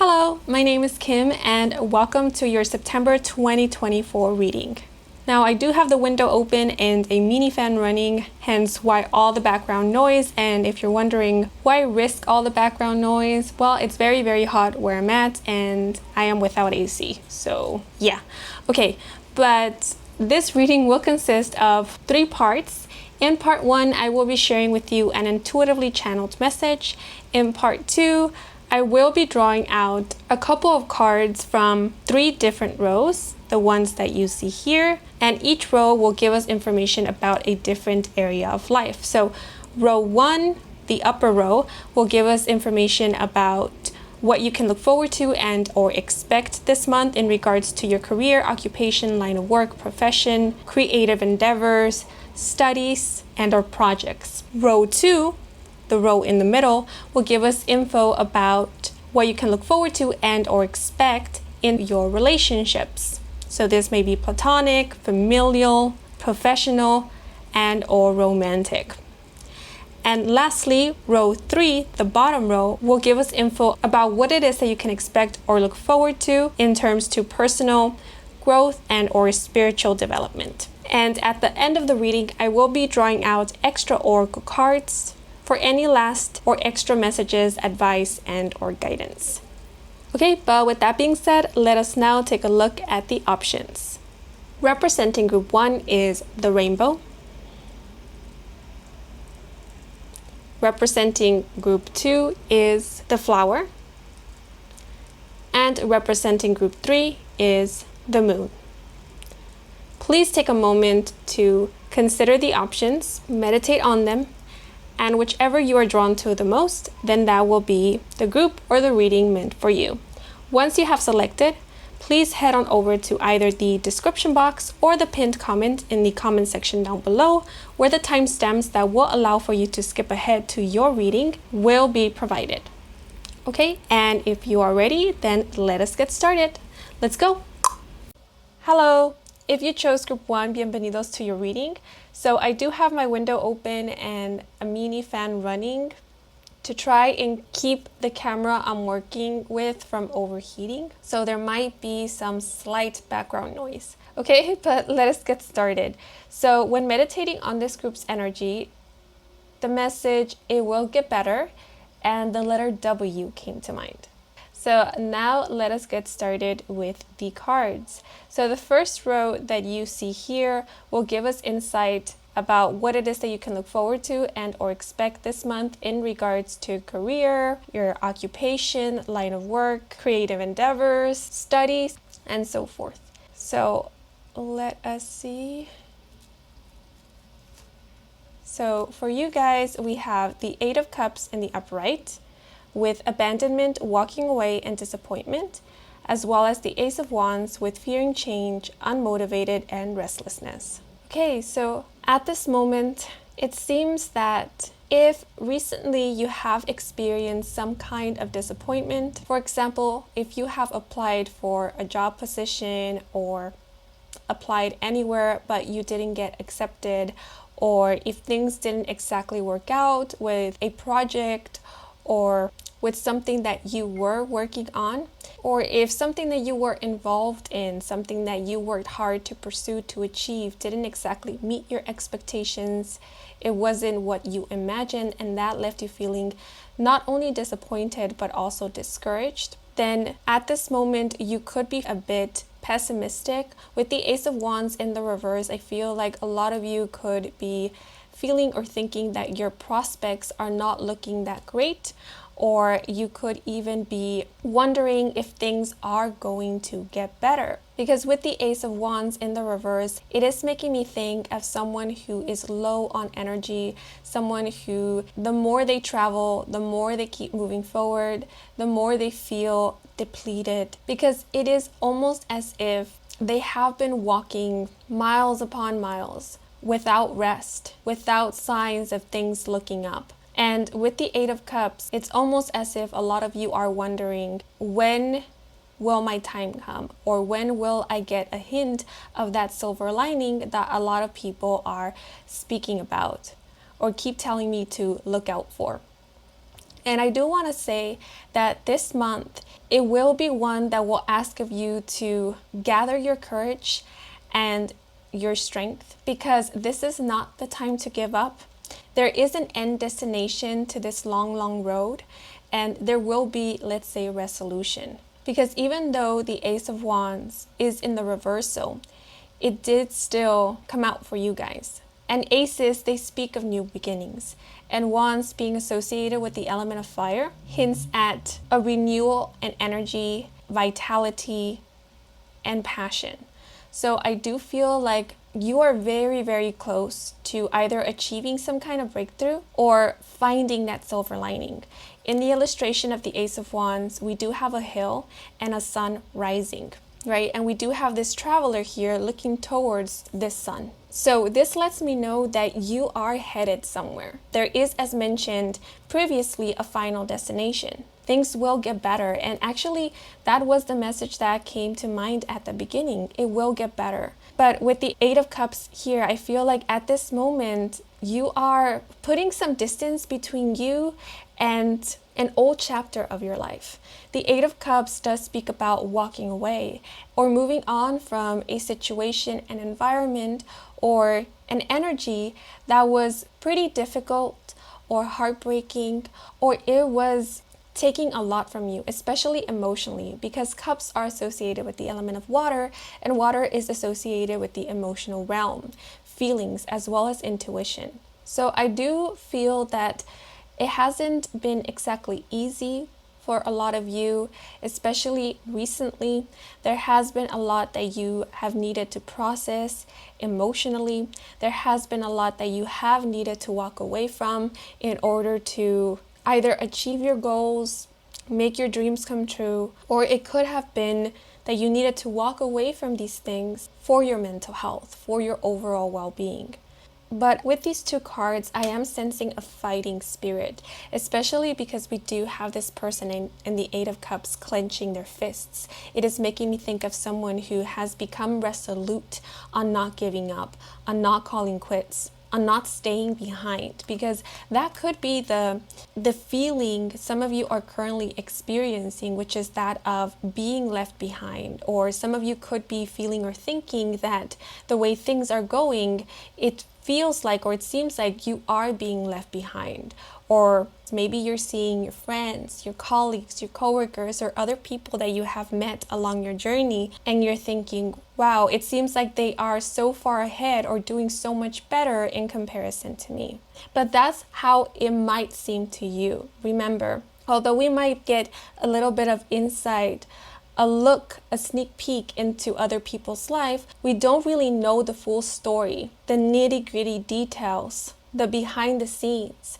Hello, my name is Kim and welcome to your September 2024 reading. Now I do have the window open and a mini fan running, hence why all the background noise. And if you're wondering why risk all the background noise, well, it's very hot where I'm at and I am without AC. So yeah, okay, but this reading will consist of 3 parts. In part 1, I will be sharing with you an intuitively channeled message. In part 2, I will be drawing out a couple of cards from 3 different rows, the ones that you see here, and each row will give us information about a different area of life. So row 1, the upper row, will give us information about what you can look forward to and or expect this month in regards to your career, occupation, line of work, profession, creative endeavors, studies, and or projects. Row 2, the row in the middle, will give us info about what you can look forward to and or expect in your relationships. So this may be platonic, familial, professional, and or romantic. And lastly, row 3, the bottom row, will give us info about what it is that you can expect or look forward to in terms to personal growth and or spiritual development. And at the end of the reading, I will be drawing out extra oracle cards for any last or extra messages, advice, and or guidance. Okay, but with that being said, let us now take a look at the options. Representing group 1 is the rainbow. Representing group 2 is the flower. And representing group 3 is the moon. Please take a moment to consider the options, meditate on them, and whichever you are drawn to the most, then that will be the group or the reading meant for you. Once you have selected, please head on over to either the description box or the pinned comment in the comment section down below, where the timestamps that will allow for you to skip ahead to your reading will be provided. Okay, and if you are ready, then let us get started. Let's go. Hello. If you chose group 1, bienvenidos to your reading. So I do have my window open and a mini fan running to try and keep the camera I'm working with from overheating. So there might be some slight background noise. Okay, but let us get started. So when meditating on this group's energy, the message, it will get better, and the letter W came to mind. So now let us get started with the cards. So the first row that you see here will give us insight about what it is that you can look forward to and or expect this month in regards to career, your occupation, line of work, creative endeavors, studies, and so forth. So let us see. So for you guys, we have the 8 of Cups in the upright, with abandonment, walking away, and disappointment, as well as the Ace of Wands with fearing change, unmotivated, and restlessness. Okay, so at this moment, it seems that if recently you have experienced some kind of disappointment, for example, if you have applied for a job position or applied anywhere but you didn't get accepted, or if things didn't exactly work out with a project or with something that you were working on, or if something that you were involved in, something that you worked hard to pursue to achieve, didn't exactly meet your expectations, it wasn't what you imagined, and that left you feeling not only disappointed but also discouraged, then at this moment you could be a bit pessimistic. With the Ace of Wands in the reverse, I feel like a lot of you could be feeling or thinking that your prospects are not looking that great, or you could even be wondering if things are going to get better. Because with the Ace of Wands in the reverse, it is making me think of someone who is low on energy, someone who, the more they travel, the more they keep moving forward, the more they feel depleted, because it is almost as if they have been walking miles upon miles without rest, without signs of things looking up. And with the 8 of Cups, it's almost as if a lot of you are wondering, when will my time come? Or when will I get a hint of that silver lining that a lot of people are speaking about or keep telling me to look out for? And I do want to say that this month, it will be one that will ask of you to gather your courage and your strength, because this is not the time to give up. There is an end destination to this long, long road, and there will be, let's say, resolution. Because even though the Ace of Wands is in the reversal, it did still come out for you guys. And aces, they speak of new beginnings. And wands being associated with the element of fire hints at a renewal and energy, vitality, and passion. So I do feel like you are very, very close to either achieving some kind of breakthrough or finding that silver lining. In the illustration of the Ace of Wands, we do have a hill and a sun rising, right? And we do have this traveler here looking towards this sun. So this lets me know that you are headed somewhere. There is, as mentioned previously, a final destination. Things will get better. And actually, that was the message that came to mind at the beginning. It will get better. But with the Eight of Cups here, I feel like at this moment, you are putting some distance between you and an old chapter of your life. The Eight of Cups does speak about walking away or moving on from a situation, an environment, or an energy that was pretty difficult or heartbreaking, or it was taking a lot from you, especially emotionally, because cups are associated with the element of water, and water is associated with the emotional realm, feelings, as well as intuition. So I do feel that it hasn't been exactly easy for a lot of you, especially recently. There has been a lot that you have needed to process emotionally. There has been a lot that you have needed to walk away from in order to either achieve your goals, make your dreams come true, or it could have been that you needed to walk away from these things for your mental health, for your overall well-being. But with these two cards, I am sensing a fighting spirit, especially because we do have this person in the Eight of Cups clenching their fists. It is making me think of someone who has become resolute on not giving up, on not calling quits, on not staying behind, because that could be the feeling some of you are currently experiencing, which is that of being left behind. Or some of you could be feeling or thinking that the way things are going, it feels like, or it seems like, you are being left behind. Or maybe you're seeing your friends, your colleagues, your coworkers, or other people that you have met along your journey, and you're thinking, wow, it seems like they are so far ahead or doing so much better in comparison to me. But that's how it might seem to you. Remember, although we might get a little bit of insight, a look, a sneak peek into other people's life, we don't really know the full story, the nitty-gritty details, the behind the scenes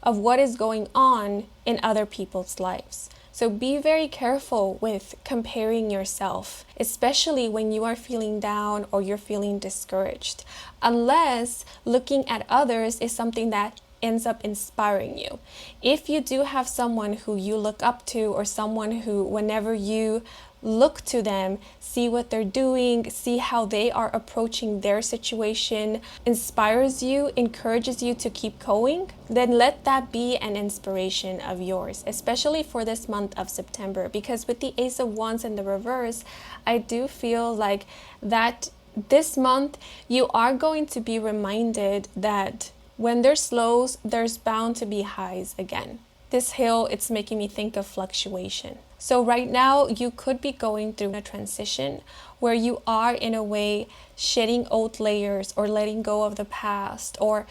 of what is going on in other people's lives. So be very careful with comparing yourself, especially when you are feeling down or you're feeling discouraged, unless looking at others is something that ends up inspiring you. If you do have someone who you look up to, or someone who, whenever you look to them, see what they're doing, see how they are approaching their situation, inspires you, encourages you to keep going, then let that be an inspiration of yours, especially for this month of September. Because with the Ace of Wands in the reverse, I do feel like that this month you are going to be reminded that when there's lows, there's bound to be highs again. This hill, it's making me think of fluctuation. So right now, you could be going through a transition where you are, in a way, shedding old layers or letting go of the past, or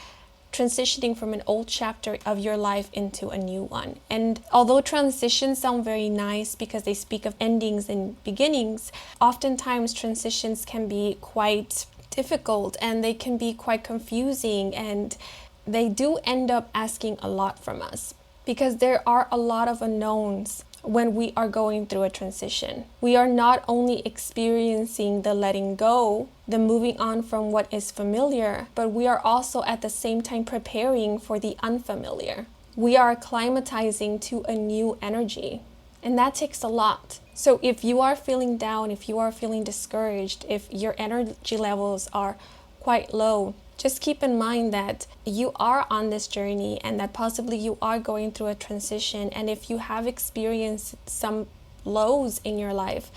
transitioning from an old chapter of your life into a new one. And although transitions sound very nice because they speak of endings and beginnings, oftentimes transitions can be quite difficult and they can be quite confusing, and they do end up asking a lot from us because there are a lot of unknowns when we are going through a transition. We are not only experiencing the letting go, the moving on from what is familiar, but we are also at the same time preparing for the unfamiliar. We are acclimatizing to a new energy, and that takes a lot. So if you are feeling down, if you are feeling discouraged, if your energy levels are quite low, just keep in mind that you are on this journey and that possibly you are going through a transition. And if you have experienced some lows in your life,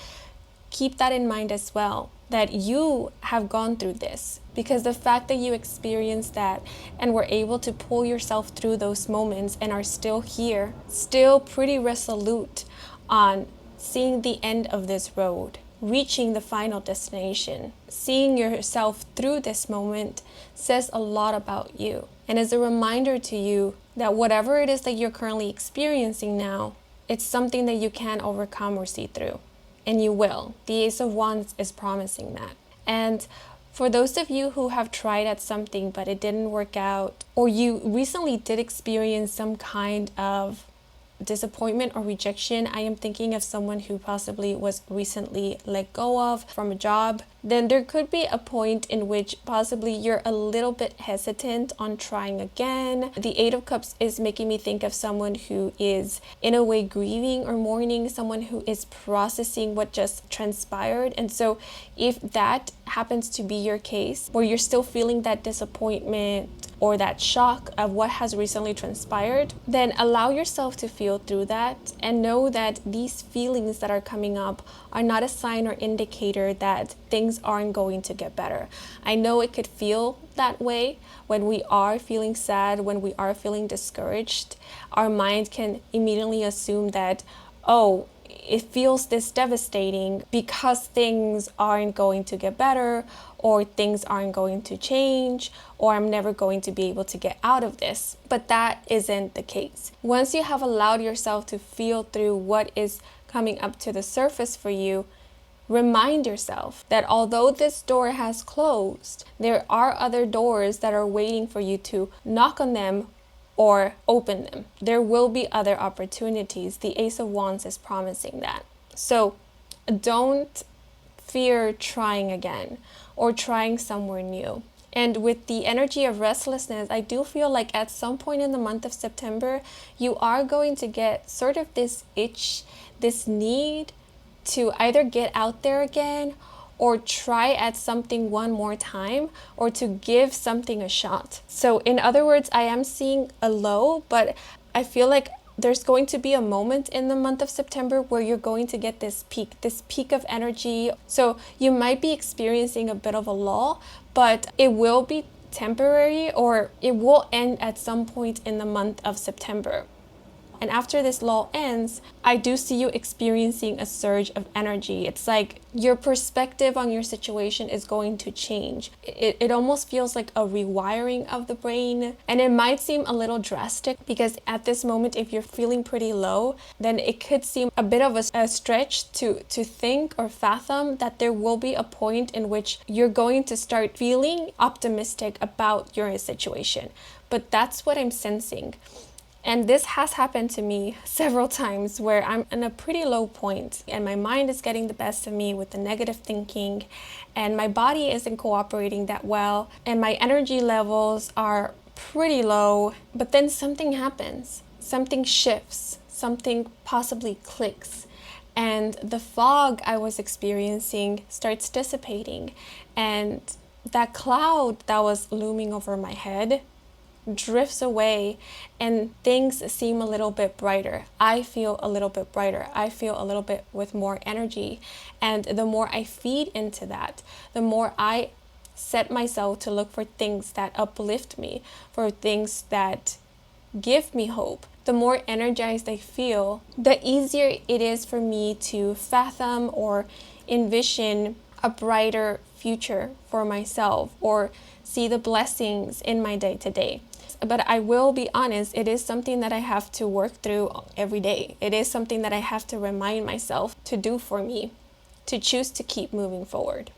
keep that in mind as well, that you have gone through this, because the fact that you experienced that and were able to pull yourself through those moments and are still here, still pretty resolute on seeing the end of this road, reaching the final destination, seeing yourself through this moment, says a lot about you. And is a reminder to you that whatever it is that you're currently experiencing now, it's something that you can overcome or see through. And you will. The Ace of Wands is promising that. And for those of you who have tried at something but it didn't work out, or you recently did experience some kind of disappointment or rejection, I am thinking of someone who possibly was recently let go of from a job, then there could be a point in which possibly you're a little bit hesitant on trying again. The Eight of Cups is making me think of someone who is in a way grieving or mourning, someone who is processing what just transpired. And so if that happens to be your case, where you're still feeling that disappointment or that shock of what has recently transpired, then allow yourself to feel through that and know that these feelings that are coming up are not a sign or indicator that things aren't going to get better. I know it could feel that way when we are feeling sad, when we are feeling discouraged. Our mind can immediately assume that, oh, it feels this devastating because things aren't going to get better, or things aren't going to change, or I'm never going to be able to get out of this. But that isn't the case. Once you have allowed yourself to feel through what is coming up to the surface for you, remind yourself that although this door has closed, there are other doors that are waiting for you to knock on them or open them. There will be other opportunities. The Ace of Wands is promising that. So don't fear trying again or trying somewhere new. And with the energy of restlessness, I do feel like at some point in the month of September, you are going to get sort of this itch, this need to either get out there again or try at something one more time, or to give something a shot. So in other words, I am seeing a low, but I feel like there's going to be a moment in the month of September where you're going to get this peak of energy. So you might be experiencing a bit of a lull, but it will be temporary, or it will end at some point in the month of September. And after this lull ends, I do see you experiencing a surge of energy. It's like your perspective on your situation is going to change. It almost feels like a rewiring of the brain. And it might seem a little drastic because at this moment, if you're feeling pretty low, then it could seem a bit of a stretch to think or fathom that there will be a point in which you're going to start feeling optimistic about your situation. But that's what I'm sensing. And this has happened to me several times where I'm in a pretty low point and my mind is getting the best of me with the negative thinking and my body isn't cooperating that well and my energy levels are pretty low. But then something happens, something shifts, something possibly clicks, and the fog I was experiencing starts dissipating, and that cloud that was looming over my head drifts away and things seem a little bit brighter. I feel a little bit brighter. I feel a little bit with more energy. And the more I feed into that, the more I set myself to look for things that uplift me, for things that give me hope, the more energized I feel, the easier it is for me to fathom or envision a brighter future for myself or see the blessings in my day-to-day. But I will be honest, it is something that I have to work through every day. It is something that I have to remind myself to do for me, to choose to keep moving forward.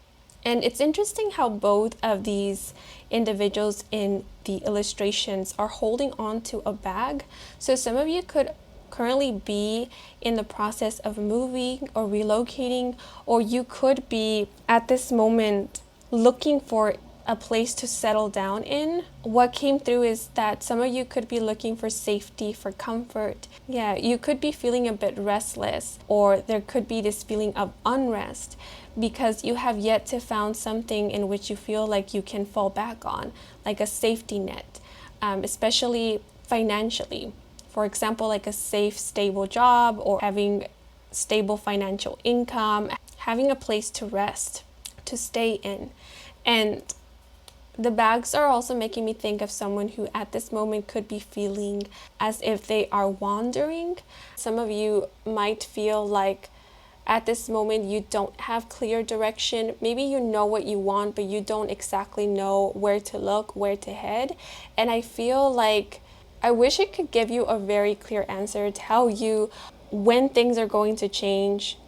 And it's interesting how both of these individuals in the illustrations are holding on to a bag. So some of you could currently be in the process of moving or relocating, or you could be at this moment looking for a place to settle down in. What came through is that some of you could be looking for safety, for comfort. Yeah, you could be feeling a bit restless, or there could be this feeling of unrest because you have yet to found something in which you feel like you can fall back on, like a safety net, especially financially. For example, like a safe, stable job, or having stable financial income, having a place to rest, to stay in. And the bags are also making me think of someone who at this moment could be feeling as if they are wandering. Some of you might feel like at this moment you don't have clear direction. Maybe you know what you want, but you don't exactly know where to look, where to head. And I feel like I wish it could give you a very clear answer, tell you when things are going to change,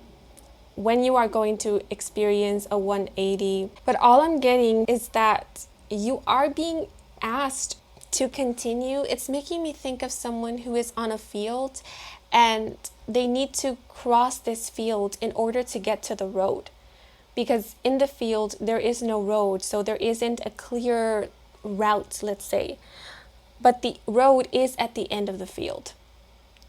when you are going to experience a 180. But all I'm getting is that you are being asked to continue. It's making me think of someone who is on a field and they need to cross this field in order to get to the road. Because in the field, there is no road, so there isn't a clear route, let's say. But the road is at the end of the field.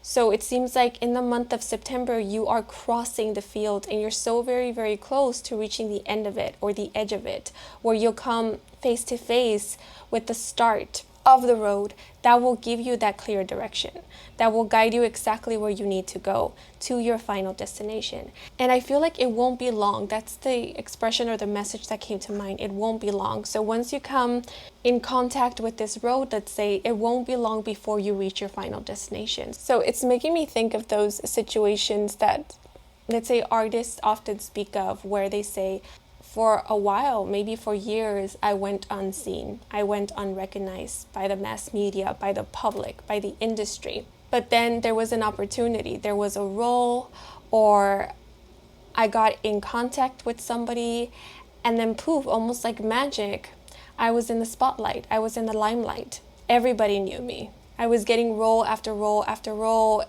So it seems like in the month of September, you are crossing the field and you're so very, very close to reaching the end of it or the edge of it, where you'll come face to face with the start of the road that will give you that clear direction, that will guide you exactly where you need to go to your final destination. And I feel like it won't be long. That's the expression or the message that came to mind. It won't be long. So once you come in contact with this road, let's say, it won't be long before you reach your final destination. So it's making me think of those situations that, let's say, artists often speak of, where they say, for a while, maybe for years, I went unseen. I went unrecognized by the mass media, by the public, by the industry. But then there was an opportunity. There was a role, or I got in contact with somebody, and then poof, almost like magic, I was in the spotlight. I was in the limelight. Everybody knew me. I was getting role after role after role,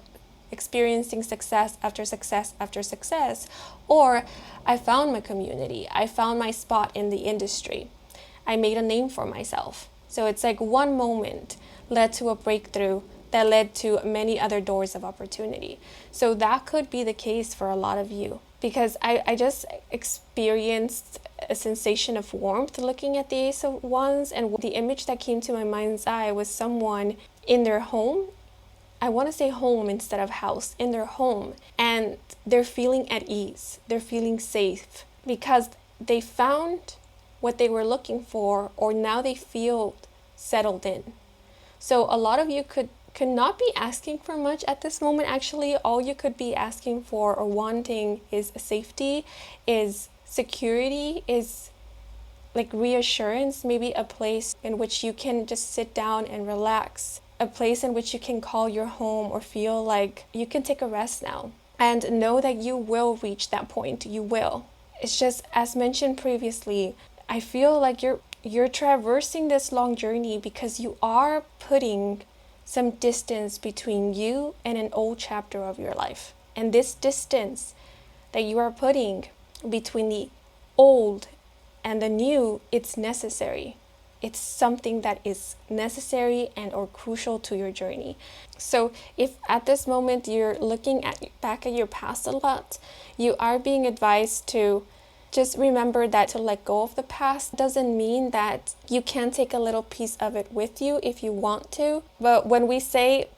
experiencing success after success after success. Or I found my community. I found my spot in the industry. I made a name for myself. So it's like one moment led to a breakthrough that led to many other doors of opportunity. So that could be the case for a lot of you, because I just experienced a sensation of warmth looking at the Ace of Wands, and the image that came to my mind's eye was someone in their home. I want to say home instead of house, in their home, and they're feeling at ease, they're feeling safe because they found what they were looking for, or now they feel settled in. So a lot of you could not be asking for much at this moment. Actually, all you could be asking for or wanting is safety, is security, is like reassurance, maybe a place in which you can just sit down and relax, a place in which you can call your home or feel like you can take a rest now, and know that you will reach that point. You will. It's just, as mentioned previously, I feel like you're traversing this long journey because you are putting some distance between you and an old chapter of your life. And this distance that you are putting between the old and the new, it's necessary. It's something that is necessary and or crucial to your journey. So if at this moment you're looking back at your past a lot, you are being advised to just remember that to let go of the past doesn't mean that you can't take a little piece of it with you if you want to. But when we say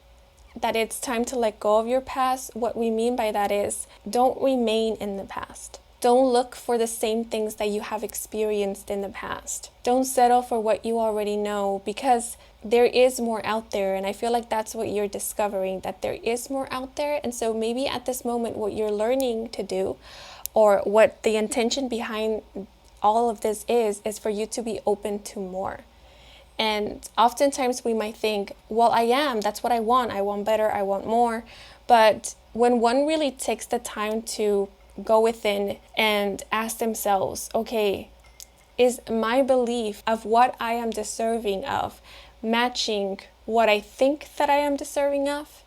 that it's time to let go of your past, what we mean by that is don't remain in the past. Don't look for the same things that you have experienced in the past. Don't settle for what you already know, because there is more out there. And I feel like that's what you're discovering, that there is more out there. And so maybe at this moment, what you're learning to do, or what the intention behind all of this is for you to be open to more. And oftentimes we might think, well, that's what I want better, I want more. But when one really takes the time to go within and ask themselves, okay, is my belief of what I am deserving of matching what I think that I am deserving of?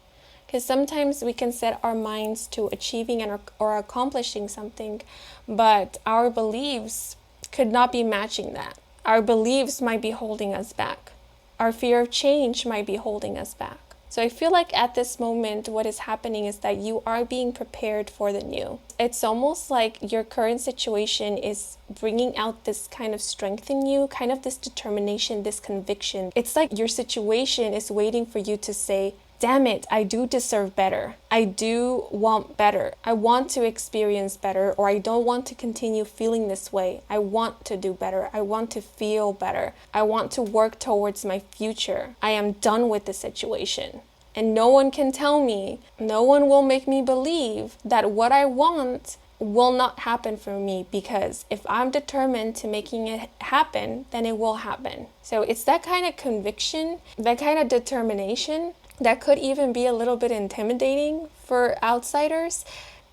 Because sometimes we can set our minds to achieving or accomplishing something, but our beliefs could not be matching that. Our beliefs might be holding us back. Our fear of change might be holding us back. So I feel like at this moment, what is happening is that you are being prepared for the new. It's almost like your current situation is bringing out this kind of strength in you, kind of this determination, this conviction. It's like your situation is waiting for you to say, damn it, I do deserve better. I do want better. I want to experience better, or I don't want to continue feeling this way. I want to do better. I want to feel better. I want to work towards my future. I am done with the situation. And no one can tell me, no one will make me believe that what I want will not happen for me, because if I'm determined to making it happen, then it will happen. So it's that kind of conviction, that kind of determination that could even be a little bit intimidating for outsiders,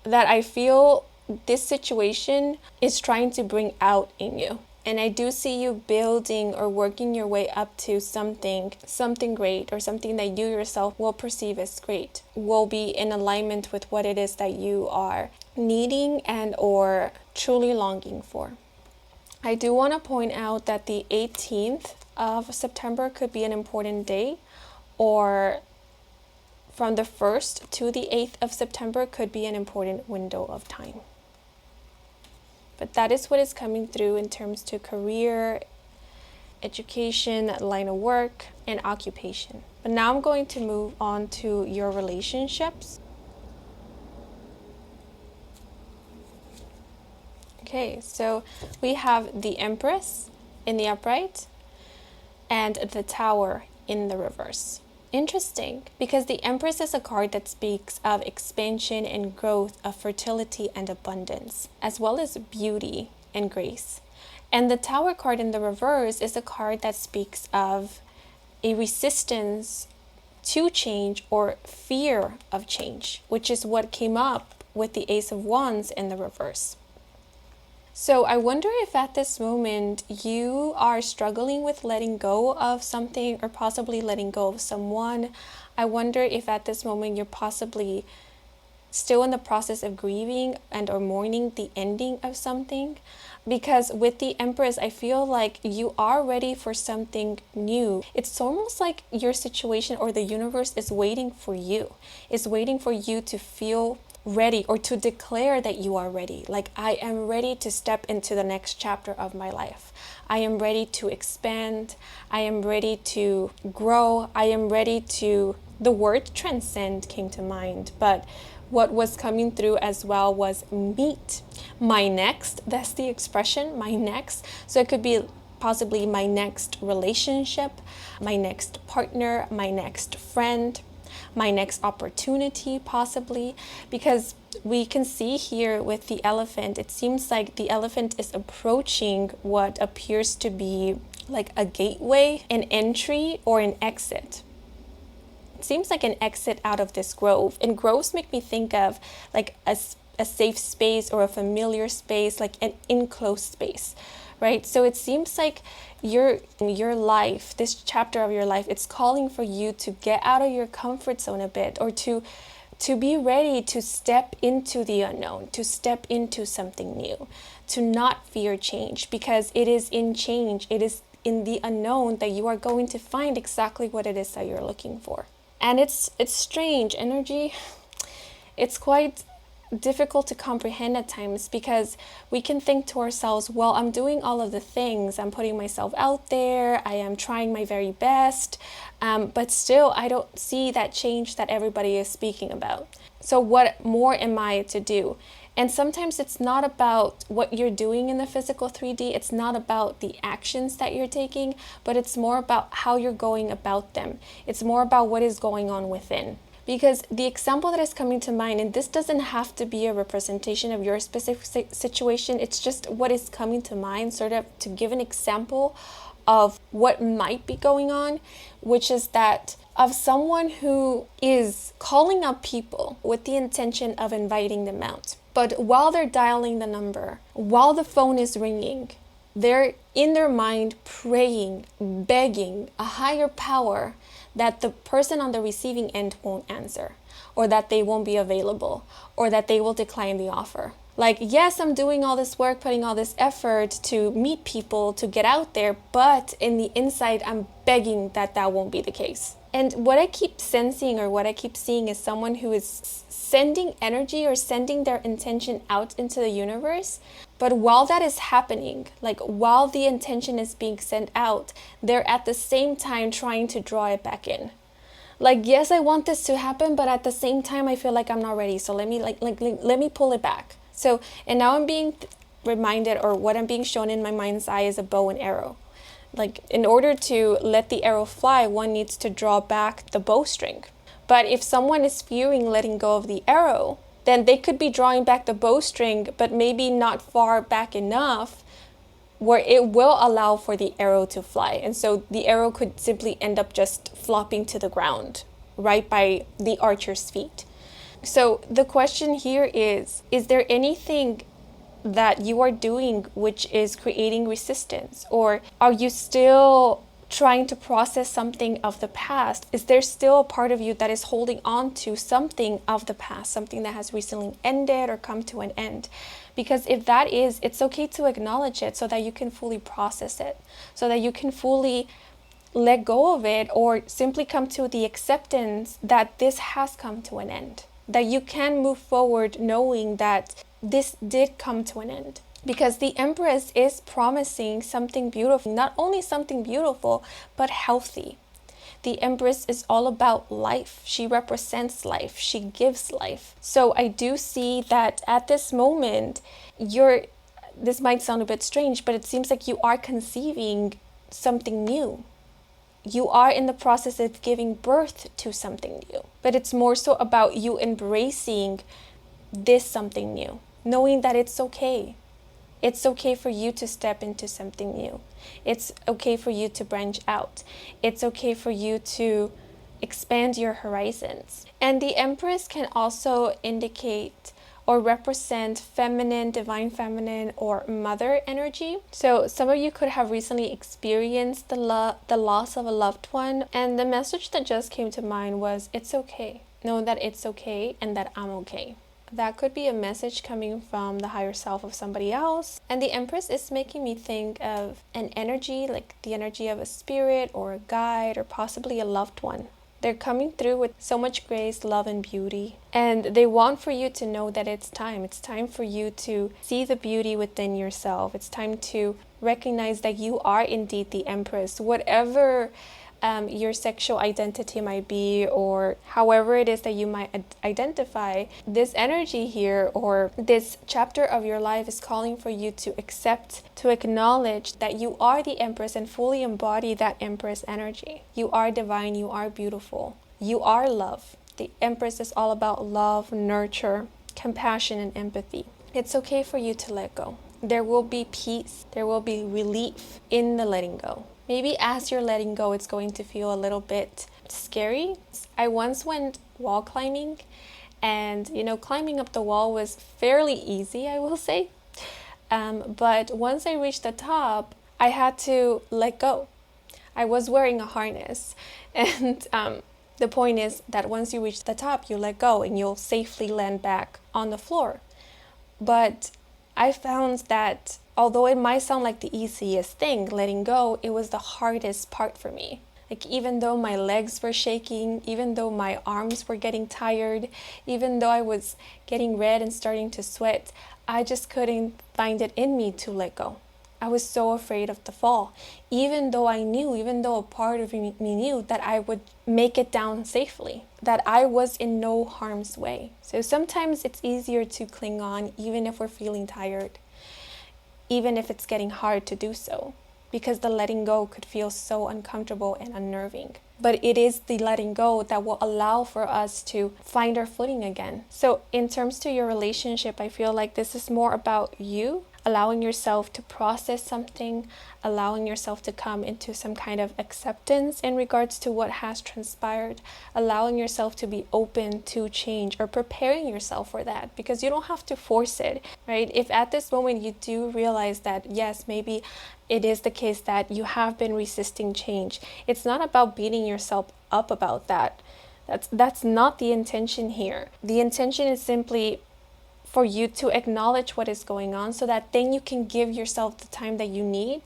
that I feel this situation is trying to bring out in you. And I do see you building or working your way up to something great, or something that you yourself will perceive as great, will be in alignment with what it is that you are needing and or truly longing for. I do want to point out that the 18th of September could be an important day, or from the 1st to the 8th of September could be an important window of time. But that is what is coming through in terms to career, education, line of work, and occupation. But now I'm going to move on to your relationships. Okay, so we have the Empress in the upright and the Tower in the reverse. Interesting, because the Empress is a card that speaks of expansion and growth, of fertility and abundance, as well as beauty and grace. And the Tower card in the reverse is a card that speaks of a resistance to change or fear of change, which is what came up with the Ace of Wands in the reverse. So I wonder if at this moment you are struggling with letting go of something, or possibly letting go of someone. I wonder if at this moment you're possibly still in the process of grieving and or mourning the ending of something. Because with the Empress, I feel like you are ready for something new. It's almost like your situation or the universe is waiting for you. It's waiting for you to feel ready, or to declare that you are ready. Like, I am ready to step into the next chapter of my life. I am ready to expand. I am ready to grow. I am ready to, the word transcend came to mind, but what was coming through as well was meet my next. That's the expression, my next. So it could be possibly my next relationship, my next partner, my next friend, my next opportunity, possibly, because we can see here with the elephant, it seems like the elephant is approaching what appears to be like a gateway, an entry, or an exit. It seems like an exit out of this grove. And groves make me think of like a safe space or a familiar space, like an enclosed space, right? So it seems like your life, this chapter of your life, it's calling for you to get out of your comfort zone a bit, or to be ready to step into the unknown, to step into something new, to not fear change, because it is in change, it is in the unknown that you are going to find exactly what it is that you're looking for. And it's strange energy. It's quite difficult to comprehend at times, because we can think to ourselves, well, I'm doing all of the things, I'm putting myself out there, I am trying my very best, but still I don't see that change that everybody is speaking about. So what more am I to do? And sometimes it's not about what you're doing in the physical 3D, it's not about the actions that you're taking, but it's more about how you're going about them. It's more about what is going on within. Because the example that is coming to mind, and this doesn't have to be a representation of your specific situation, it's just what is coming to mind, sort of to give an example of what might be going on, which is that of someone who is calling up people with the intention of inviting them out. But while they're dialing the number, while the phone is ringing, they're in their mind praying, begging a higher power that the person on the receiving end won't answer, or that they won't be available, or that they will decline the offer. Like, yes, I'm doing all this work, putting all this effort to meet people, to get out there, but in the inside, I'm begging that that won't be the case. And what I keep sensing or what I keep seeing is someone who is sending energy or sending their intention out into the universe. But while that is happening, like while the intention is being sent out, they're at the same time trying to draw it back in. Like, yes, I want this to happen, but at the same time, I feel like I'm not ready. So let me let me pull it back. So, and now I'm being reminded, or what I'm being shown in my mind's eye is a bow and arrow. Like, in order to let the arrow fly, one needs to draw back the bowstring. But if someone is fearing letting go of the arrow, then they could be drawing back the bowstring, but maybe not far back enough where it will allow for the arrow to fly. And so the arrow could simply end up just flopping to the ground right by the archer's feet. So the question here is there anything that you are doing which is creating resistance? Or are you still trying to process something of the past? Is there still a part of you that is holding on to something of the past, something that has recently ended or come to an end? Because if that is, it's okay to acknowledge it so that you can fully process it, so that you can fully let go of it, or simply come to the acceptance that this has come to an end, that you can move forward knowing that this did come to an end. Because the Empress is promising something beautiful, not only something beautiful, but healthy. The Empress is all about life. She represents life. She gives life. So I do see that at this moment, this might sound a bit strange, but it seems like you are conceiving something new. You are in the process of giving birth to something new. But it's more so about you embracing this something new, knowing that it's okay. It's okay for you to step into something new. It's okay for you to branch out. It's okay for you to expand your horizons. And the Empress can also indicate or represent feminine, divine feminine, or mother energy. So some of you could have recently experienced the loss of a loved one. And the message that just came to mind was, it's okay. Know that it's okay and that I'm okay. That could be a message coming from the higher self of somebody else. And the Empress is making me think of an energy, like the energy of a spirit or a guide or possibly a loved one. They're coming through with so much grace, love, and beauty. And they want for you to know that it's time. It's time for you to see the beauty within yourself. It's time to recognize that you are indeed the Empress. Whatever your sexual identity might be, or however it is that you might identify, this energy here or this chapter of your life is calling for you to accept, to acknowledge that you are the Empress and fully embody that Empress energy. You are divine, you are beautiful, you are love. The Empress is all about love, nurture, compassion, and empathy. It's okay for you to let go. There will be peace, there will be relief in the letting go. Maybe as you're letting go, it's going to feel a little bit scary. I once went wall climbing, and climbing up the wall was fairly easy, I will say. But once I reached the top, I had to let go. I was wearing a harness, and the point is that once you reach the top, you let go and you'll safely land back on the floor. But I found that although it might sound like the easiest thing, letting go, it was the hardest part for me. Like, even though my legs were shaking, even though my arms were getting tired, even though I was getting red and starting to sweat, I just couldn't find it in me to let go. I was so afraid of the fall, even though a part of me knew that I would make it down safely, that I was in no harm's way. So sometimes it's easier to cling on even if we're feeling tired, even if it's getting hard to do so, because the letting go could feel so uncomfortable and unnerving. But it is the letting go that will allow for us to find our footing again. So in terms to your relationship, I feel like this is more about you allowing yourself to process something, allowing yourself to come into some kind of acceptance in regards to what has transpired, allowing yourself to be open to change or preparing yourself for that, because you don't have to force it, right? If at this moment you do realize that, yes, maybe it is the case that you have been resisting change, it's not about beating yourself up about that. That's not the intention here. The intention is simply for you to acknowledge what is going on, so that then you can give yourself the time that you need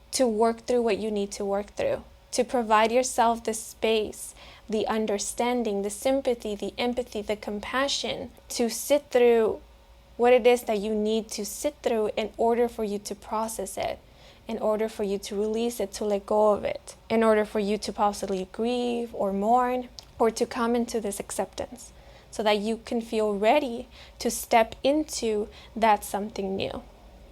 to work through what you need to work through, to provide yourself the space, the understanding, the sympathy, the empathy, the compassion to sit through what it is that you need to sit through in order for you to process it, in order for you to release it, to let go of it, in order for you to possibly grieve or mourn, or to come into this acceptance, so that you can feel ready to step into that something new,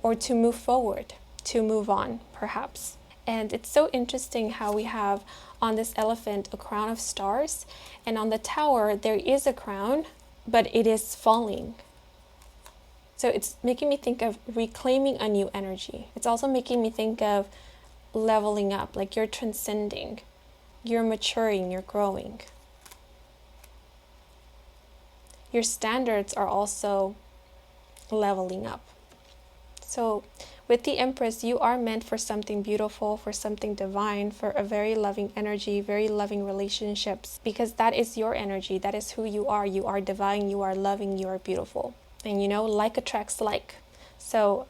or to move forward, to move on, perhaps. And it's so interesting how we have on this elephant a crown of stars, and on the tower there is a crown, but it is falling. So it's making me think of reclaiming a new energy. It's also making me think of leveling up, like you're transcending, you're maturing, you're growing. Your standards are also leveling up. So with the Empress, you are meant for something beautiful, for something divine, for a very loving energy, very loving relationships, because that is your energy. That is who you are. You are divine, you are loving, you are beautiful. And you know, like attracts like. So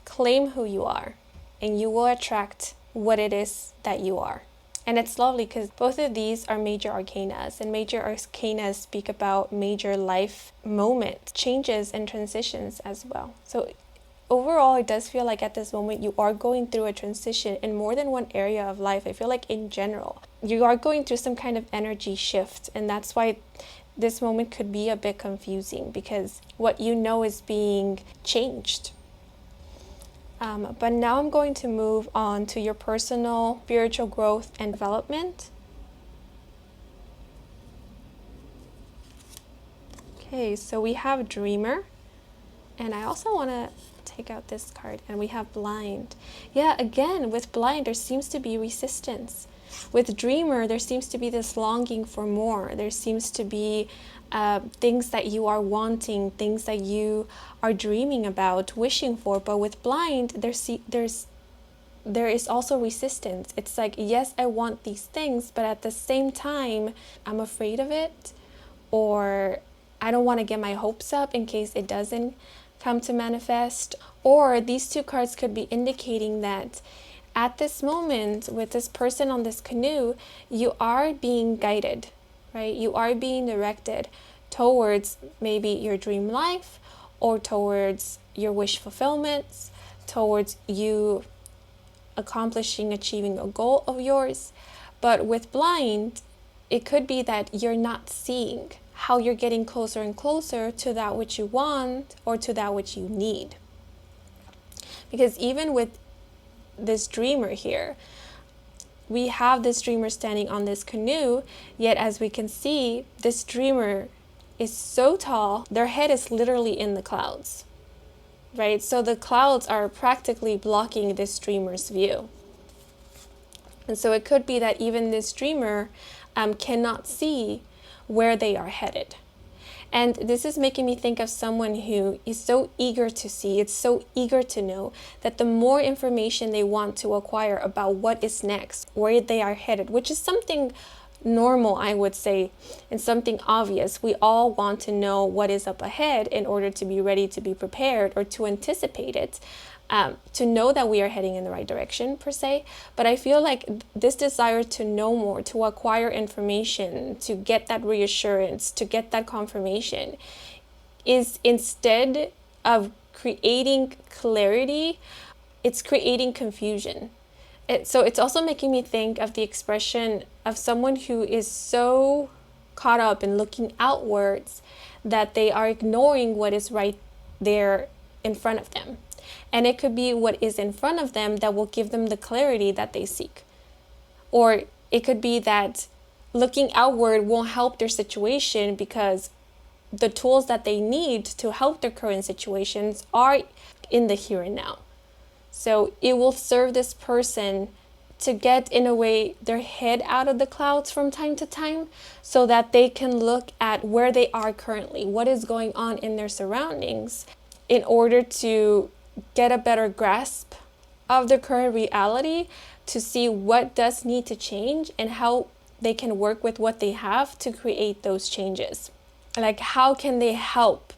claim who you are, and you will attract what it is that you are. And it's lovely because both of these are major arcanas, and major arcanas speak about major life moments, changes and transitions as well. So overall, it does feel like at this moment you are going through a transition in more than one area of life. I feel like in general, you are going through some kind of energy shift, and that's why this moment could be a bit confusing, because what you know is being changed. But now I'm going to move on to your personal spiritual growth and development. Okay, so we have Dreamer, and I also want to take out this card, and we have Blind. Yeah, again, with Blind, there seems to be resistance. With Dreamer, there seems to be this longing for more. There seems to be things that you are wanting, things that you are dreaming about, wishing for. But with Blind, there is also resistance. It's like, yes, I want these things, but at the same time, I'm afraid of it, or I don't want to get my hopes up in case it doesn't come to manifest. Or these two cards could be indicating that at this moment, with this person on this canoe, you are being guided, right? You are being directed towards maybe your dream life, or towards your wish fulfillments, towards you achieving a goal of yours. But with Blind, it could be that you're not seeing how you're getting closer and closer to that which you want, or to that which you need. Because even with this dreamer here, we have this dreamer standing on this canoe, yet as we can see, this dreamer is so tall, their head is literally in the clouds, right? So the clouds are practically blocking this dreamer's view. And so it could be that even this dreamer cannot see where they are headed. And this is making me think of someone who is so eager to see, it's so eager to know, that the more information they want to acquire about what is next, where they are headed, which is something normal, I would say, and something obvious. We all want to know what is up ahead in order to be ready, to be prepared, or to anticipate it. To know that we are heading in the right direction, per se. But I feel like this desire to know more, to acquire information, to get that reassurance, to get that confirmation, is, instead of creating clarity, it's creating confusion. So it's also making me think of the expression of someone who is so caught up in looking outwards that they are ignoring what is right there in front of them. And it could be what is in front of them that will give them the clarity that they seek. Or it could be that looking outward won't help their situation, because the tools that they need to help their current situations are in the here and now. So it will serve this person to get, in a way, their head out of the clouds from time to time, so that they can look at where they are currently, what is going on in their surroundings, in order to get a better grasp of the current reality, to see what does need to change and how they can work with what they have to create those changes. Like, how can they help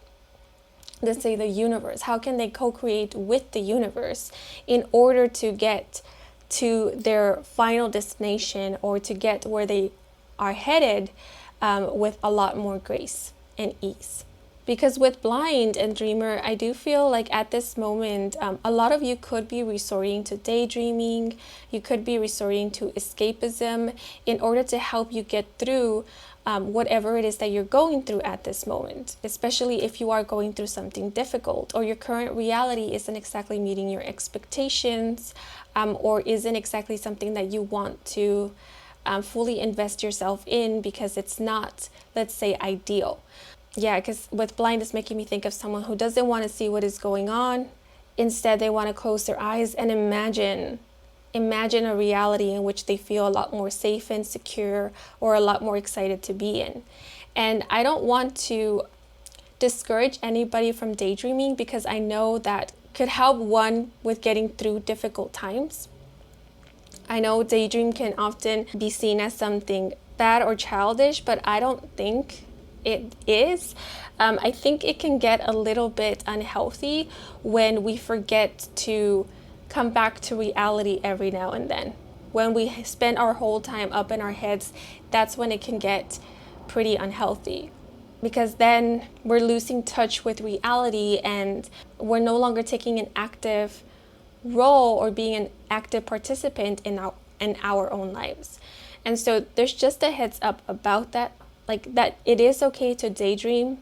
let's say, the universe? How can they co-create with the universe in order to get to their final destination, or to get where they are headed, with a lot more grace and ease? Because with Blind and Dreamer, I do feel like at this moment, a lot of you could be resorting to daydreaming. You could be resorting to escapism in order to help you get through whatever it is that you're going through at this moment, especially if you are going through something difficult, or your current reality isn't exactly meeting your expectations, or isn't exactly something that you want to fully invest yourself in, because it's not, let's say, ideal. Yeah, because with Blind, it's making me think of someone who doesn't want to see what is going on. Instead, they want to close their eyes and imagine a reality in which they feel a lot more safe and secure, or a lot more excited to be in. And I don't want to discourage anybody from daydreaming, because I know that could help one with getting through difficult times. I know daydream can often be seen as something bad or childish, but I don't think it is. I think it can get a little bit unhealthy when we forget to come back to reality every now and then. When we spend our whole time up in our heads, that's when it can get pretty unhealthy, because then we're losing touch with reality, and we're no longer taking an active role or being an active participant in our own lives. And so there's just a heads up about that, like that it is okay to daydream.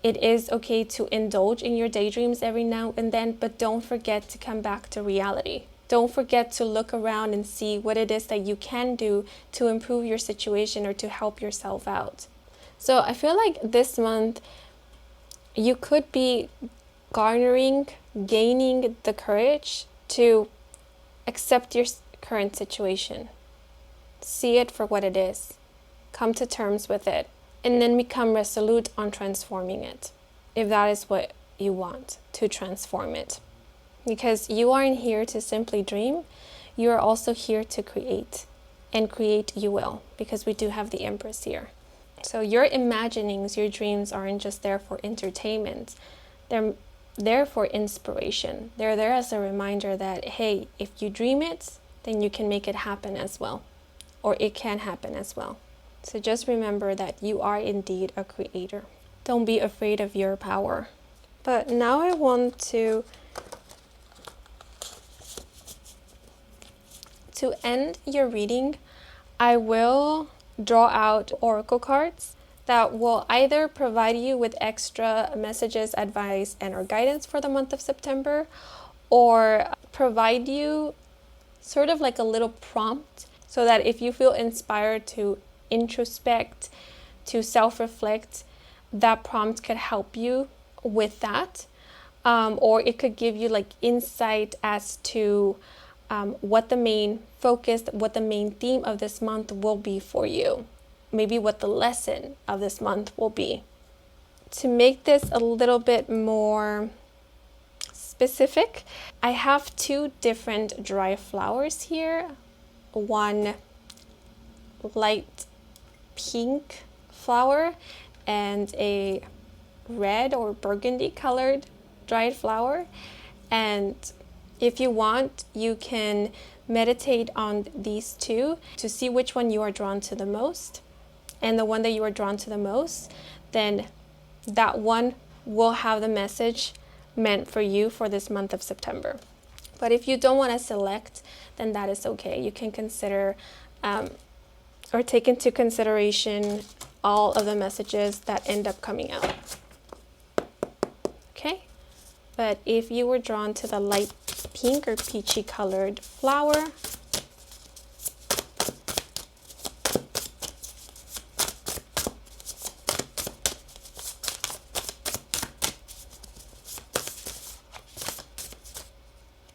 It is okay to indulge in your daydreams every now and then, but don't forget to come back to reality. Don't forget to look around and see what it is that you can do to improve your situation or to help yourself out. So I feel like this month you could be gaining the courage to accept your current situation. See it for what it is. Come to terms with it. And then become resolute on transforming it, if that is what you want, to transform it. Because you aren't here to simply dream. You are also here to create. And create you will, because we do have the Empress here. So your imaginings, your dreams aren't just there for entertainment. They're there for inspiration. They're there as a reminder that, hey, if you dream it, then you can make it happen as well. Or it can happen as well. So just remember that you are indeed a creator. Don't be afraid of your power. But now I want to end your reading, I will draw out oracle cards that will either provide you with extra messages, advice, and or guidance for the month of September, or provide you sort of like a little prompt, so that if you feel inspired to introspect, to self-reflect, that prompt could help you with that. Or it could give you like insight as to what the main focus, what the main theme of this month will be for you. Maybe what the lesson of this month will be. To make this a little bit more specific, I have two different dry flowers here. One light pink flower and a red or burgundy colored dried flower. And if you want, you can meditate on these two to see which one you are drawn to the most. And the one that you are drawn to the most, then that one will have the message meant for you for this month of September. But if you don't want to select, then that is okay. You can consider or take into consideration all of the messages that end up coming out. Okay? But if you were drawn to the light pink or peachy colored flower,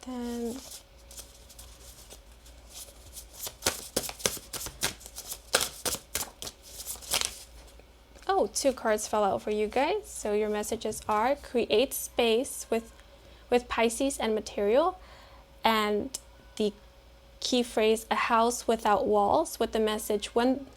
then two cards fell out for you guys. So your messages are create space with Pisces and material, and the key phrase a house without walls, with the message when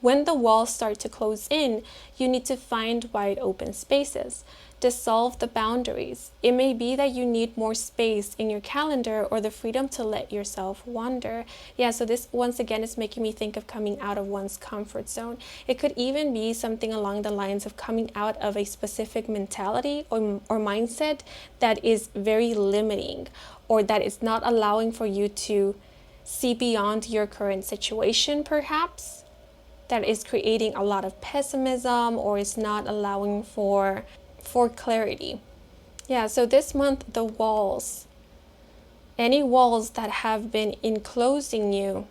When the walls start to close in, you need to find wide open spaces. Dissolve the boundaries. It may be that you need more space in your calendar or the freedom to let yourself wander. Yeah, so this once again is making me think of coming out of one's comfort zone. It could even be something along the lines of coming out of a specific mentality or mindset that is very limiting, or that is not allowing for you to see beyond your current situation, perhaps, that is creating a lot of pessimism or is not allowing for clarity. Yeah, so this month, the walls, any walls that have been enclosing you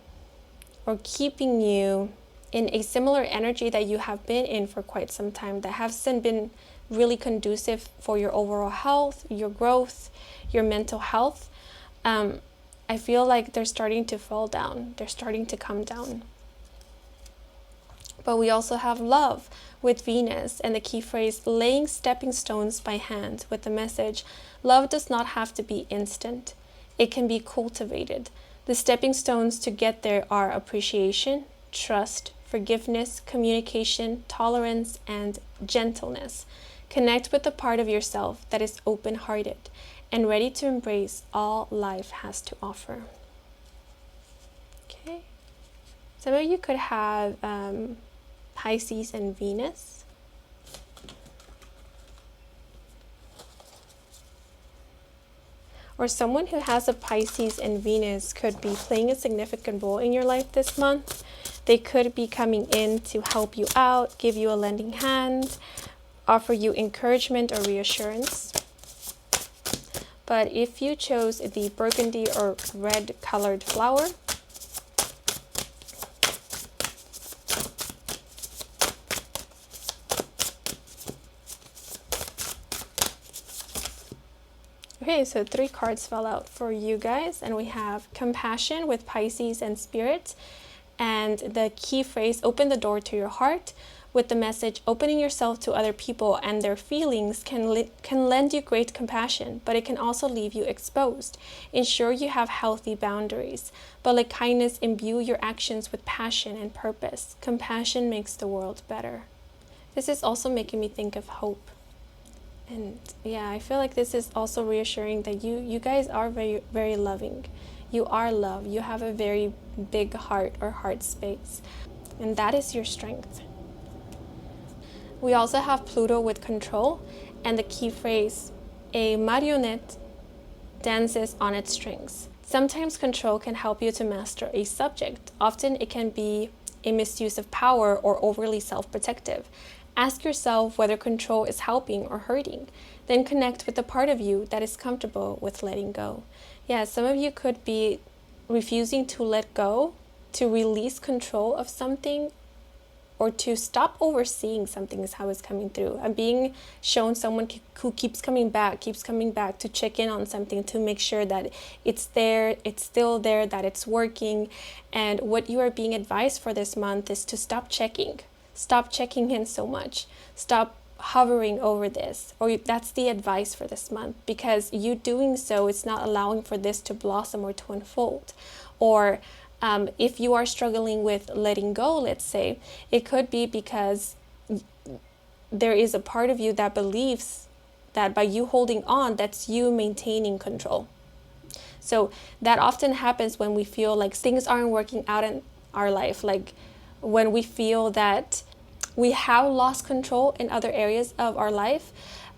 or keeping you in a similar energy that you have been in for quite some time, that hasn't been really conducive for your overall health, your growth, your mental health, I feel like they're starting to fall down. They're starting to come down. But we also have love with Venus and the key phrase, laying stepping stones by hand, with the message, love does not have to be instant. It can be cultivated. The stepping stones to get there are appreciation, trust, forgiveness, communication, tolerance, and gentleness. Connect with the part of yourself that is open-hearted and ready to embrace all life has to offer. Okay. Some of you could have Pisces and Venus. Or someone who has a Pisces and Venus could be playing a significant role in your life this month. They could be coming in to help you out, give you a lending hand, offer you encouragement or reassurance. But if you chose the burgundy or red colored flower, okay, so 3 cards fell out for you guys, and we have compassion with Pisces and Spirit, and the key phrase, open the door to your heart, with the message, opening yourself to other people and their feelings can lend you great compassion, but it can also leave you exposed. Ensure you have healthy boundaries, but like kindness, imbue your actions with passion and purpose. Compassion makes the world better. This is also making me think of hope. And yeah, I feel like this is also reassuring that you guys are very, very loving. You are love. You have a very big heart or heart space. And that is your strength. We also have Pluto with control, and the key phrase, a marionette dances on its strings. Sometimes control can help you to master a subject. Often it can be a misuse of power or overly self-protective. Ask yourself whether control is helping or hurting. Then connect with the part of you that is comfortable with letting go. Yeah, some of you could be refusing to let go, to release control of something, or to stop overseeing something is how it's coming through. I'm being shown someone who keeps coming back to check in on something, to make sure that it's there, it's still there, that it's working. And what you are being advised for this month is to stop checking. Stop checking in so much. Stop hovering over this. Or that's the advice for this month, because you doing so, it's not allowing for this to blossom or to unfold. Or if you are struggling with letting go, let's say, it could be because there is a part of you that believes that by you holding on, that's you maintaining control. So that often happens when we feel like things aren't working out in our life, like when we feel that we have lost control in other areas of our life.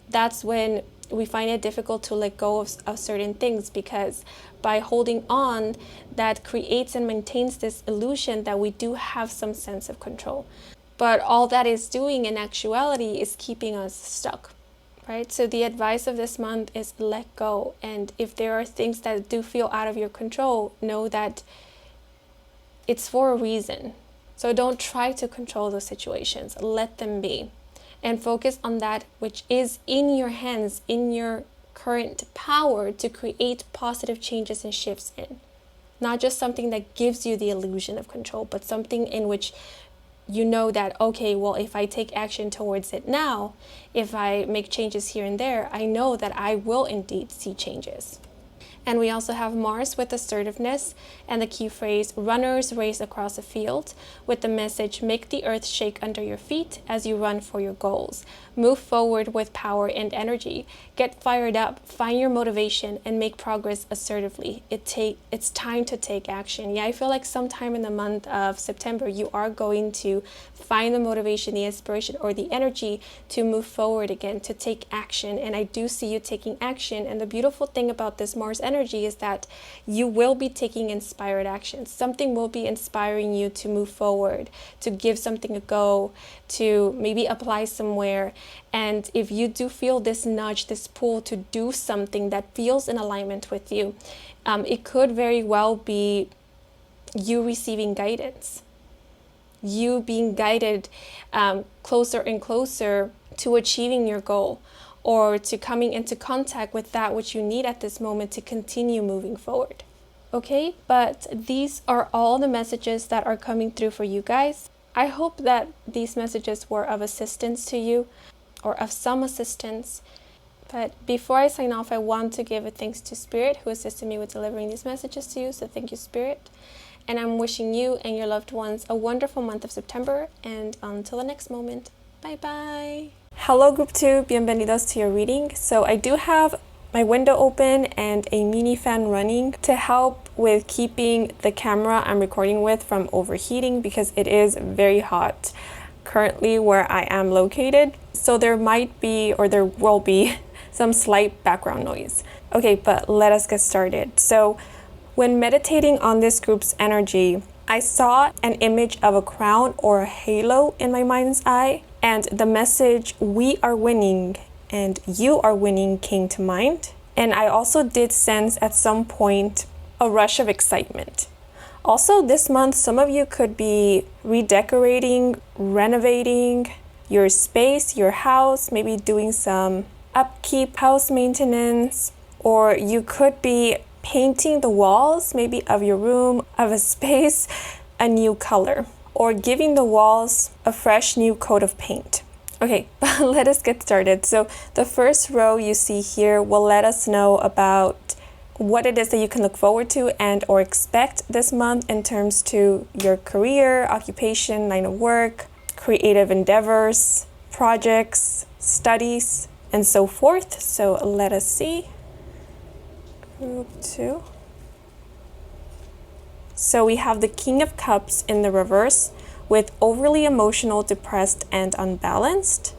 That's when we find it difficult to let go of certain things, because by holding on, that creates and maintains this illusion that we do have some sense of control. But all that is doing in actuality is keeping us stuck, right? So the advice of this month is let go. And if there are things that do feel out of your control, know that it's for a reason. So don't try to control those situations. Let them be. And focus on that which is in your hands, in your current power, to create positive changes and shifts in. Not just something that gives you the illusion of control, but something in which you know that, okay, well, if I take action towards it now, if I make changes here and there, I know that I will indeed see changes. And we also have Mars with assertiveness and the key phrase, runners race across a field, with the message, make the earth shake under your feet as you run for your goals. Move forward with power and energy. Get fired up, find your motivation, and make progress assertively. It's time to take action. Yeah, I feel like sometime in the month of September, you are going to find the motivation, the inspiration, or the energy to move forward again, to take action. And I do see you taking action. And the beautiful thing about this Mars energy is that you will be taking inspired actions. Something will be inspiring you to move forward, to give something a go, to maybe apply somewhere. And if you do feel this nudge, this pull to do something that feels in alignment with you, it could very well be you receiving guidance, you being guided closer and closer to achieving your goal, or to coming into contact with that which you need at this moment to continue moving forward. Okay, but these are all the messages that are coming through for you guys. I hope that these messages were of assistance to you, or of some assistance. But before I sign off, I want to give a thanks to Spirit, who assisted me with delivering these messages to you. So thank you, Spirit. And I'm wishing you and your loved ones a wonderful month of September. And until the next moment, bye-bye. Hello, Group 2. Bienvenidos to your reading. So I do have my window open and a mini fan running to help with keeping the camera I'm recording with from overheating, because it is very hot currently where I am located. So there might be, or there will be, some slight background noise. Okay, but let us get started. So when meditating on this group's energy, I saw an image of a crown or a halo in my mind's eye, and the message, we are winning and you are winning, came to mind. And I also did sense at some point a rush of excitement. Also, this month, some of you could be redecorating, renovating your space, your house, maybe doing some upkeep, house maintenance, or you could be painting the walls, maybe of your room, of a space, a new color, or giving the walls a fresh new coat of paint. Okay, let us get started. So the first row you see here will let us know about what it is that you can look forward to and or expect this month in terms to your career, occupation, line of work, creative endeavors, projects, studies, and so forth. So let us see. Group 2. So we have the King of Cups in the reverse with overly emotional, depressed, and unbalanced.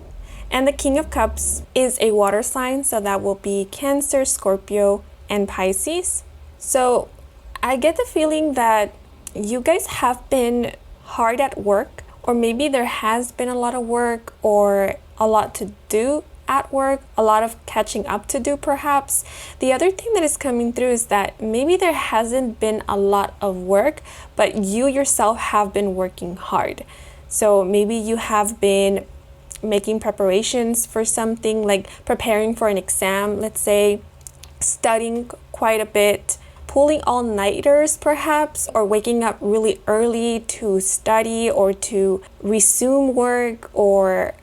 And the King of Cups is a water sign, so that will be Cancer, Scorpio, and Pisces. So I get the feeling that you guys have been hard at work, or maybe there has been a lot of work or a lot to do at work, a lot of catching up to do perhaps. The other thing that is coming through is that maybe there hasn't been a lot of work, but you yourself have been working hard. So maybe you have been making preparations for something, like preparing for an exam, let's say, studying quite a bit, pulling all-nighters perhaps, or waking up really early to study or to resume work or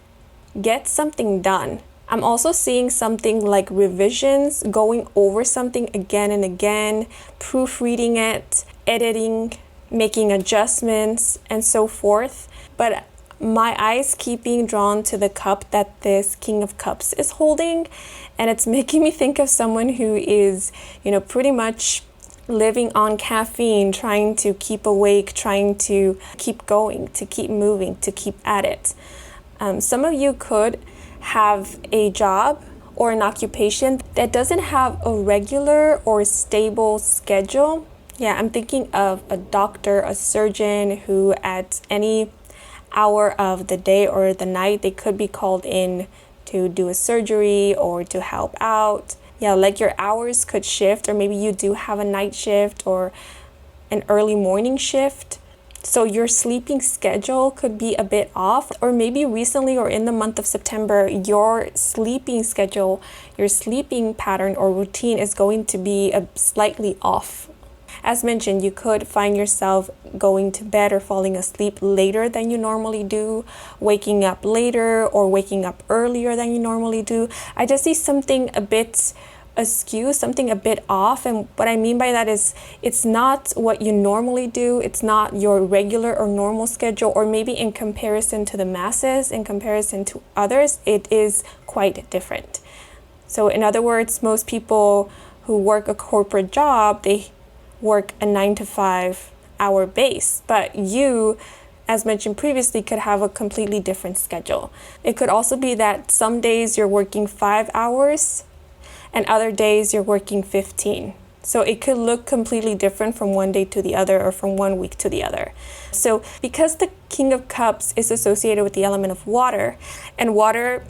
get something done. I'm also seeing something like revisions, going over something again and again, proofreading it, editing, making adjustments, and so forth. But my eyes keep being drawn to the cup that this King of Cups is holding, and it's making me think of someone who is, pretty much living on caffeine, trying to keep awake, trying to keep going, to keep moving, to keep at it. Some of you could have a job or an occupation that doesn't have a regular or stable schedule. Yeah, I'm thinking of a doctor, a surgeon who at any hour of the day or the night, they could be called in to do a surgery or to help out. Yeah, like your hours could shift, or maybe you do have a night shift or an early morning shift. So your sleeping schedule could be a bit off, or maybe recently or in the month of September, your sleeping schedule, your sleeping pattern or routine is going to be slightly off. As mentioned, you could find yourself going to bed or falling asleep later than you normally do, waking up later or waking up earlier than you normally do. I just see something a bit askew, something a bit off. And what I mean by that is it's not what you normally do. It's not your regular or normal schedule, or maybe in comparison to the masses, in comparison to others, it is quite different. So in other words, most people who work a corporate job, they work a 9 to 5 hour base, but you, as mentioned previously, could have a completely different schedule. It could also be that some days you're working 5 hours and other days you're working 15. So it could look completely different from one day to the other, or from one week to the other. So because the King of Cups is associated with the element of water, and water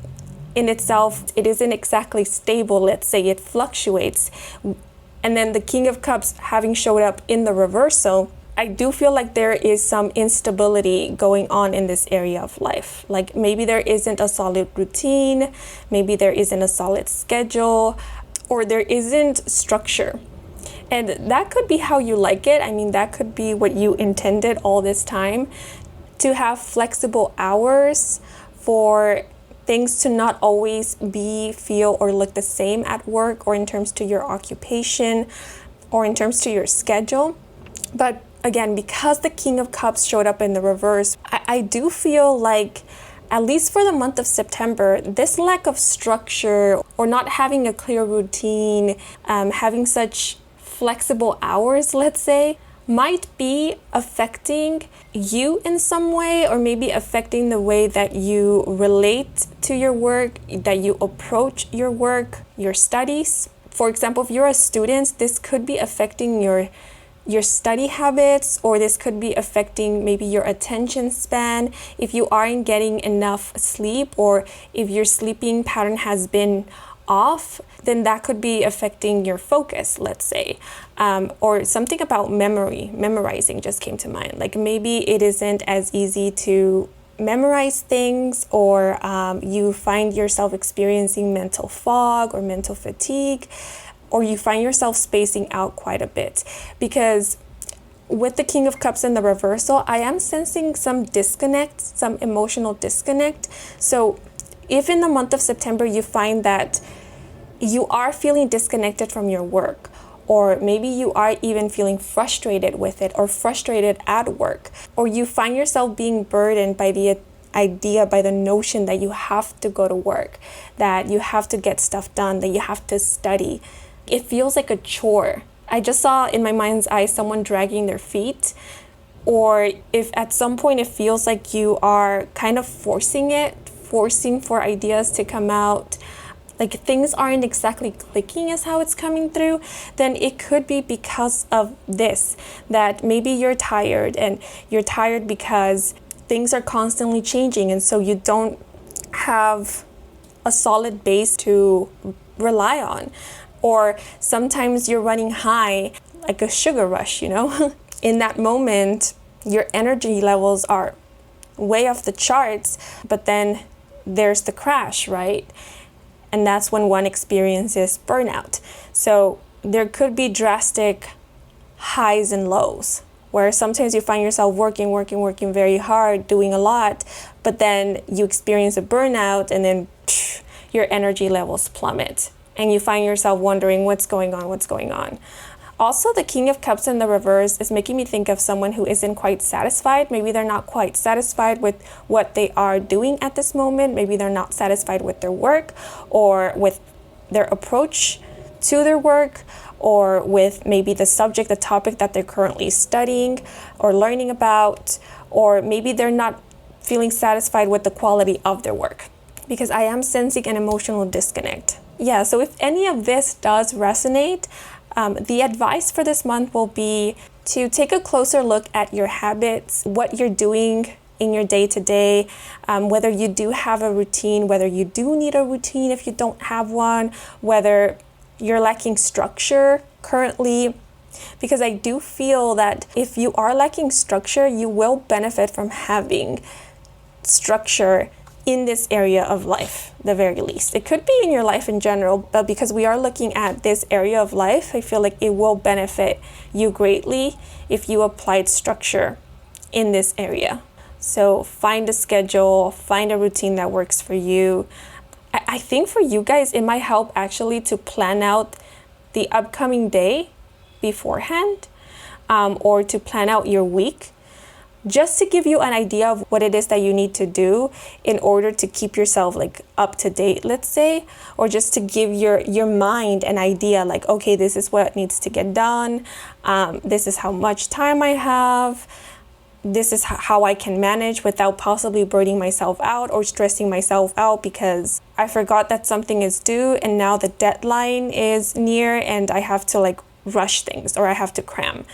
in itself, it isn't exactly stable, let's say it fluctuates. And then the King of Cups having showed up in the reversal, I do feel like there is some instability going on in this area of life. Like maybe there isn't a solid routine, maybe there isn't a solid schedule, or there isn't structure. And that could be how you like it. I mean, that could be what you intended all this time, to have flexible hours, for things to not always be, feel, or look the same at work, or in terms to your occupation, or in terms to your schedule. But again, because the King of Cups showed up in the reverse, I do feel like, at least for the month of September, this lack of structure, or not having a clear routine, having such flexible hours, let's say, might be affecting you in some way, or maybe affecting the way that you relate to your work, that you approach your work, your studies. For example, if you're a student, this could be affecting your study habits, or this could be affecting maybe your attention span. If you aren't getting enough sleep, or if your sleeping pattern has been off, then that could be affecting your focus, let's say. Or something about memorizing just came to mind. Like maybe it isn't as easy to memorize things, or you find yourself experiencing mental fog or mental fatigue, or you find yourself spacing out quite a bit. Because with the King of Cups in the reversal, I am sensing some disconnect, some emotional disconnect. So if in the month of September you find that you are feeling disconnected from your work, or maybe you are even feeling frustrated with it, or frustrated at work, or you find yourself being burdened by the idea, by the notion that you have to go to work, that you have to get stuff done, that you have to study. It feels like a chore. I just saw in my mind's eye someone dragging their feet. Or if at some point it feels like you are kind of forcing for ideas to come out, like things aren't exactly clicking as how it's coming through, then it could be because of this, that maybe you're tired, and you're tired because things are constantly changing, and so you don't have a solid base to rely on. Or sometimes you're running high, like a sugar rush, In that moment, your energy levels are way off the charts, but then there's the crash, right? And that's when one experiences burnout. So there could be drastic highs and lows, where sometimes you find yourself working very hard, doing a lot, but then you experience a burnout, and then your energy levels plummet. And you find yourself wondering what's going on. Also, the King of Cups in the reverse is making me think of someone who isn't quite satisfied. Maybe they're not quite satisfied with what they are doing at this moment. Maybe they're not satisfied with their work, or with their approach to their work, or with maybe the subject, the topic that they're currently studying or learning about, or maybe they're not feeling satisfied with the quality of their work, because I am sensing an emotional disconnect. Yeah, so if any of this does resonate, the advice for this month will be to take a closer look at your habits, what you're doing in your day-to-day, whether you do have a routine, whether you do need a routine if you don't have one, whether you're lacking structure currently. Because I do feel that if you are lacking structure, you will benefit from having structure in this area of life, the very least. It could be in your life in general, but because we are looking at this area of life, I feel like it will benefit you greatly if you applied structure in this area. So find a schedule, find a routine that works for you. I think for you guys, it might help actually to plan out the upcoming day beforehand, or to plan out your week, just to give you an idea of what it is that you need to do in order to keep yourself like up to date, let's say, or just to give your mind an idea like, okay, this is what needs to get done. This is how much time I have. This is how I can manage without possibly burning myself out or stressing myself out because I forgot that something is due and now the deadline is near and I have to like rush things or I have to cram.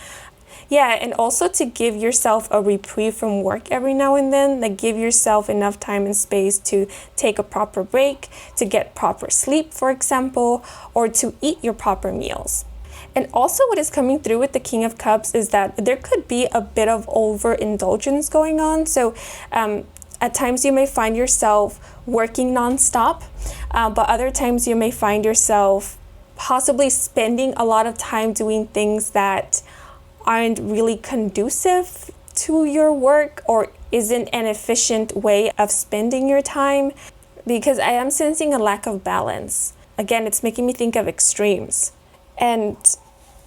Yeah, and also to give yourself a reprieve from work every now and then, like give yourself enough time and space to take a proper break, to get proper sleep, for example, or to eat your proper meals. And also what is coming through with the King of Cups is that there could be a bit of overindulgence going on. So at times you may find yourself working nonstop, but other times you may find yourself possibly spending a lot of time doing things that aren't really conducive to your work or isn't an efficient way of spending your time, because I am sensing a lack of balance. Again, it's making me think of extremes. And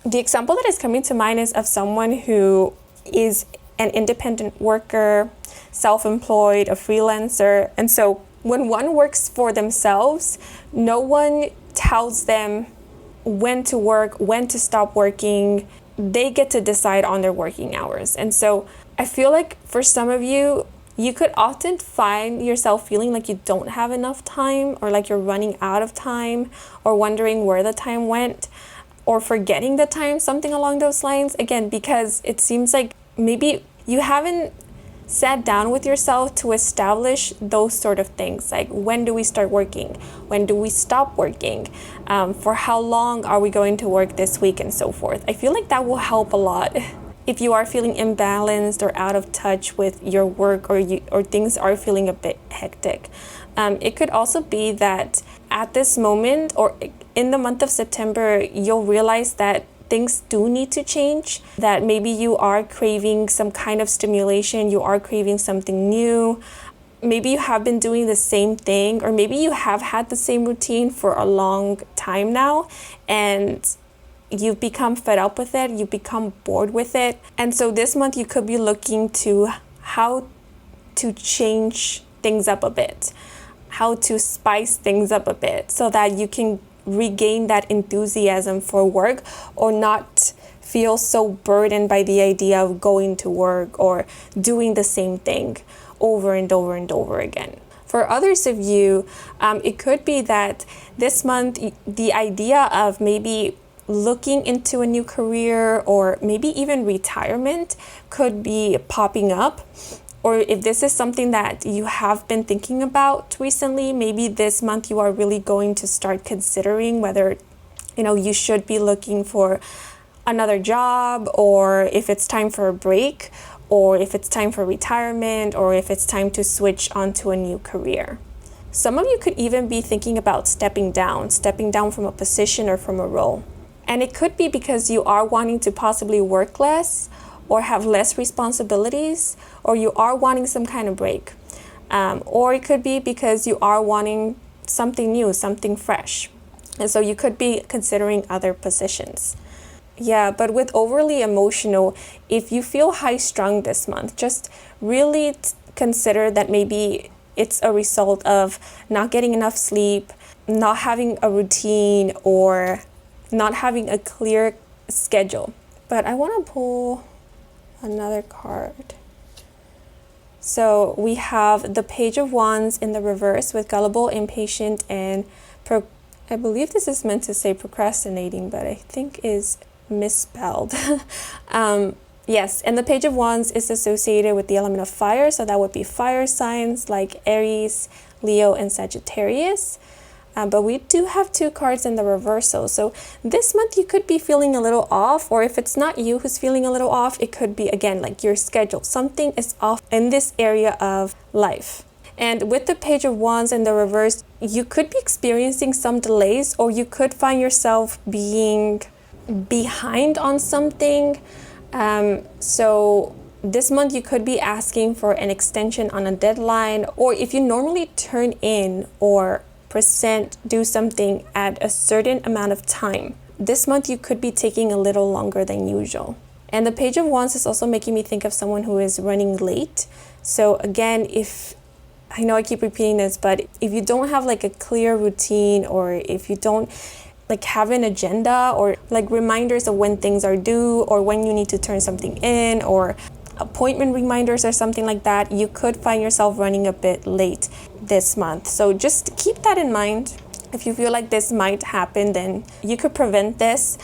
the example that is coming to mind is of someone who is an independent worker, self-employed, a freelancer. And so when one works for themselves, no one tells them when to work, when to stop working. They get to decide on their working hours. And so I feel like for some of you, you could often find yourself feeling like you don't have enough time or like you're running out of time or wondering where the time went or forgetting the time, something along those lines. Again, because it seems like maybe you haven't sat down with yourself to establish those sort of things, like when do we start working, when do we stop working, for how long are we going to work this week, and so forth. I feel like that will help a lot if you are feeling imbalanced or out of touch with your work, or things are feeling a bit hectic. It could also be that at this moment or in the month of September, you'll realize that things do need to change, that maybe you are craving some kind of stimulation, you are craving something new. Maybe you have been doing the same thing, or maybe you have had the same routine for a long time now, and you've become fed up with it, you've become bored with it. And so this month you could be looking to how to change things up a bit, how to spice things up a bit so that you can regain that enthusiasm for work or not feel so burdened by the idea of going to work or doing the same thing over and over and over again. For others of you, it could be that this month the idea of maybe looking into a new career or maybe even retirement could be popping up. Or if this is something that you have been thinking about recently, maybe this month you are really going to start considering whether, you should be looking for another job, or if it's time for a break, or if it's time for retirement, or if it's time to switch onto a new career. Some of you could even be thinking about stepping down from a position or from a role. And it could be because you are wanting to possibly work less or have less responsibilities, or you are wanting some kind of break. Or it could be because you are wanting something new, something fresh. And so you could be considering other positions. Yeah, but with overly emotional, if you feel high-strung this month, just really consider that maybe it's a result of not getting enough sleep, not having a routine, or not having a clear schedule. But I want to pull another card. So we have the Page of Wands in the reverse with gullible, impatient, and I believe this is meant to say procrastinating, but I think is misspelled. Yes, and the Page of Wands is associated with the element of fire, so that would be fire signs like Aries, Leo, and Sagittarius. But we do have two cards in the reversal. So this month you could be feeling a little off, or if it's not you who's feeling a little off, it could be, again, like your schedule. Something is off in this area of life. And with the Page of Wands in the reverse, you could be experiencing some delays, or you could find yourself being behind on something. So this month you could be asking for an extension on a deadline, or if you normally turn in or 100% do something at a certain amount of time. This month you could be taking a little longer than usual. And the Page of Wands is also making me think of someone who is running late. So again, I know I keep repeating this, but if you don't have like a clear routine, or if you don't like have an agenda, or like reminders of when things are due, or when you need to turn something in, or appointment reminders or something like that, you could find yourself running a bit late this month. So just keep that in mind. If you feel like this might happen, then you could prevent this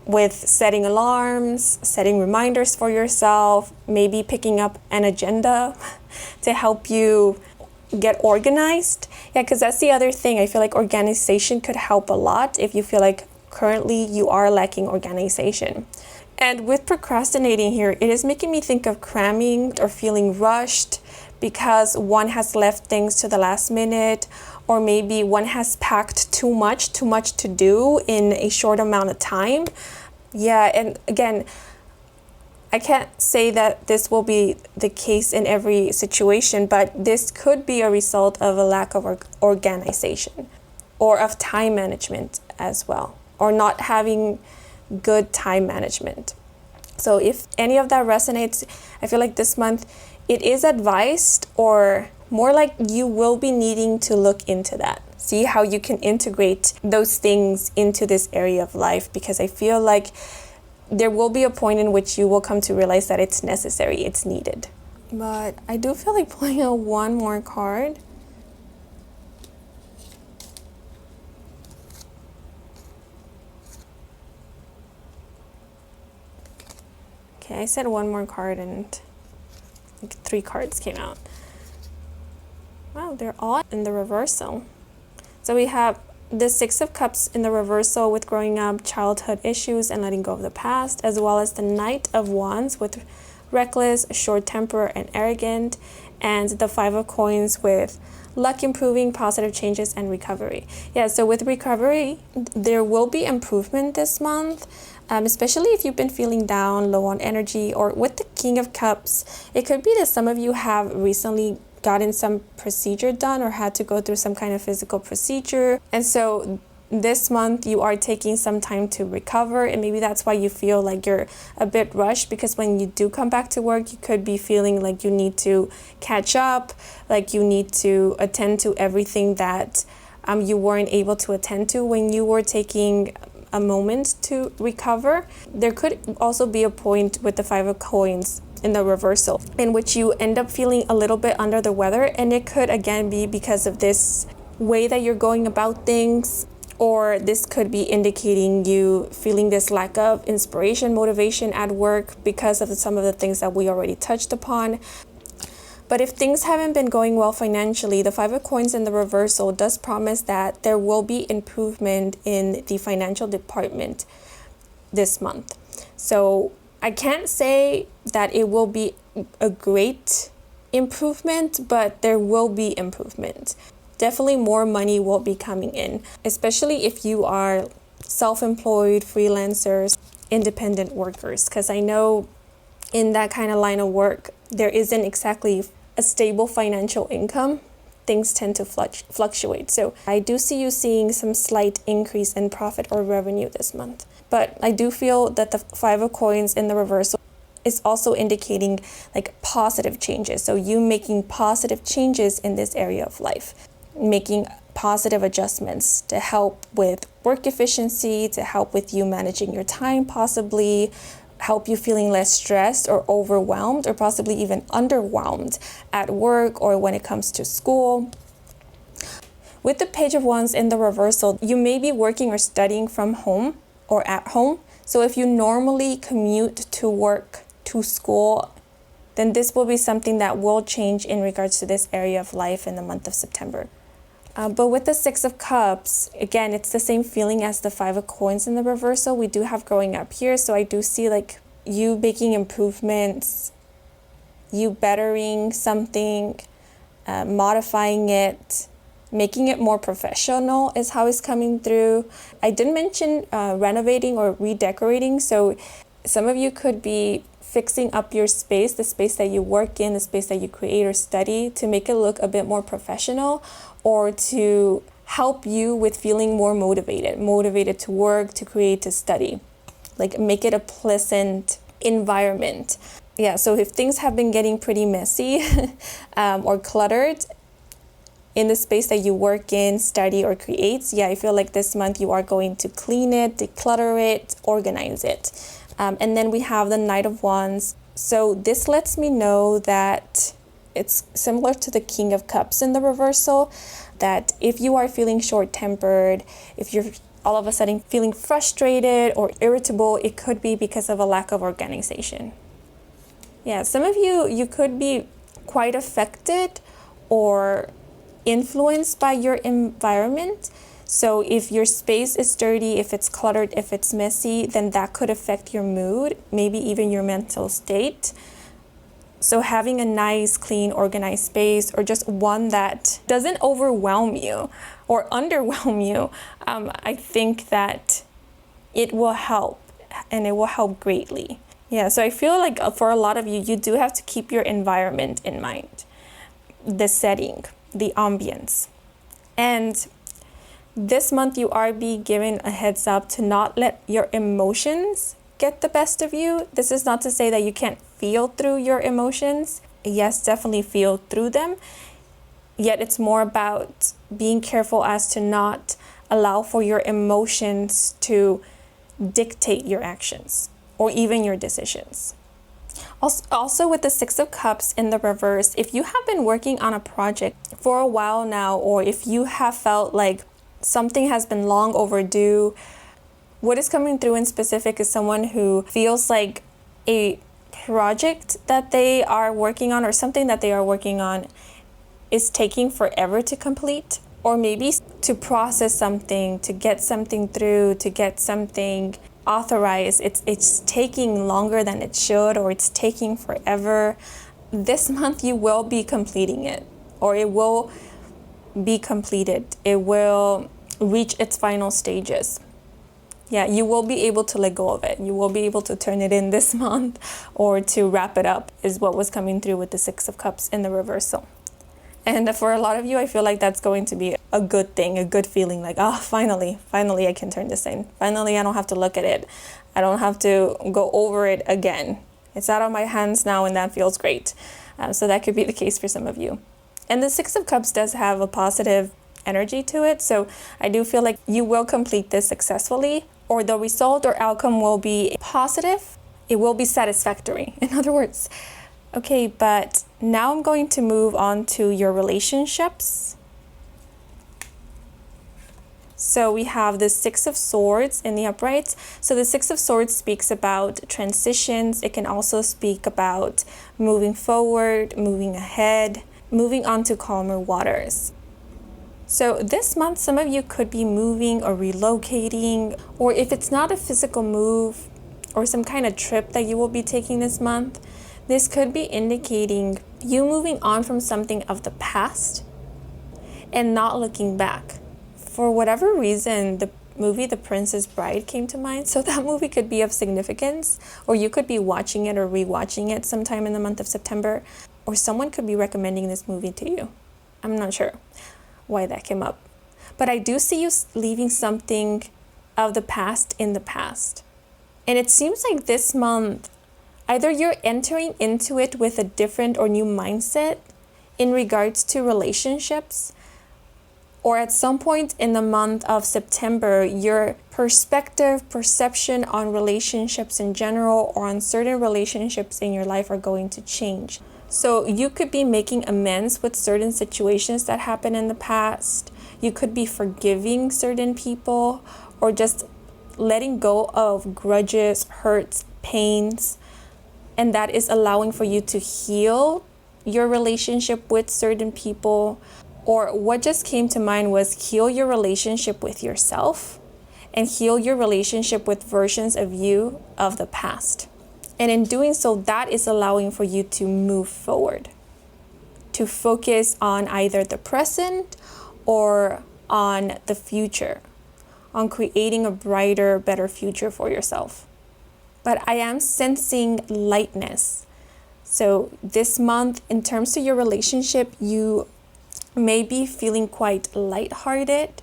with setting alarms, setting reminders for yourself, maybe picking up an agenda to help you get organized. Yeah, because that's the other thing. I feel like organization could help a lot if you feel like currently you are lacking organization. And with procrastinating here, it is making me think of cramming or feeling rushed because one has left things to the last minute, or maybe one has packed too much to do in a short amount of time. Yeah, and again, I can't say that this will be the case in every situation, but this could be a result of a lack of organization or of time management as well, or not having good time management. So if any of that resonates, I feel like this month it is advised, or more like you will be needing to look into that. See how you can integrate those things into this area of life, because I feel like there will be a point in which you will come to realize that it's necessary, it's needed. But I do feel like pulling out one more card. Okay, I said one more card and like 3 cards came out. Wow, they're all in the reversal. So we have the Six of Cups in the reversal with growing up, childhood issues, and letting go of the past, as well as the Knight of Wands with reckless, short temper, and arrogant, and the Five of Coins with luck improving, positive changes, and recovery. Yeah, so with recovery, there will be improvement this month, especially if you've been feeling down, low on energy, or with the King of Cups. It could be that some of you have recently gotten some procedure done or had to go through some kind of physical procedure. And so this month you are taking some time to recover, and maybe that's why you feel like you're a bit rushed, because when you do come back to work, you could be feeling like you need to catch up, like you need to attend to everything that you weren't able to attend to when you were taking a moment to recover. There could also be a point with the Five of Coins in the reversal in which you end up feeling a little bit under the weather, and it could again be because of this way that you're going about things, or this could be indicating you feeling this lack of inspiration, motivation at work because of some of the things that we already touched upon. But if things haven't been going well financially, the Five of Coins in the reversal does promise that there will be improvement in the financial department this month. So I can't say that it will be a great improvement, but there will be improvement. Definitely more money will be coming in, especially if you are self-employed, freelancers, independent workers, because I know in that kind of line of work, there isn't exactly a stable financial income. Things tend to fluctuate. So I do see you seeing some slight increase in profit or revenue this month. But I do feel that the Five of Coins in the reversal is also indicating like positive changes. So you making positive changes in this area of life, making positive adjustments to help with work efficiency, to help with you managing your time, possibly help you feeling less stressed or overwhelmed, or possibly even underwhelmed at work or when it comes to school. With the Page of Wands in the reversal, you may be working or studying from home or at home. So if you normally commute to work, to school, then this will be something that will change in regards to this area of life in the month of September. But with the Six of Cups, again, it's the same feeling as the Five of Coins in the reversal. We do have growing up here, so I do see like you making improvements, you bettering something, modifying it, making it more professional is how it's coming through. I didn't mention renovating or redecorating, so some of you could be fixing up your space, the space that you work in, the space that you create or study, to make it look a bit more professional, or to help you with feeling more motivated to work, to create, to study. Like make it a pleasant environment. Yeah, so if things have been getting pretty messy or cluttered in the space that you work in, study, or create, yeah, I feel like this month you are going to clean it, declutter it, organize it. And then we have the Knight of Wands. So this lets me know that it's similar to the King of Cups in the reversal, that if you are feeling short-tempered, if you're all of a sudden feeling frustrated or irritable, it could be because of a lack of organization. Yeah, some of you could be quite affected or influenced by your environment. So if your space is dirty, if it's cluttered, if it's messy, then that could affect your mood, maybe even your mental state. So having a nice, clean, organized space, or just one that doesn't overwhelm you or underwhelm you, I think that it will help, and it will help greatly. Yeah, so I feel like for a lot of you, you do have to keep your environment in mind, the setting, the ambience. And this month you are being given a heads up to not let your emotions get the best of you. This is not to say that you can't feel through your emotions. Yes, definitely feel through them. Yet it's more about being careful as to not allow for your emotions to dictate your actions or even your decisions. Also with the Six of Cups in the reverse, if you have been working on a project for a while now, or if you have felt like something has been long overdue, what is coming through in specific is someone who feels like a project that they are working on or something that they are working on is taking forever to complete, or maybe to process something, to get something through, to get something authorized. It's taking longer than it should, or it's taking forever. This month you will be completing it, or it will be completed. It will reach its final stages. Yeah, you will be able to let go of it. You will be able to turn it in this month, or to wrap it up, is what was coming through with the Six of Cups in the reversal. And for a lot of you, I feel like that's going to be a good thing, a good feeling, like, oh, finally I can turn this in. Finally, I don't have to look at it. I don't have to go over it again. It's out of my hands now, and that feels great. So that could be the case for some of you. And the Six of Cups does have a positive energy to it. So I do feel like you will complete this successfully, or the result or outcome will be positive. It will be satisfactory, in other words. Okay, but now I'm going to move on to your relationships. So we have the Six of Swords in the upright. So the Six of Swords speaks about transitions. It can also speak about moving forward, moving ahead, moving on to calmer waters. So this month, some of you could be moving or relocating, or if it's not a physical move or some kind of trip that you will be taking this month, this could be indicating you moving on from something of the past and not looking back. For whatever reason, the movie The Princess Bride came to mind. So that movie could be of significance, or you could be watching it or rewatching it sometime in the month of September, or someone could be recommending this movie to you. I'm not sure why that came up. But I do see you leaving something of the past in the past. And it seems like this month, either you're entering into it with a different or new mindset in regards to relationships, or at some point in the month of September, your perception on relationships in general, or on certain relationships in your life, are going to change. So you could be making amends with certain situations that happened in the past. You could be forgiving certain people, or just letting go of grudges, hurts, pains. And that is allowing for you to heal your relationship with certain people. Or what just came to mind was heal your relationship with yourself, and heal your relationship with versions of you of the past. And in doing so, that is allowing for you to move forward, to focus on either the present or on the future, on creating a brighter, better future for yourself. But I am sensing lightness. So this month, in terms of your relationship, you may be feeling quite lighthearted,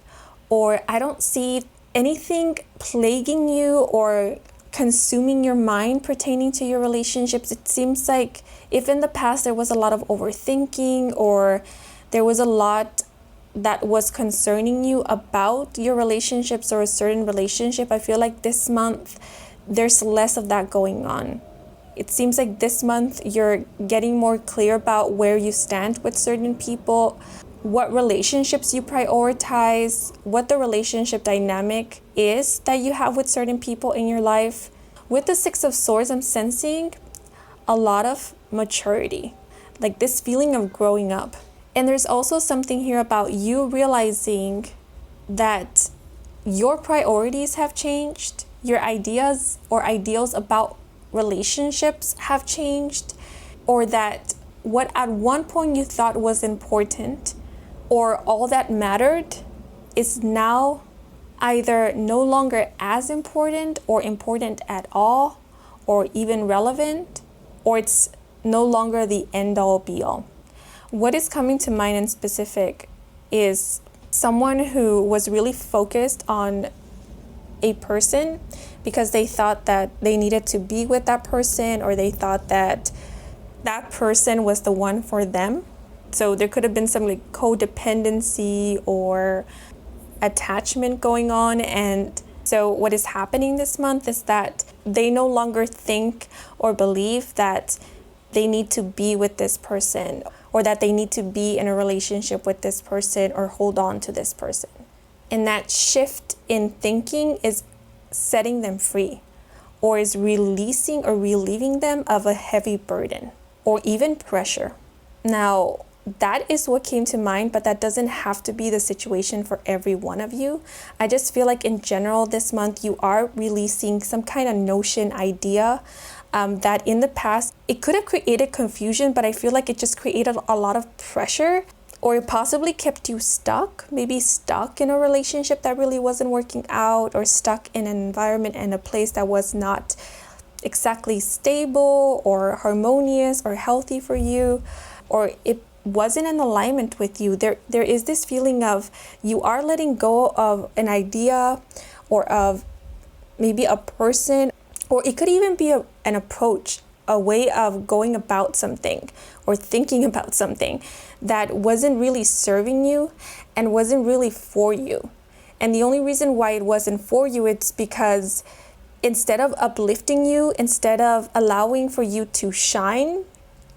or I don't see anything plaguing you or consuming your mind pertaining to your relationships. It seems like if in the past there was a lot of overthinking or there was a lot that was concerning you about your relationships or a certain relationship, I feel like this month there's less of that going on. It seems like this month you're getting more clear about where you stand with certain people, what relationships you prioritize, what the relationship dynamic is that you have with certain people in your life. With the Six of Swords, I'm sensing a lot of maturity, like this feeling of growing up. And there's also something here about you realizing that your priorities have changed, your ideas or ideals about relationships have changed, or that what at one point you thought was important or all that mattered is now either no longer as important or important at all or even relevant, or it's no longer the end all be all. What is coming to mind in specific is someone who was really focused on a person because they thought that they needed to be with that person, or they thought that that person was the one for them. So there could have been some like codependency or attachment going on. And so what is happening this month is that they no longer think or believe that they need to be with this person, or that they need to be in a relationship with this person or hold on to this person. And that shift in thinking is setting them free, or is releasing or relieving them of a heavy burden or even pressure. Now, that is what came to mind, but that doesn't have to be the situation for every one of you. I just feel like in general this month you are releasing some kind of notion, idea, that in the past it could have created confusion, but I feel like it just created a lot of pressure, or it possibly kept you stuck, maybe stuck in a relationship that really wasn't working out, or stuck in an environment and a place that was not exactly stable or harmonious or healthy for you, or it wasn't in alignment with you. There is this feeling of you are letting go of an idea or of maybe a person, or it could even be an approach, a way of going about something or thinking about something that wasn't really serving you and wasn't really for you. And the only reason why it wasn't for you, it's because instead of uplifting you, instead of allowing for you to shine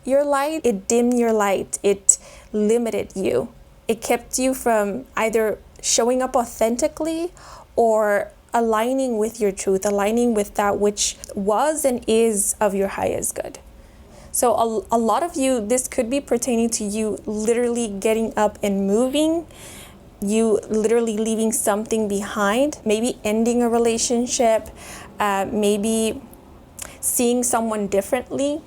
your light, it dimmed your light, it limited you. It kept you from either showing up authentically or aligning with your truth, aligning with that which was and is of your highest good. So a lot of you, this could be pertaining to you literally getting up and moving, you literally leaving something behind, maybe ending a relationship, maybe seeing someone differently,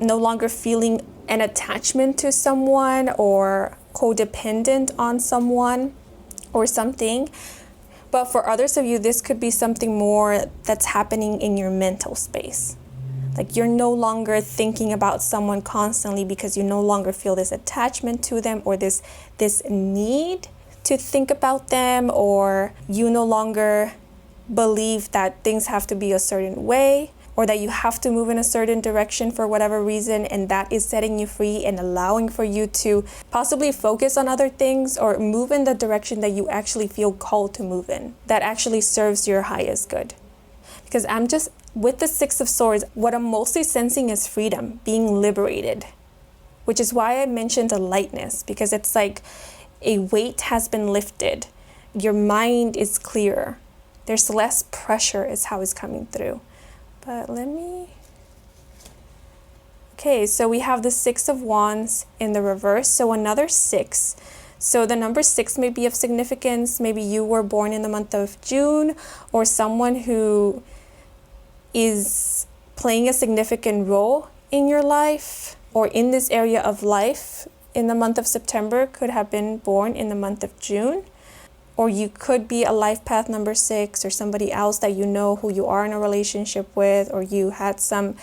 no longer feeling an attachment to someone or codependent on someone or something. But for others of you, this could be something more that's happening in your mental space. Like you're no longer thinking about someone constantly because you no longer feel this attachment to them, or this need to think about them, or you no longer believe that things have to be a certain way, or that you have to move in a certain direction for whatever reason, and that is setting you free and allowing for you to possibly focus on other things or move in the direction that you actually feel called to move in, that actually serves your highest good. Because with the Six of Swords, what I'm mostly sensing is freedom, being liberated, which is why I mentioned the lightness, because it's like a weight has been lifted. Your mind is clearer. There's less pressure is how it's coming through. But okay, so we have the Six of Wands in the reverse, so another 6. So the number 6 may be of significance. Maybe you were born in the month of June, or someone who is playing a significant role in your life or in this area of life in the month of September could have been born in the month of June. Or you could be a life path number 6, or somebody else that you know who you are in a relationship with, or you had some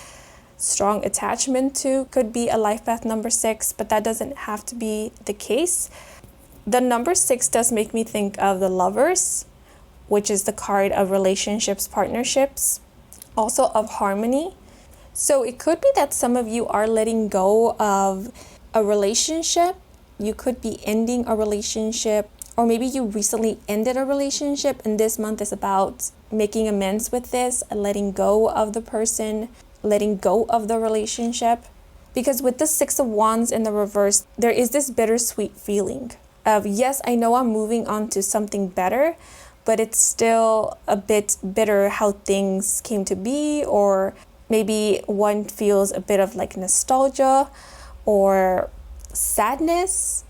strong attachment to, could be a life path number 6, but that doesn't have to be the case. The number 6 does make me think of the Lovers, which is the card of relationships, partnerships, also of harmony. So it could be that some of you are letting go of a relationship. You could be ending a relationship, or maybe you recently ended a relationship and this month is about making amends with this, letting go of the person, letting go of the relationship. Because with the 6 of Wands in the reverse, there is this bittersweet feeling of, yes, I know I'm moving on to something better, but it's still a bit bitter how things came to be, or maybe one feels a bit of like nostalgia or sadness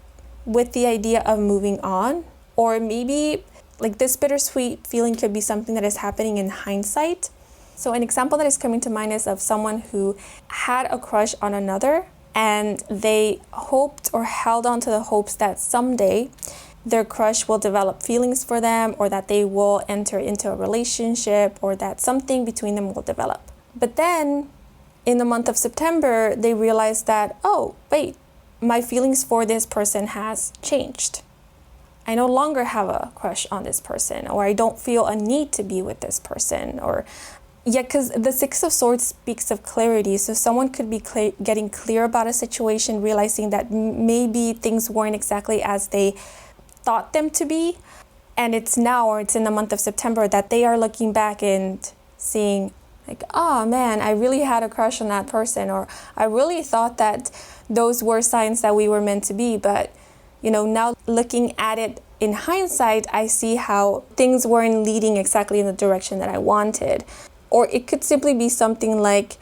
with the idea of moving on. Or maybe like this bittersweet feeling could be something that is happening in hindsight. So an example that is coming to mind is of someone who had a crush on another, and they hoped or held on to the hopes that someday their crush will develop feelings for them, or that they will enter into a relationship, or that something between them will develop. But then in the month of September, they realized that, oh, wait, my feelings for this person has changed. I no longer have a crush on this person, or I don't feel a need to be with this person, or because the 6 of Swords speaks of clarity. So someone could be getting clear about a situation, realizing that maybe things weren't exactly as they thought them to be. And it's now, or it's in the month of September, that they are looking back and seeing like, oh man, I really had a crush on that person, or I really thought that those were signs that we were meant to be. But, now looking at it in hindsight, I see how things weren't leading exactly in the direction that I wanted. Or it could simply be something like,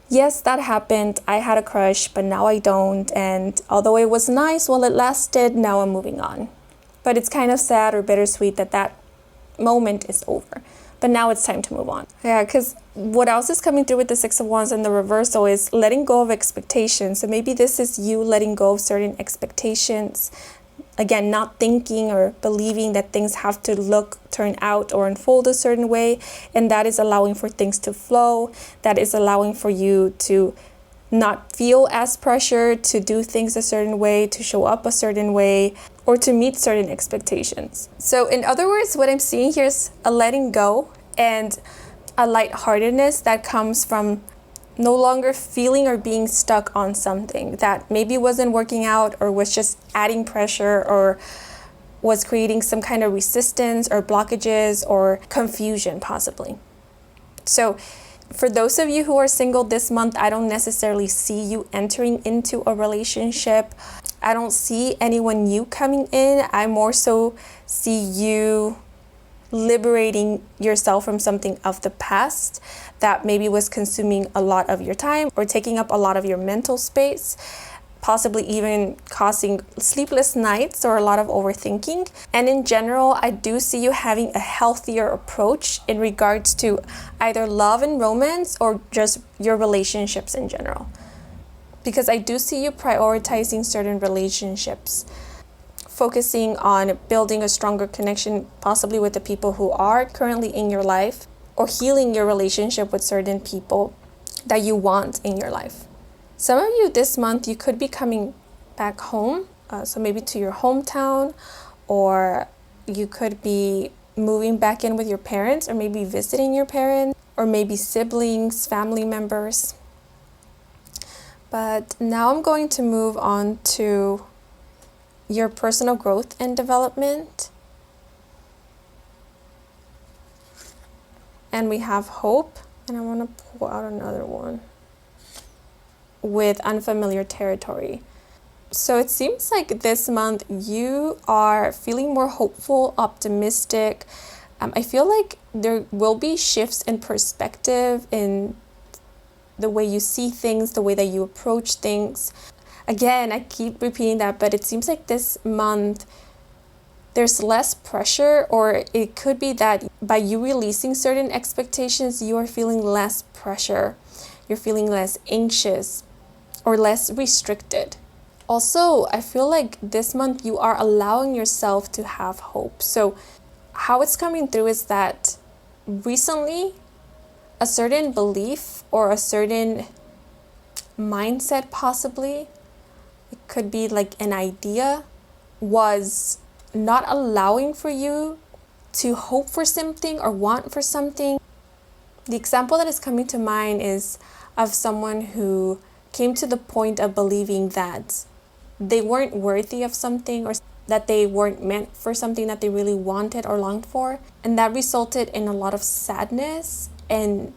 yes, that happened. I had a crush, but now I don't. And although it was nice while it lasted, now I'm moving on. But it's kind of sad or bittersweet that moment is over. But now it's time to move on. Yeah, because what else is coming through with the 6 of Wands in the reversal is letting go of expectations. So maybe this is you letting go of certain expectations. Again, not thinking or believing that things have to turn out or unfold a certain way. And that is allowing for things to flow. That is allowing for you to not feel as pressured to do things a certain way, to show up a certain way, or to meet certain expectations. So in other words, what I'm seeing here is a letting go and a lightheartedness that comes from no longer feeling or being stuck on something that maybe wasn't working out, or was just adding pressure, or was creating some kind of resistance or blockages or confusion possibly. So for those of you who are single this month, I don't necessarily see you entering into a relationship. I don't see anyone new coming in. I more so see you liberating yourself from something of the past that maybe was consuming a lot of your time or taking up a lot of your mental space, possibly even causing sleepless nights or a lot of overthinking. And in general, I do see you having a healthier approach in regards to either love and romance or just your relationships in general. Because I do see you prioritizing certain relationships, focusing on building a stronger connection, possibly with the people who are currently in your life, or healing your relationship with certain people that you want in your life. Some of you this month, you could be coming back home, so maybe to your hometown, or you could be moving back in with your parents, or maybe visiting your parents, or maybe siblings, family members. But now I'm going to move on to your personal growth and development. And we have hope, and I want to pull out another one with unfamiliar territory. So it seems like this month you are feeling more hopeful, optimistic. I feel like there will be shifts in perspective, in the way you see things, the way that you approach things. Again, I keep repeating that, but it seems like this month there's less pressure, or it could be that by you releasing certain expectations, you are feeling less pressure. You're feeling less anxious or less restricted. Also, I feel like this month you are allowing yourself to have hope. So how it's coming through is that recently a certain belief or a certain mindset, possibly, it could be like an idea was not allowing for you to hope for something or want for something. The example that is coming to mind is of someone who came to the point of believing that they weren't worthy of something, or that they weren't meant for something that they really wanted or longed for. And that resulted in a lot of sadness and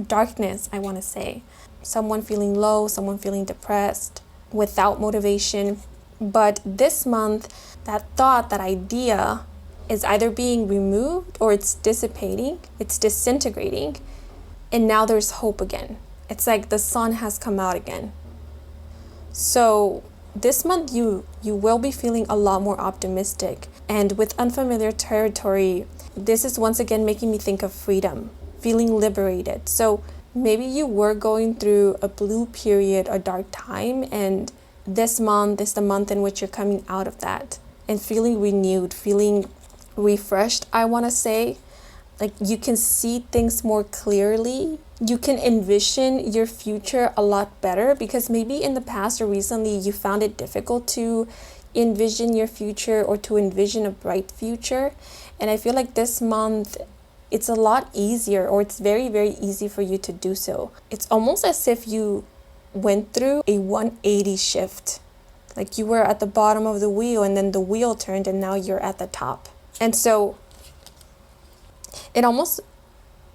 darkness, I want to say. Someone feeling low, someone feeling depressed, without motivation. But this month, that thought, that idea is either being removed or it's dissipating, it's disintegrating, and now there's hope again. It's like the sun has come out again. So this month you will be feeling a lot more optimistic. And with unfamiliar territory, this is once again making me think of freedom, feeling liberated. So maybe you were going through a blue period, a dark time, and this month is the month in which you're coming out of that and feeling renewed, feeling refreshed, I want to say. Like you can see things more clearly. You can envision your future a lot better, because maybe in the past or recently you found it difficult to envision your future or to envision a bright future. And I feel like this month it's a lot easier, or it's very, very easy for you to do so. It's almost as if you went through a 180 shift. Like you were at the bottom of the wheel and then the wheel turned and now you're at the top. And so it almost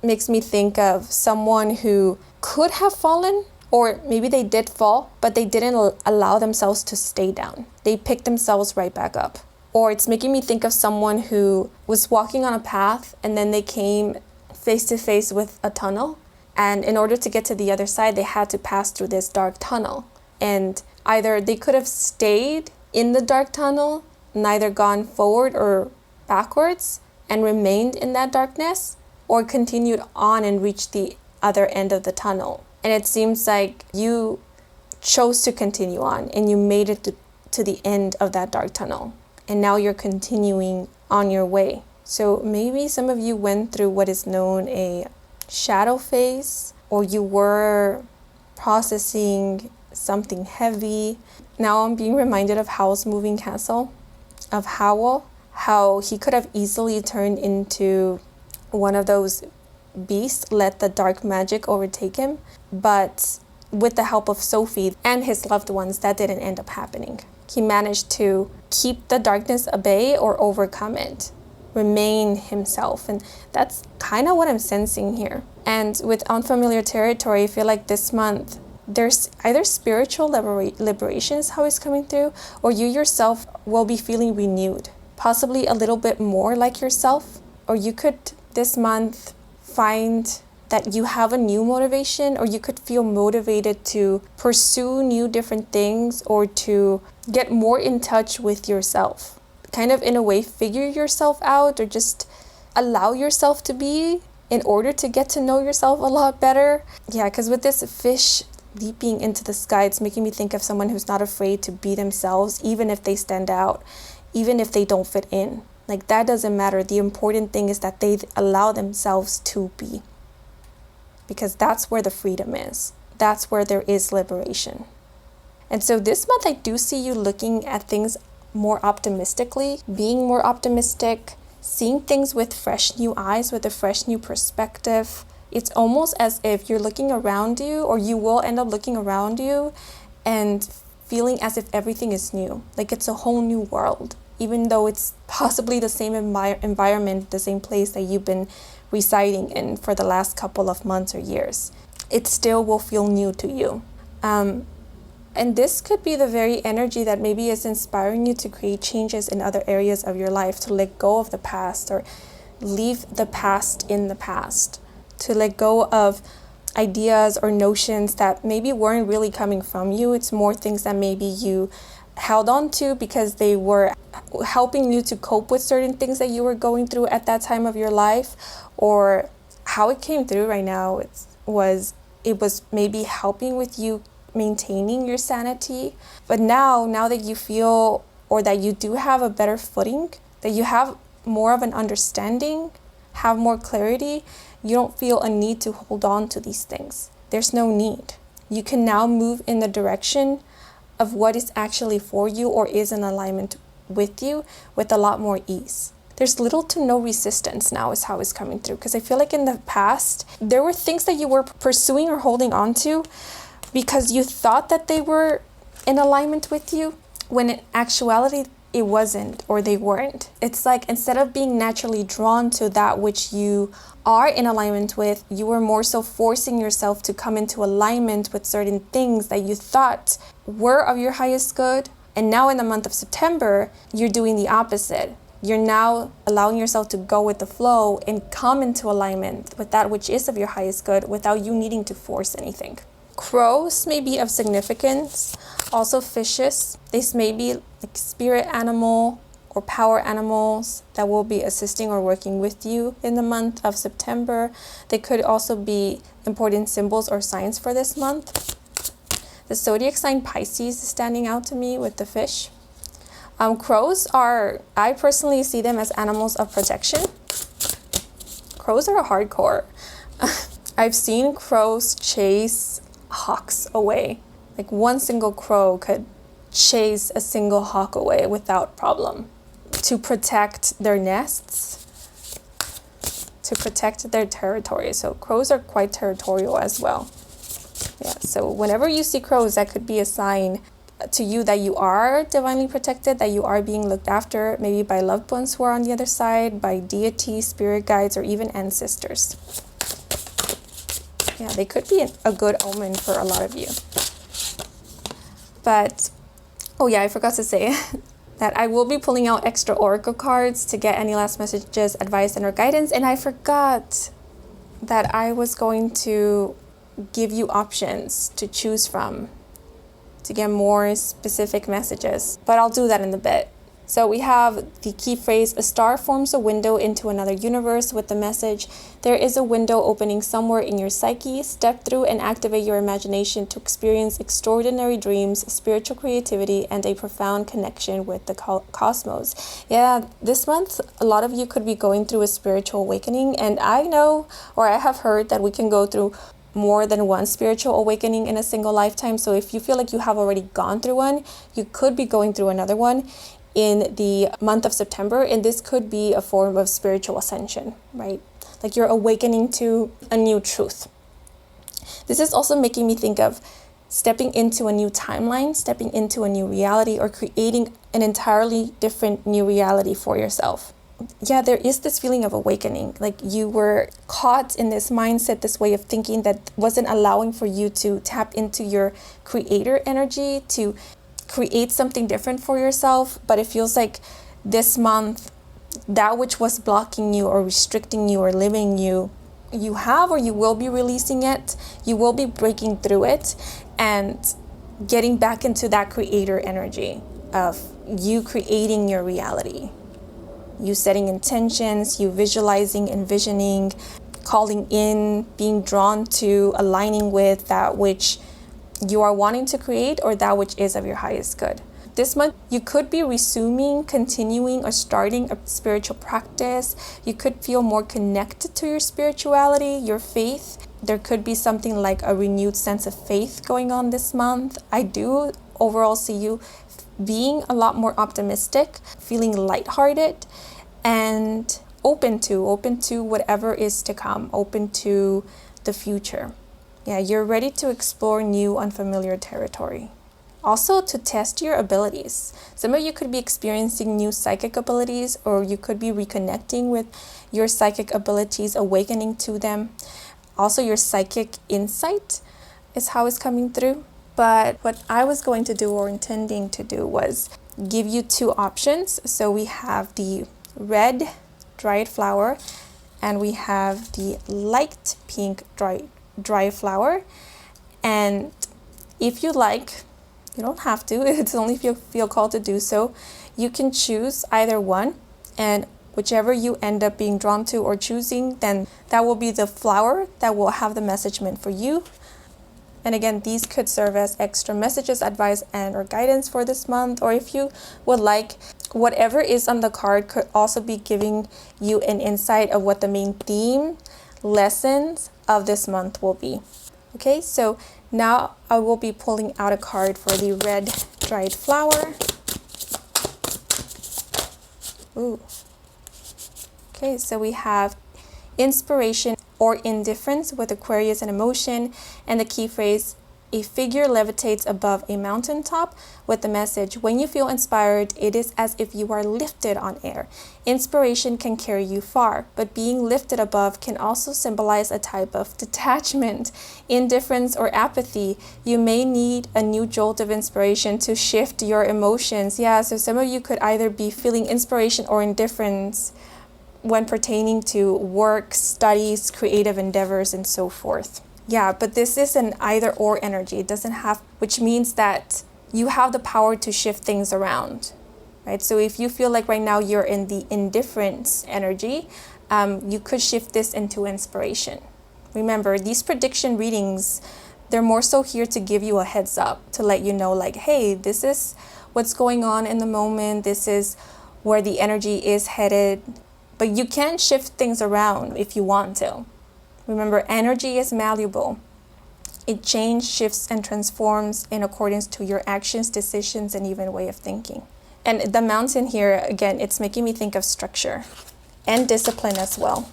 makes me think of someone who could have fallen, or maybe they did fall, but they didn't allow themselves to stay down. They picked themselves right back up. Or it's making me think of someone who was walking on a path and then they came face to face with a tunnel. And in order to get to the other side, they had to pass through this dark tunnel. And either they could have stayed in the dark tunnel, neither gone forward or backwards and remained in that darkness, or continued on and reached the other end of the tunnel. And it seems like you chose to continue on and you made it to the end of that dark tunnel. And now you're continuing on your way. So maybe some of you went through what is known a shadow phase, or you were processing something heavy. Now I'm being reminded of Howl's Moving Castle, of Howl, how he could have easily turned into one of those beasts, let the dark magic overtake him. But with the help of Sophie and his loved ones, that didn't end up happening. He managed to keep the darkness at bay or overcome it, remain himself. And that's kind of what I'm sensing here. And with unfamiliar territory, I feel like this month, there's either spiritual liberation is how it's coming through, or you yourself will be feeling renewed, possibly a little bit more like yourself. Or you could this month find that you have a new motivation, or you could feel motivated to pursue new different things, or to get more in touch with yourself. Kind of in a way figure yourself out, or just allow yourself to be, in order to get to know yourself a lot better. Yeah, because with this fish leaping into the sky, it's making me think of someone who's not afraid to be themselves, even if they stand out, even if they don't fit in. Like that doesn't matter. The important thing is that they allow themselves to be. Because that's where the freedom is. That's where there is liberation. And so this month I do see you looking at things more optimistically, being more optimistic, seeing things with fresh new eyes, with a fresh new perspective. It's almost as if you're looking around you, or you will end up looking around you and feeling as if everything is new. Like it's a whole new world, even though it's possibly the same environment, the same place that you've been residing in for the last couple of months or years. It still will feel new to you. And this could be the very energy that maybe is inspiring you to create changes in other areas of your life, to let go of the past, or leave the past in the past, to let go of ideas or notions that maybe weren't really coming from you. It's more things that maybe you held on to because they were helping you to cope with certain things that you were going through at that time of your life, or how it came through right now. It was maybe helping with you maintaining your sanity. But now that you feel, or that you do have a better footing, that you have more of an understanding, have more clarity, you don't feel a need to hold on to these things. There's no need. You can now move in the direction of what is actually for you, or is in alignment with you with a lot more ease. There's little to no resistance now is how it's coming through. Because I feel like in the past, there were things that you were pursuing or holding on to because you thought that they were in alignment with you, when in actuality, it wasn't, or they weren't. It's like instead of being naturally drawn to that which you are in alignment with, you were more so forcing yourself to come into alignment with certain things that you thought were of your highest good. And now in the month of September, you're doing the opposite. You're now allowing yourself to go with the flow and come into alignment with that which is of your highest good without you needing to force anything. Crows may be of significance. Also fishes. These may be like spirit animal or power animals that will be assisting or working with you in the month of September. They could also be important symbols or signs for this month. The zodiac sign Pisces is standing out to me with the fish. Crows are, I personally see them as animals of protection. Crows are hardcore. I've seen crows chase hawks away. Like one single crow could chase a single hawk away without problem to protect their nests, to protect their territory. So crows are quite territorial as well. Yeah, so whenever you see crows, that could be a sign to you that you are divinely protected, that you are being looked after, maybe by loved ones who are on the other side, by deities, spirit guides, or even ancestors. Yeah, they could be a good omen for a lot of you. But, oh yeah, I forgot to say that I will be pulling out extra oracle cards to get any last messages, advice, and or guidance. And I forgot that I was going to give you options to choose from to get more specific messages, but I'll do that in a bit. So we have the key phrase, a star forms a window into another universe, with the message, there is a window opening somewhere in your psyche. Step through and activate your imagination to experience extraordinary dreams, spiritual creativity, and a profound connection with the cosmos. Yeah, this month, a lot of you could be going through a spiritual awakening, and I know, or I have heard that we can go through more than one spiritual awakening in a single lifetime. So if you feel like you have already gone through one, you could be going through another one in the month of September, and this could be a form of spiritual ascension, right? Like you're awakening to a new truth. This is also making me think of stepping into a new timeline, stepping into a new reality, or creating an entirely different new reality for yourself. Yeah, there is this feeling of awakening, like you were caught in this mindset, this way of thinking that wasn't allowing for you to tap into your creator energy, to create something different for yourself. But it feels like this month, that which was blocking you or restricting you or limiting you, you have or you will be releasing it. You will be breaking through it and getting back into that creator energy of you creating your reality. You setting intentions, you visualizing, envisioning, calling in, being drawn to, aligning with that which you are wanting to create or that which is of your highest good. This month, you could be resuming, continuing, or starting a spiritual practice. You could feel more connected to your spirituality, your faith. There could be something like a renewed sense of faith going on this month. I do overall see you being a lot more optimistic, feeling lighthearted, and open to whatever is to come, open to the future. Yeah, you're ready to explore new unfamiliar territory. Also to test your abilities. Some of you could be experiencing new psychic abilities, or you could be reconnecting with your psychic abilities, awakening to them. Also your psychic insight is how it's coming through. But what I was going to do or intending to do was give you two options. So we have the red dried flower and we have the light pink dry flower. And if you like, you don't have to, it's only if you feel called to do so, you can choose either one, and whichever you end up being drawn to or choosing, then that will be the flower that will have the message meant for you. And again, these could serve as extra messages, advice, and or guidance for this month. Or if you would like, whatever is on the card could also be giving you an insight of what the main theme, lessons of this month will be. Okay, so now I will be pulling out a card for the red dried flower. Ooh. Okay, so we have inspiration or indifference with Aquarius and emotion, and the key phrase, a figure levitates above a mountaintop, with the message, when you feel inspired, it is as if you are lifted on air. Inspiration can carry you far, but being lifted above can also symbolize a type of detachment, indifference, or apathy. You may need a new jolt of inspiration to shift your emotions. Yeah, so some of you could either be feeling inspiration or indifference when pertaining to work, studies, creative endeavors, and so forth. Yeah, but this is an either or energy. It doesn't have, which means that you have the power to shift things around, right? So if you feel like right now you're in the indifference energy, you could shift this into inspiration. Remember, these prediction readings, they're more so here to give you a heads up, to let you know like, hey, this is what's going on in the moment. This is where the energy is headed. But you can shift things around if you want to. Remember, energy is malleable. It changes, shifts, and transforms in accordance to your actions, decisions, and even way of thinking. And the mountain here, again, it's making me think of structure and discipline as well.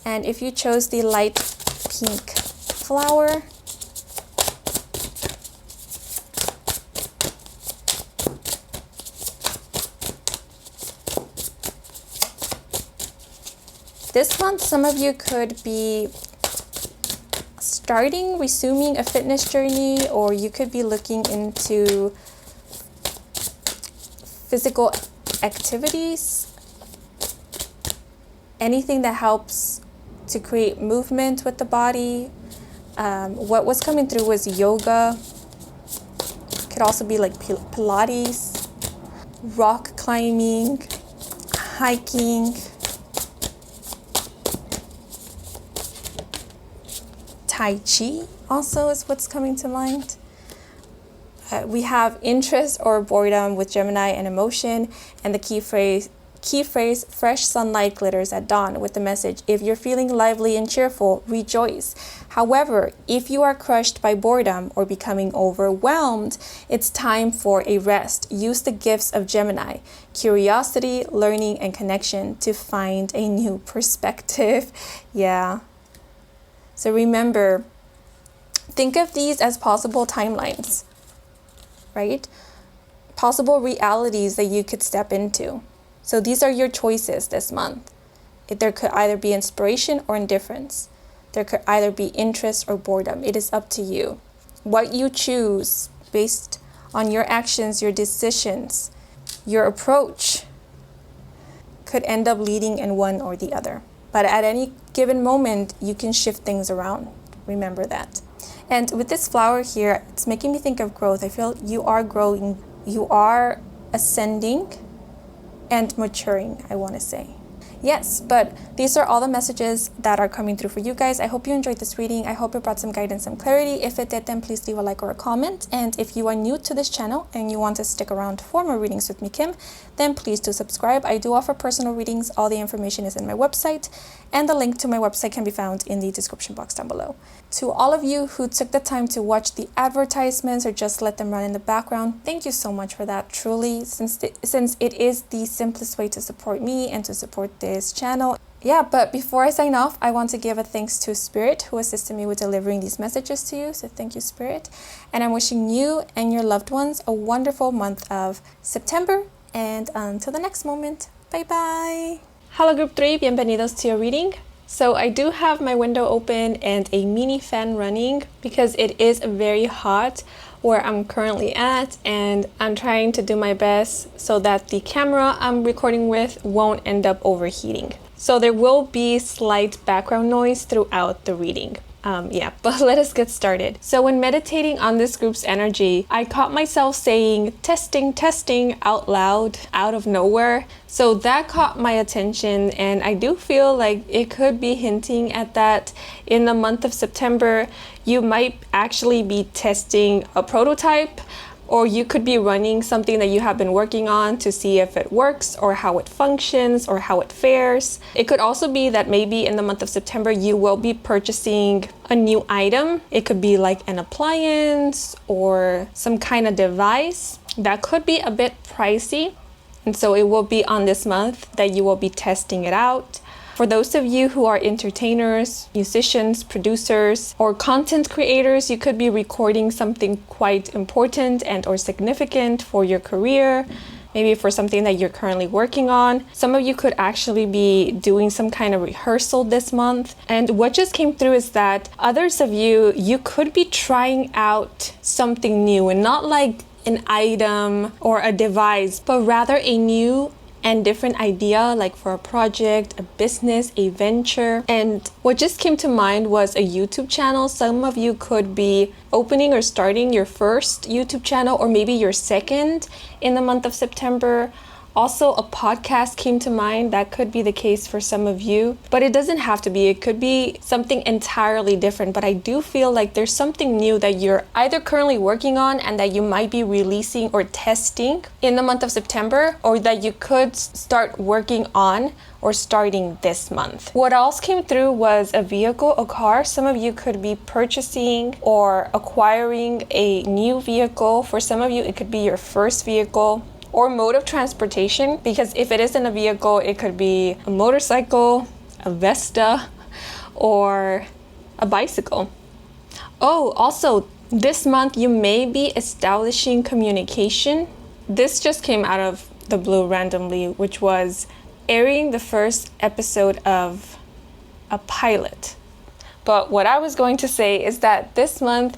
And if you chose the light pink flower, this month, some of you could be resuming a fitness journey, or you could be looking into physical activities, anything that helps to create movement with the body. What was coming through was yoga. Could also be like Pilates, rock climbing, hiking, Tai Chi also is what's coming to mind. We have interest or boredom with Gemini and emotion, and the key phrase, fresh sunlight glitters at dawn, with the message, if you're feeling lively and cheerful, rejoice. However, if you are crushed by boredom or becoming overwhelmed, it's time for a rest. Use the gifts of Gemini, curiosity, learning, and connection to find a new perspective. Yeah. So remember, think of these as possible timelines, right? Possible realities that you could step into. So these are your choices this month. There could either be inspiration or indifference. There could either be interest or boredom. It is up to you. What you choose based on your actions, your decisions, your approach could end up leading in one or the other. But at any given moment, you can shift things around. Remember that. And with this flower here, it's making me think of growth. I feel you are growing, you are ascending and maturing, I want to say. Yes, but these are all the messages that are coming through for you guys. I hope you enjoyed this reading. I hope it brought some guidance, some clarity. If it did, then please leave a like or a comment. And if you are new to this channel and you want to stick around for more readings with me, Kim, then please do subscribe. I do offer personal readings. All the information is in my website, and the link to my website can be found in the description box down below. To all of you who took the time to watch the advertisements or just let them run in the background, thank you so much for that, truly, since it is the simplest way to support me and to support this channel. Yeah, but before I sign off, I want to give a thanks to Spirit, who assisted me with delivering these messages to you. So thank you, Spirit. And I'm wishing you and your loved ones a wonderful month of September. And until the next moment, bye-bye. Hello, Group 3. Bienvenidos to your reading. So I do have my window open and a mini fan running because it is very hot where I'm currently at, and I'm trying to do my best so that the camera I'm recording with won't end up overheating. So there will be slight background noise throughout the reading. But let us get started. So when meditating on this group's energy, I caught myself saying testing, testing out loud, out of nowhere. So that caught my attention, and I do feel like it could be hinting at that in the month of September, you might actually be testing a prototype or you could be running something that you have been working on to see if it works or how it functions or how it fares. It could also be that maybe in the month of September you will be purchasing a new item. It could be like an appliance or some kind of device that could be a bit pricey. And so it will be on this month that you will be testing it out. For those of you who are entertainers, musicians, producers, or content creators, you could be recording something quite important and or significant for your career, maybe for something that you're currently working on. Some of you could actually be doing some kind of rehearsal this month. And what just came through is that others of you, you could be trying out something new, and not like an item or a device, but rather a new and different idea, like for a project, a business, a venture. And what just came to mind was a YouTube channel. Some of you could be opening or starting your first YouTube channel, or maybe your second in the month of September. Also, a podcast came to mind. That could be the case for some of you, but it doesn't have to be. It could be something entirely different. But I do feel like there's something new that you're either currently working on and that you might be releasing or testing in the month of September, or that you could start working on or starting this month. What else came through was a vehicle, a car. Some of you could be purchasing or acquiring a new vehicle. For some of you, it could be your first vehicle or mode of transportation, because if it isn't a vehicle, it could be a motorcycle, a Vesta, or a bicycle. Oh, also, this month you may be establishing communication. This just came out of the blue randomly, which was airing the first episode of a pilot. But what I was going to say is that this month,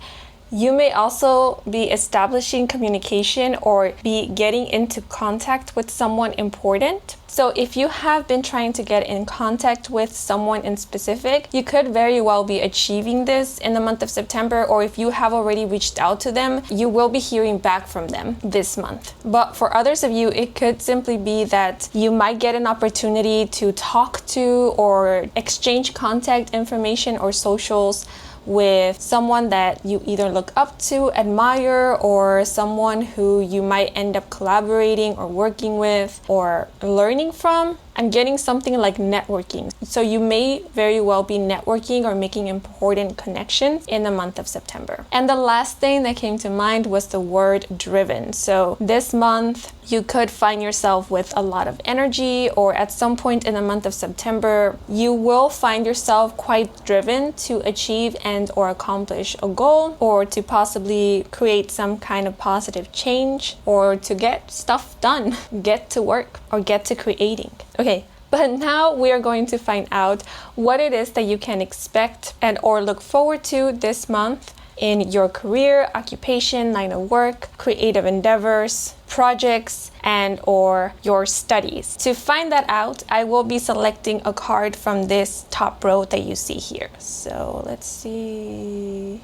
you may also be establishing communication or be getting into contact with someone important. So if you have been trying to get in contact with someone in specific, you could very well be achieving this in the month of September, or if you have already reached out to them, you will be hearing back from them this month. But for others of you, it could simply be that you might get an opportunity to talk to or exchange contact information or socials with someone that you either look up to, admire, or someone who you might end up collaborating or working with or learning from. I'm getting something like networking. So you may very well be networking or making important connections in the month of September. And the last thing that came to mind was the word driven. So this month, you could find yourself with a lot of energy, or at some point in the month of September, you will find yourself quite driven to achieve and or accomplish a goal, or to possibly create some kind of positive change, or to get stuff done, get to work, or get to creating. Okay, but now we are going to find out what it is that you can expect and or look forward to this month in your career, occupation, line of work, creative endeavors, projects, and or your studies. To find that out, I will be selecting a card from this top row that you see here. So let's see.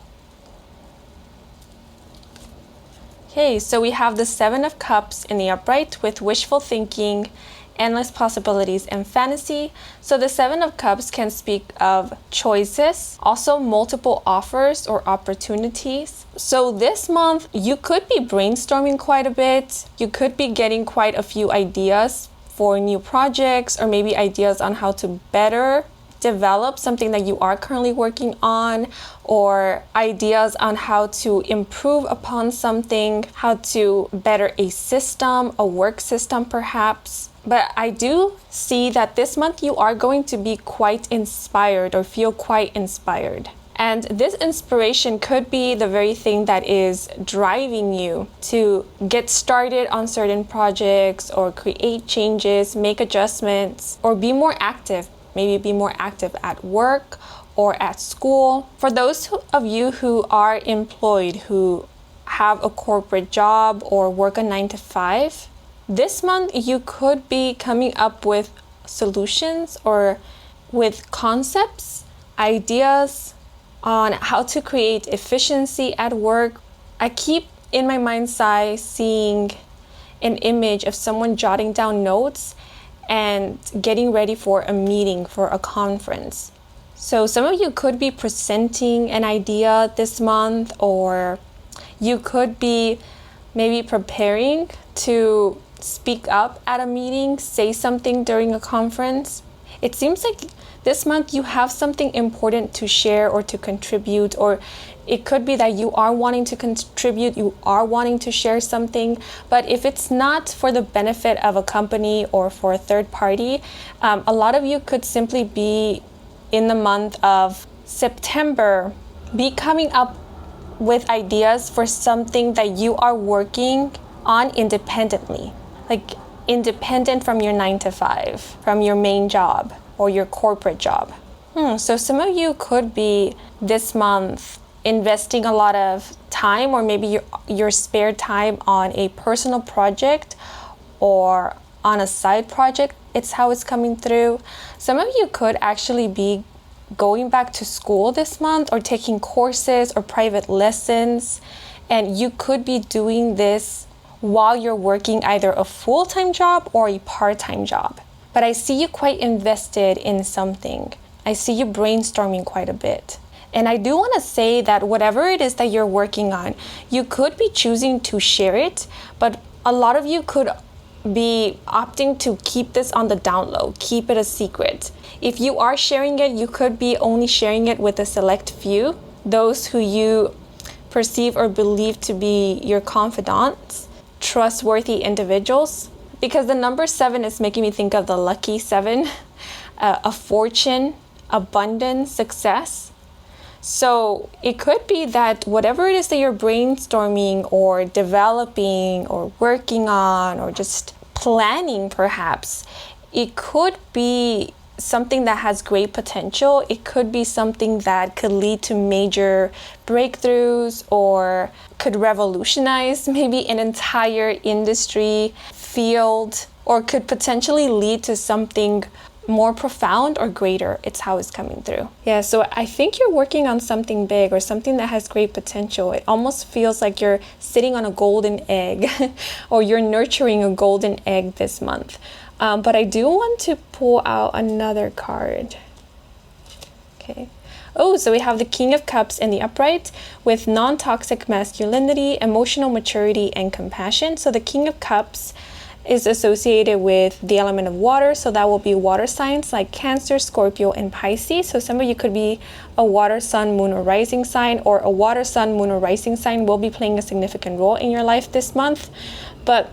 Okay, so we have the Seven of Cups in the upright with wishful thinking, endless possibilities, and fantasy. So the Seven of Cups can speak of choices, also multiple offers or opportunities. So this month, you could be brainstorming quite a bit. You could be getting quite a few ideas for new projects, or maybe ideas on how to better develop something that you are currently working on, or ideas on how to improve upon something, how to better a system, a work system perhaps. But I do see that this month you are going to be quite inspired or feel quite inspired. And this inspiration could be the very thing that is driving you to get started on certain projects or create changes, make adjustments, or be more active. Maybe be more active at work or at school. For those of you who are employed, who have a corporate job or work a 9-to-5, this month you could be coming up with solutions or with concepts, ideas on how to create efficiency at work. I keep in my mind's eye seeing an image of someone jotting down notes and getting ready for a meeting, for a conference. So some of you could be presenting an idea this month, or you could be maybe preparing to speak up at a meeting, say something during a conference. It seems like this month you have something important to share or to contribute, or it could be that you are wanting to contribute, you are wanting to share something, but if it's not for the benefit of a company or for a third party, a lot of you could simply be in the month of September, be coming up with ideas for something that you are working on independently, like independent from your 9 to 5, from your main job or your corporate job. So some of you could be this month investing a lot of time, or maybe your spare time, on a personal project or on a side project. It's how it's coming through. Some of you could actually be going back to school this month, or taking courses or private lessons, and you could be doing this while you're working either a full-time job or a part-time job. But I see you quite invested in something. I see you brainstorming quite a bit. And I do want to say that whatever it is that you're working on, you could be choosing to share it, but a lot of you could be opting to keep this on the down low, keep it a secret. If you are sharing it, you could be only sharing it with a select few, those who you perceive or believe to be your confidants, trustworthy individuals. Because the number 7 is making me think of the lucky 7, a fortune, abundance, success. So it could be that whatever it is that you're brainstorming or developing or working on or just planning perhaps, it could be something that has great potential. It could be something that could lead to major breakthroughs, or could revolutionize maybe an entire industry, field, or could potentially lead to something more profound or greater. It's how it's coming through. Yeah, so I think you're working on something big or something that has great potential. It almost feels like you're sitting on a golden egg or you're nurturing a golden egg this month. But I do want to pull out another card. Okay. Oh, so we have the King of Cups in the upright with non-toxic masculinity, emotional maturity, and compassion. So the King of Cups is associated with the element of water, so that will be water signs like Cancer, Scorpio, and Pisces. So some of you could be a water, sun, moon, or rising sign, or a water, sun, moon, or rising sign will be playing a significant role in your life this month, but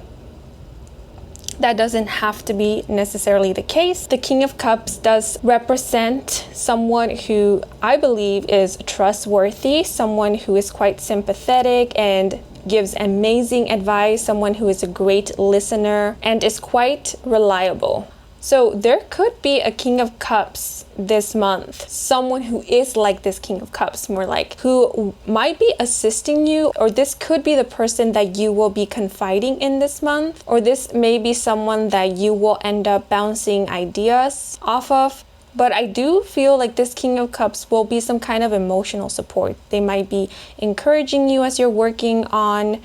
that doesn't have to be necessarily the case. The King of Cups does represent someone who I believe is trustworthy, someone who is quite sympathetic and gives amazing advice, someone who is a great listener and is quite reliable. So there could be a King of Cups this month, someone who is like this King of Cups, more like, who might be assisting you, or this could be the person that you will be confiding in this month, or this may be someone that you will end up bouncing ideas off of. But I do feel like this King of Cups will be some kind of emotional support. They might be encouraging you as you're working on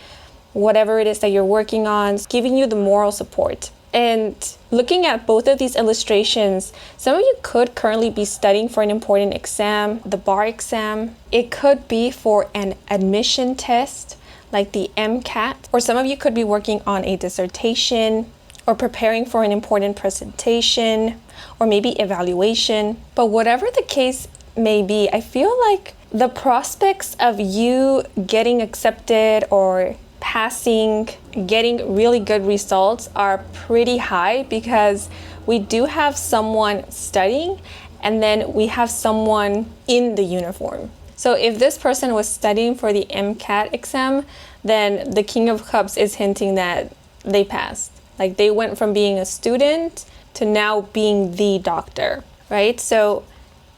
whatever it is that you're working on, giving you the moral support. And looking at both of these illustrations, some of you could currently be studying for an important exam, the bar exam. It could be for an admission test, like the MCAT, or some of you could be working on a dissertation or preparing for an important presentation, or maybe evaluation. But whatever the case may be, I feel like the prospects of you getting accepted or passing, getting really good results are pretty high, because we do have someone studying and then we have someone in the uniform. So if this person was studying for the MCAT exam, then the King of Cups is hinting that they passed. Like they went from being a student to now being the doctor, right? So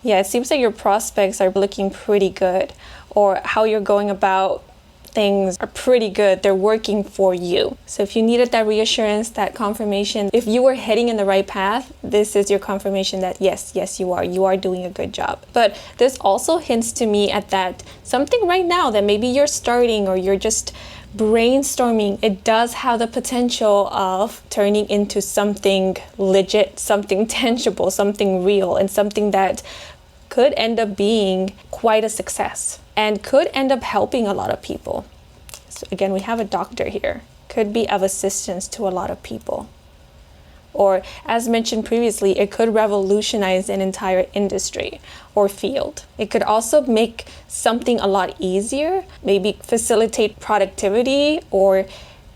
yeah, it seems like your prospects are looking pretty good, or how you're going about things are pretty good. They're working for you. So if you needed that reassurance, that confirmation, if you were heading in the right path, this is your confirmation that yes, you are doing a good job. But this also hints to me at that something right now that maybe you're starting or you're just brainstorming, it does have the potential of turning into something legit, something tangible, something real, and something that could end up being quite a success and could end up helping a lot of people. So again, we have a doctor here. Could be of assistance to a lot of people. Or as mentioned previously, it could revolutionize an entire industry or field. It could also make something a lot easier, maybe facilitate productivity or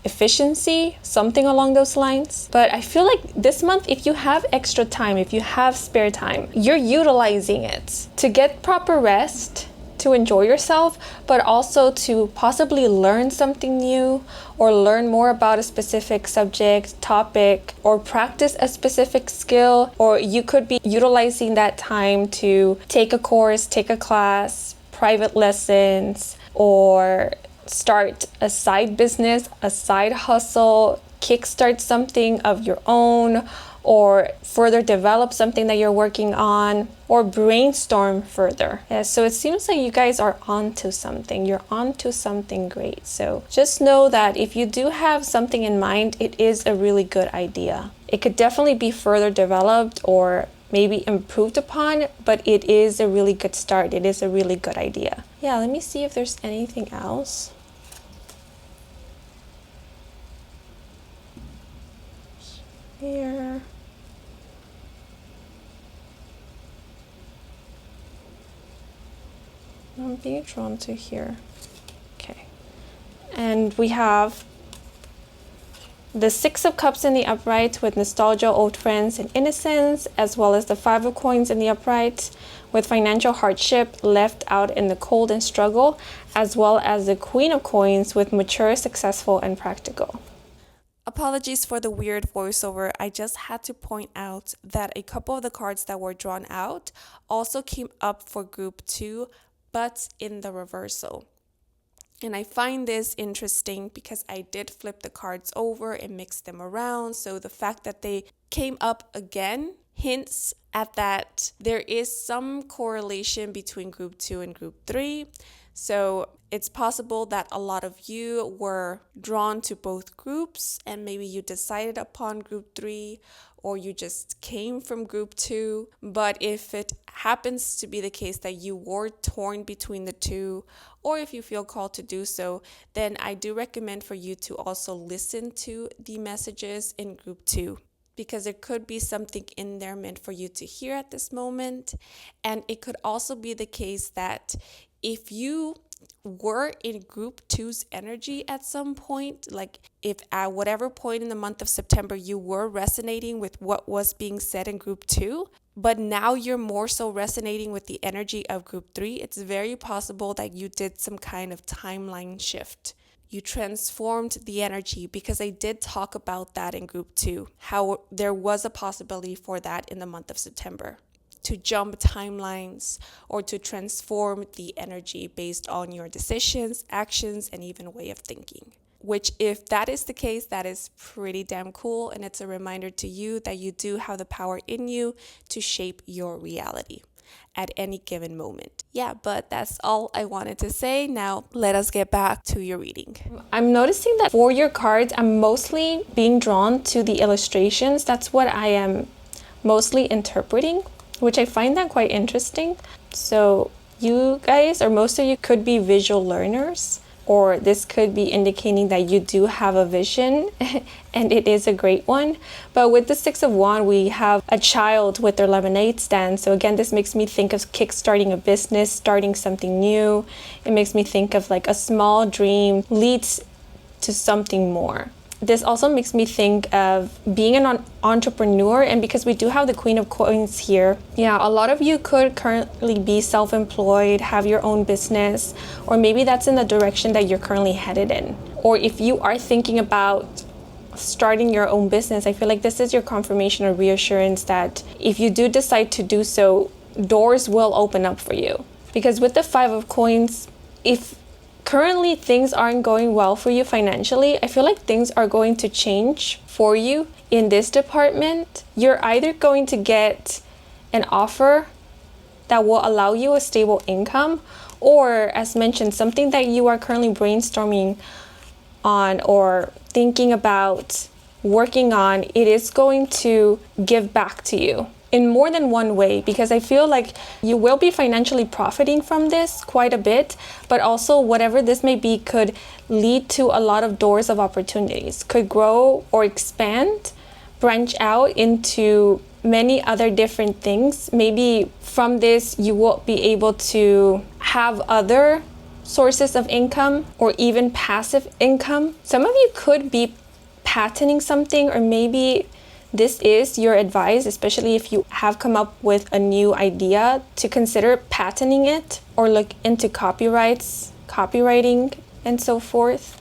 efficiency, something along those lines. But I feel like this month, if you have extra time, if you have spare time, you're utilizing it to get proper rest, to enjoy yourself, but also to possibly learn something new or learn more about a specific subject, topic, or practice a specific skill. Or you could be utilizing that time to take a course, take a class, private lessons, or start a side business, a side hustle, kickstart something of your own, or further develop something that you're working on, or brainstorm further. Yeah, so it seems like you guys are onto something. You're onto something great. So just know that if you do have something in mind, it is a really good idea. It could definitely be further developed or maybe improved upon, but it is a really good start. It is a really good idea. Yeah, let me see if there's anything else. Here. I'm being drawn to here. Okay. And we have the Six of Cups in the upright with nostalgia, old friends, and innocence, as well as the Five of Coins in the upright with financial hardship, left out in the cold and struggle, as well as the Queen of Coins with mature, successful, and practical. Apologies for the weird voiceover. I just had to point out that a couple of the cards that were drawn out also came up for group 2, but in the reversal. And I find this interesting because I did flip the cards over and mix them around. So the fact that they came up again hints at that there is some correlation between group 2 and group 3. So it's possible that a lot of you were drawn to both groups and maybe you decided upon group 3 or you just came from group 2. But if it happens to be the case that you were torn between the two, or if you feel called to do so, then I do recommend for you to also listen to the messages in group 2. Because there could be something in there meant for you to hear at this moment. And it could also be the case that if you were in group 2's energy at some point, like if at whatever point in the month of September you were resonating with what was being said in group 2, but now you're more so resonating with the energy of group 3, it's very possible that you did some kind of timeline shift. You transformed the energy, because I did talk about that in group 2, how there was a possibility for that in the month of September, to jump timelines or to transform the energy based on your decisions, actions, and even way of thinking. Which, if that is the case, that is pretty damn cool, and it's a reminder to you that you do have the power in you to shape your reality at any given moment. Yeah, but that's all I wanted to say. Now, let us get back to your reading. I'm noticing that for your cards, I'm mostly being drawn to the illustrations. That's what I am mostly interpreting, which I find that quite interesting. So you guys, or most of you, could be visual learners, or this could be indicating that you do have a vision and it is a great one. But with the Six of Wands, we have a child with their lemonade stand. So again, this makes me think of kickstarting a business, starting something new. It makes me think of like a small dream leads to something more. This also makes me think of being an entrepreneur, and because we do have the Queen of Coins here, yeah, a lot of you could currently be self-employed, have your own business, or maybe that's in the direction that you're currently headed in. Or if you are thinking about starting your own business, I feel like this is your confirmation or reassurance that if you do decide to do so, doors will open up for you. Because with the Five of Coins, if currently things aren't going well for you financially, I feel like things are going to change for you in this department. You're either going to get an offer that will allow you a stable income, or as mentioned, something that you are currently brainstorming on or thinking about working on, it is going to give back to you. in more than one way, because I feel like you will be financially profiting from this quite a bit, but also whatever this may be could lead to a lot of doors of opportunities, could grow or expand, branch out into many other different things. Maybe from this you will be able to have other sources of income or even passive income. Some of you could be patenting something, or maybe this is your advice, especially if you have come up with a new idea, to consider patenting it or look into copywriting and so forth.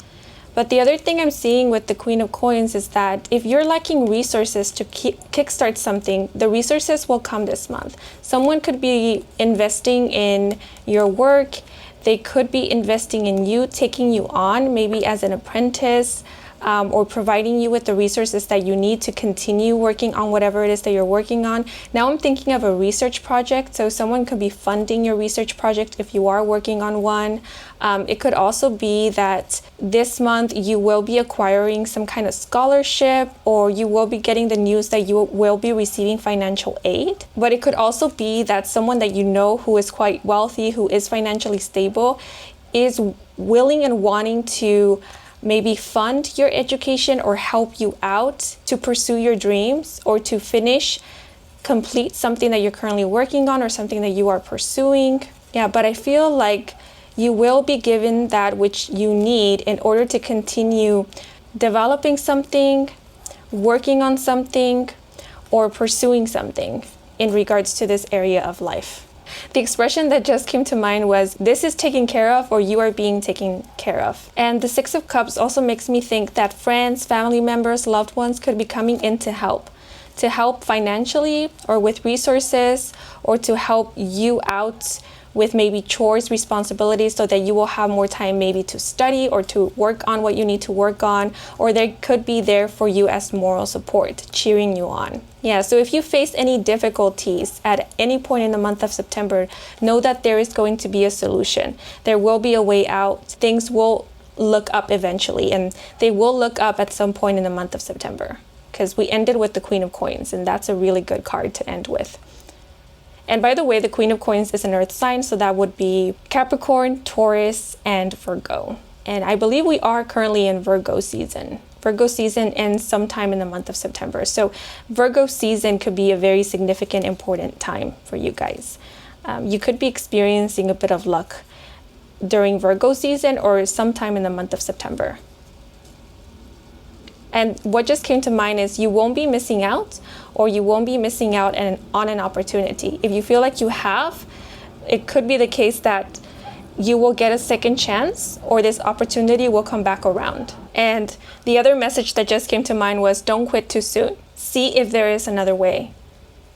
But the other thing I'm seeing with the Queen of Coins is that if you're lacking resources to kickstart something, the resources will come this month. Someone could be investing in your work. They could be investing in you, taking you on, maybe as an apprentice, or providing you with the resources that you need to continue working on whatever it is that you're working on. Now I'm thinking of a research project, so someone could be funding your research project if you are working on one. It could also be that this month you will be acquiring some kind of scholarship, or you will be getting the news that you will be receiving financial aid. But it could also be that someone that you know who is quite wealthy, who is financially stable, is willing and wanting to maybe fund your education or help you out to pursue your dreams, or to complete something that you're currently working on or something that you are pursuing. Yeah, but I feel like you will be given that which you need in order to continue developing something, working on something, or pursuing something in regards to this area of life. The expression that just came to mind was, this is taken care of, or you are being taken care of. And the Six of Cups also makes me think that friends, family members, loved ones could be coming in to help financially or with resources, or to help you out with maybe chores, responsibilities, so that you will have more time maybe to study or to work on what you need to work on, or they could be there for you as moral support, cheering you on. Yeah, so if you face any difficulties at any point in the month of September, know that there is going to be a solution. There will be a way out. Things will look up eventually, and they will look up at some point in the month of September, because we ended with the Queen of Coins, and that's a really good card to end with. And by the way, the Queen of Coins is an earth sign, so that would be Capricorn, Taurus, and Virgo. And I believe we are currently in Virgo season. Virgo season ends sometime in the month of September. So Virgo season could be a very significant, important time for you guys. You could be experiencing a bit of luck during Virgo season or sometime in the month of September. And what just came to mind is you won't be missing out, or you won't be missing out on an opportunity. If you feel like you have, it could be the case that you will get a second chance, or this opportunity will come back around. And the other message that just came to mind was, don't quit too soon. See if there is another way,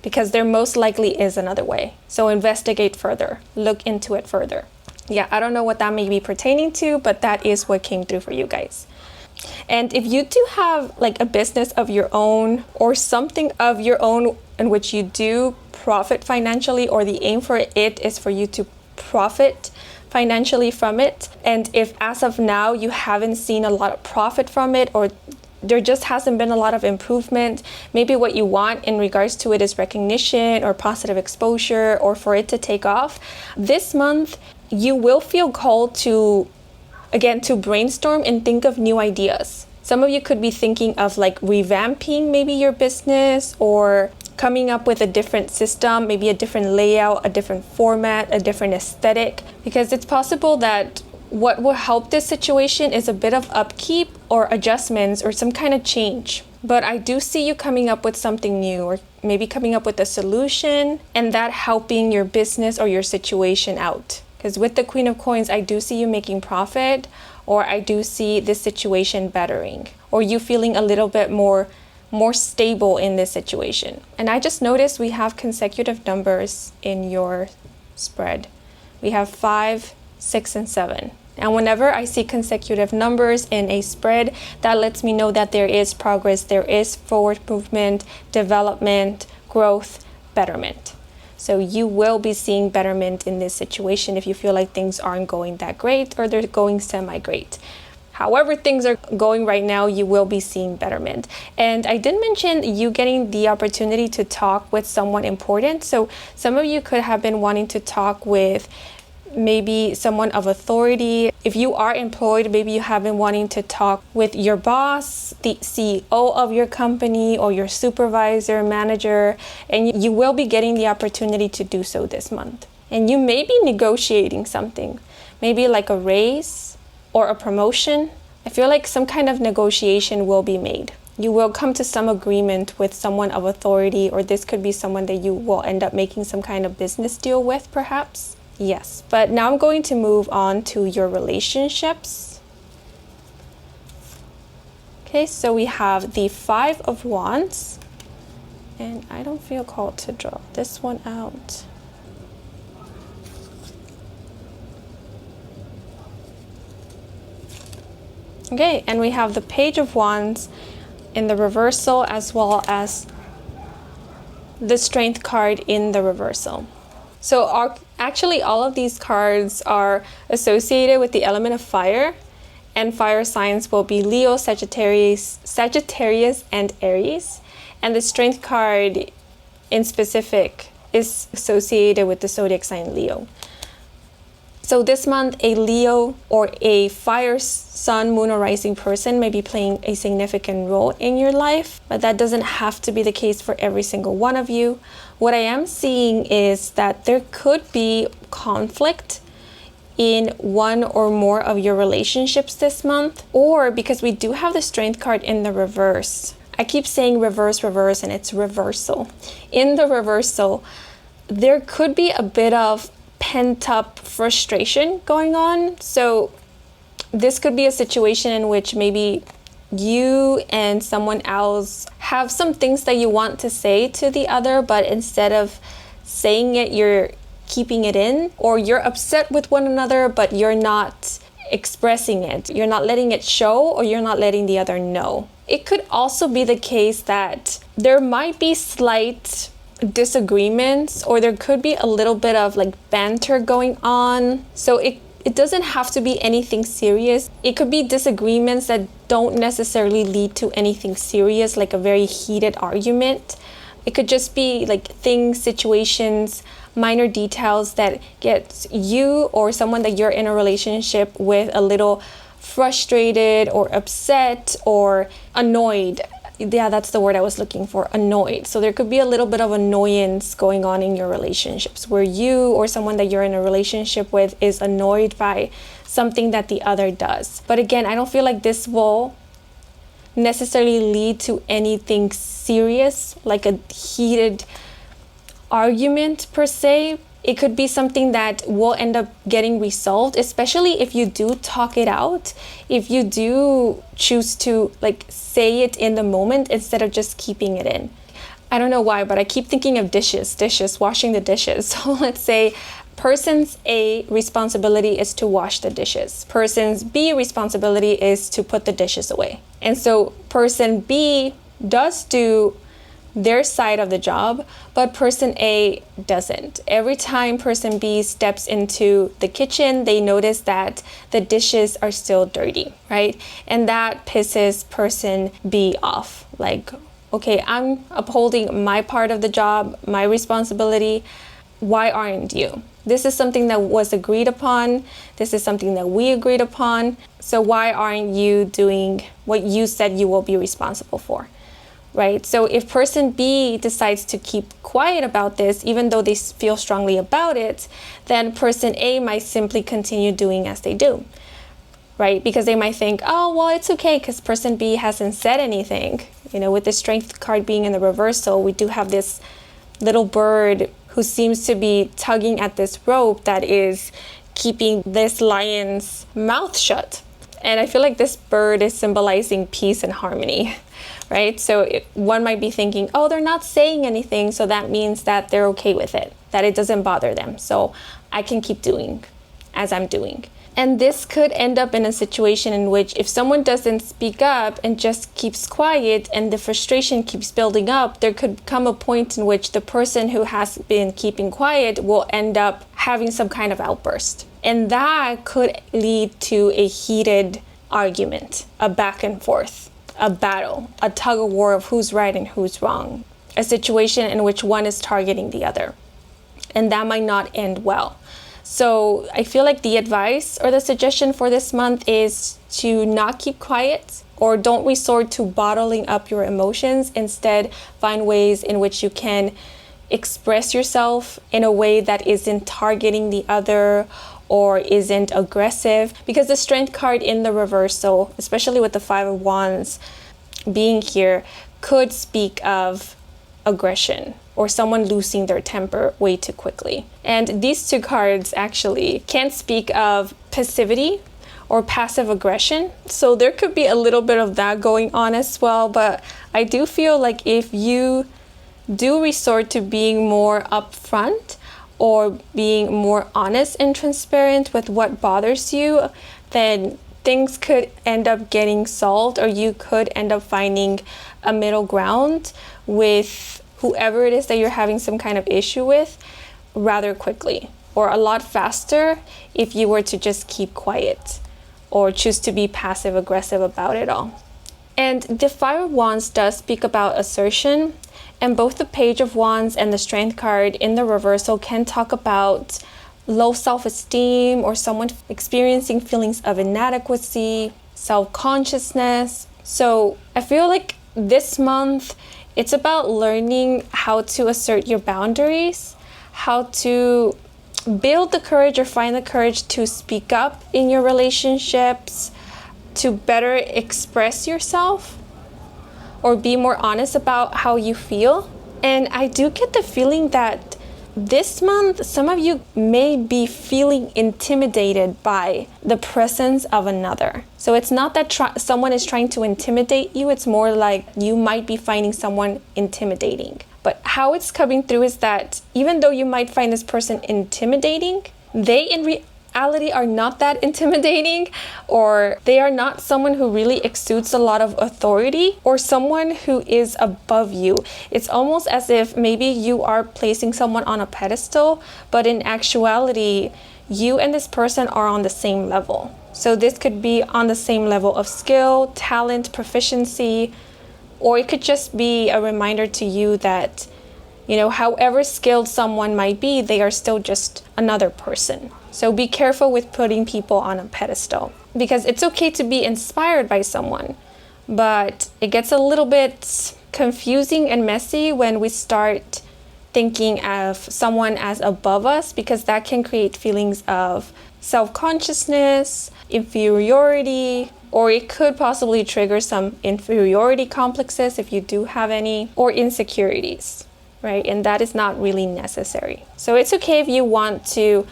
because there most likely is another way. So investigate further, look into it further. Yeah, I don't know what that may be pertaining to, but that is what came through for you guys. And if you do have like a business of your own, or something of your own in which you do profit financially, or the aim for it is for you to profit financially from it, and if as of now you haven't seen a lot of profit from it, or there just hasn't been a lot of improvement, maybe what you want in regards to it is recognition or positive exposure, or for it to take off, this month you will feel called to brainstorm and think of new ideas. Some of you could be thinking of like revamping maybe your business, or coming up with a different system, maybe a different layout, a different format, a different aesthetic, because it's possible that what will help this situation is a bit of upkeep or adjustments or some kind of change. But I do see you coming up with something new, or maybe coming up with a solution, and that helping your business or your situation out. Because with the Queen of Coins, I do see you making profit, or I do see this situation bettering, or you feeling a little bit more stable in this situation. And I just noticed we have consecutive numbers in your spread. We have 5, 6, and 7. And whenever I see consecutive numbers in a spread, that lets me know that there is progress, there is forward movement, development, growth, betterment. So you will be seeing betterment in this situation if you feel like things aren't going that great, or they're going semi-great. however things are going right now, you will be seeing betterment. And I did mention you getting the opportunity to talk with someone important. So some of you could have been wanting to talk with maybe someone of authority. If you are employed, maybe you have been wanting to talk with your boss, the CEO of your company, or your supervisor, manager, and you will be getting the opportunity to do so this month. And you may be negotiating something, maybe like a raise or a promotion. I feel like some kind of negotiation will be made. You will come to some agreement with someone of authority, or this could be someone that you will end up making some kind of business deal with, perhaps. Yes, but now I'm going to move on to your relationships. Okay, so we have the Five of Wands, and I don't feel called to draw this one out. Okay, and we have the Page of Wands in the reversal, as well as the Strength card in the reversal. So actually all of these cards are associated with the element of fire, and fire signs will be Leo, Sagittarius, and Aries. And the Strength card in specific is associated with the zodiac sign Leo. So this month, a Leo or a fire sun, moon, or rising person may be playing a significant role in your life, but that doesn't have to be the case for every single one of you. What I am seeing is that there could be conflict in one or more of your relationships this month, or because we do have the Strength card in the reverse. I keep saying reverse, reverse, and it's reversal. In the reversal, there could be a bit of pent-up frustration going on. So this could be a situation in which maybe you and someone else have some things that you want to say to the other, but instead of saying it, you're keeping it in, or you're upset with one another, but you're not expressing it. You're not letting it show, or you're not letting the other know. It could also be the case that there might be slight disagreements, or there could be a little bit of like banter going on. So it doesn't have to be anything serious. It could be disagreements that don't necessarily lead to anything serious, like a very heated argument. It could just be like things, situations, minor details that gets you or someone that you're in a relationship with a little frustrated or upset or annoyed. Yeah, that's the word I was looking for, annoyed. So there could be a little bit of annoyance going on in your relationships where you or someone that you're in a relationship with is annoyed by something that the other does. But again, I don't feel like this will necessarily lead to anything serious, like a heated argument per se. It could be something that will end up getting resolved, especially if you do talk it out, if you do choose to like say it in the moment instead of just keeping it in. I don't know why, but I keep thinking of dishes, washing the dishes. So let's say person's A responsibility is to wash the dishes. Person's B responsibility is to put the dishes away. And so person B does do their side of the job, but person A doesn't. Every time person B steps into the kitchen, they notice that the dishes are still dirty, right? And that pisses person B off. Like, okay, I'm upholding my part of the job, my responsibility. Why aren't you? This is something that was agreed upon. This is something that we agreed upon. So why aren't you doing what you said you will be responsible for? Right? So if person B decides to keep quiet about this, even though they feel strongly about it, then person A might simply continue doing as they do, right? Because they might think, oh, well, it's okay because person B hasn't said anything. You know, with the Strength card being in the reversal, we do have this little bird who seems to be tugging at this rope that is keeping this lion's mouth shut. And I feel like this bird is symbolizing peace and harmony. Right? So one might be thinking, oh, they're not saying anything, so that means that they're okay with it, that it doesn't bother them. So I can keep doing as I'm doing. And this could end up in a situation in which if someone doesn't speak up and just keeps quiet and the frustration keeps building up, there could come a point in which the person who has been keeping quiet will end up having some kind of outburst. And that could lead to a heated argument, a back and forth, a battle, a tug of war of who's right and who's wrong, a situation in which one is targeting the other. And that might not end well. So I feel like the advice or the suggestion for this month is to not keep quiet, or don't resort to bottling up your emotions. Instead, find ways in which you can express yourself in a way that isn't targeting the other or isn't aggressive. Because the Strength card in the reversal, especially with the Five of Wands being here, could speak of aggression or someone losing their temper way too quickly. And these two cards actually can speak of passivity or passive aggression. So there could be a little bit of that going on as well. But I do feel like if you do resort to being more upfront or being more honest and transparent with what bothers you, then things could end up getting solved, or you could end up finding a middle ground with whoever it is that you're having some kind of issue with rather quickly, or a lot faster if you were to just keep quiet or choose to be passive aggressive about it all. And the Five of Wands does speak about assertion, and both the Page of Wands and the Strength card in the reversal can talk about low self-esteem or someone experiencing feelings of inadequacy, self-consciousness. So I feel like this month it's about learning how to assert your boundaries, how to build the courage or find the courage to speak up in your relationships, to better express yourself or be more honest about how you feel. And I do get the feeling that this month, some of you may be feeling intimidated by the presence of another. So it's not that someone is trying to intimidate you, it's more like you might be finding someone intimidating. But how it's coming through is that even though you might find this person intimidating, they in reality are not that intimidating, or they are not someone who really exudes a lot of authority or someone who is above you. It's almost as if maybe you are placing someone on a pedestal, but in actuality, you and this person are on the same level. So this could be on the same level of skill, talent, proficiency, or it could just be a reminder to you that, you know, however skilled someone might be, they are still just another person. So be careful with putting people on a pedestal, because it's okay to be inspired by someone, but it gets a little bit confusing and messy when we start thinking of someone as above us, because that can create feelings of self-consciousness, inferiority, or it could possibly trigger some inferiority complexes if you do have any, or insecurities, right? And that is not really necessary. So it's okay if you want to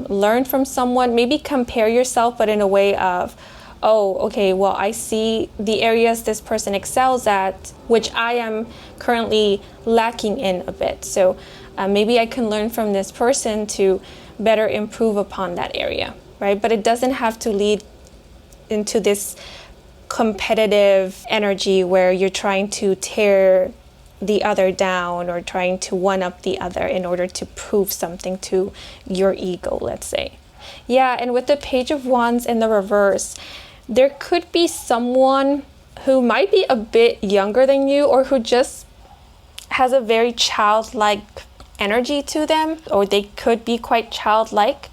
learn from someone, maybe compare yourself, but in a way of, oh, okay, well, I see the areas this person excels at, which I am currently lacking in a bit. So maybe I can learn from this person to better improve upon that area, right? But it doesn't have to lead into this competitive energy where you're trying to tear the other down or trying to one up the other in order to prove something to your ego, let's say. Yeah, and with the Page of Wands in the reverse, there could be someone who might be a bit younger than you, or who just has a very childlike energy to them, or they could be quite childlike,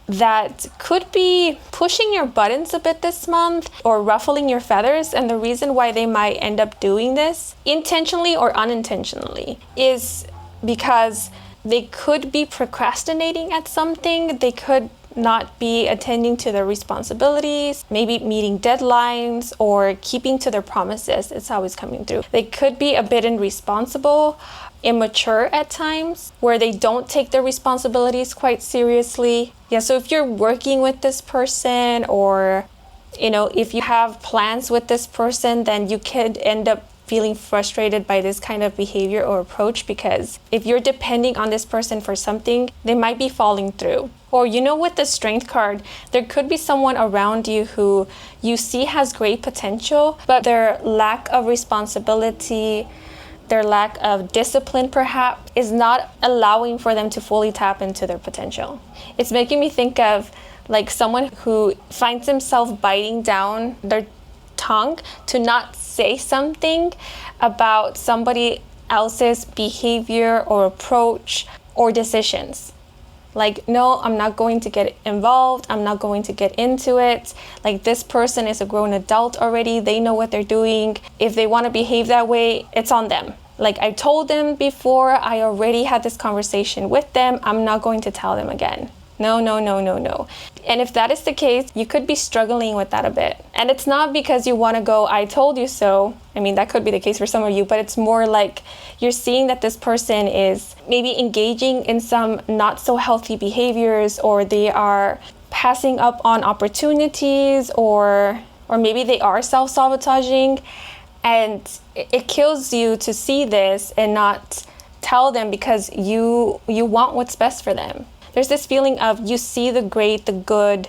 that could be pushing your buttons a bit this month or ruffling your feathers. And the reason why they might end up doing this, intentionally or unintentionally, is because they could be procrastinating at something. They could not be attending to their responsibilities, maybe meeting deadlines or keeping to their promises. It's always coming through. They could be a bit irresponsible, immature at times, where they don't take their responsibilities quite seriously. Yeah, so if you're working with this person, or, you know, if you have plans with this person, then you could end up feeling frustrated by this kind of behavior or approach, because if you're depending on this person for something, they might be falling through. Or, you know, with the Strength card, there could be someone around you who you see has great potential, but their lack of responsibility, their lack of discipline perhaps, is not allowing for them to fully tap into their potential. It's making me think of like someone who finds himself biting down their tongue to not say something about somebody else's behavior or approach or decisions. Like, no, I'm not going to get involved. I'm not going to get into it. Like, this person is a grown adult already. They know what they're doing. If they want to behave that way, it's on them. Like, I told them before, I already had this conversation with them. I'm not going to tell them again. No, no, no, no, no. And if that is the case, you could be struggling with that a bit. And it's not because you want to go, I told you so. I mean, that could be the case for some of you, but it's more like you're seeing that this person is maybe engaging in some not so healthy behaviors, or they are passing up on opportunities, or maybe they are self-sabotaging. And it kills you to see this and not tell them, because you want what's best for them. There's this feeling of you see the great, the good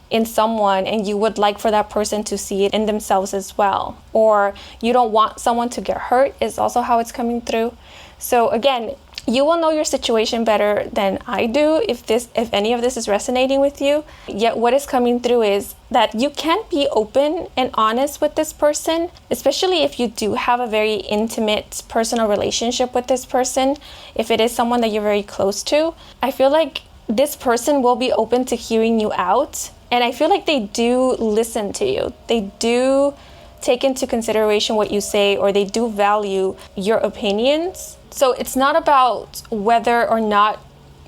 in someone, and you would like for that person to see it in themselves as well. Or you don't want someone to get hurt is also how it's coming through. So again, you will know your situation better than I do if any of this is resonating with you. Yet what is coming through is that you can be open and honest with this person, especially if you do have a very intimate personal relationship with this person. If it is someone that you're very close to, I feel like this person will be open to hearing you out. And I feel like they do listen to you. They do take into consideration what you say, or they do value your opinions. So it's not about whether or not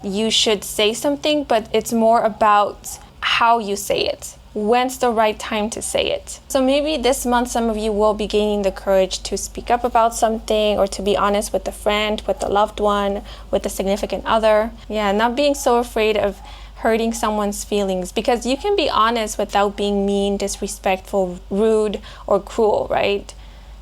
you should say something, but it's more about how you say it. When's the right time to say it? So maybe this month, some of you will be gaining the courage to speak up about something, or to be honest with a friend, with a loved one, with a significant other. Yeah, not being so afraid of hurting someone's feelings, because you can be honest without being mean, disrespectful, rude, or cruel, right?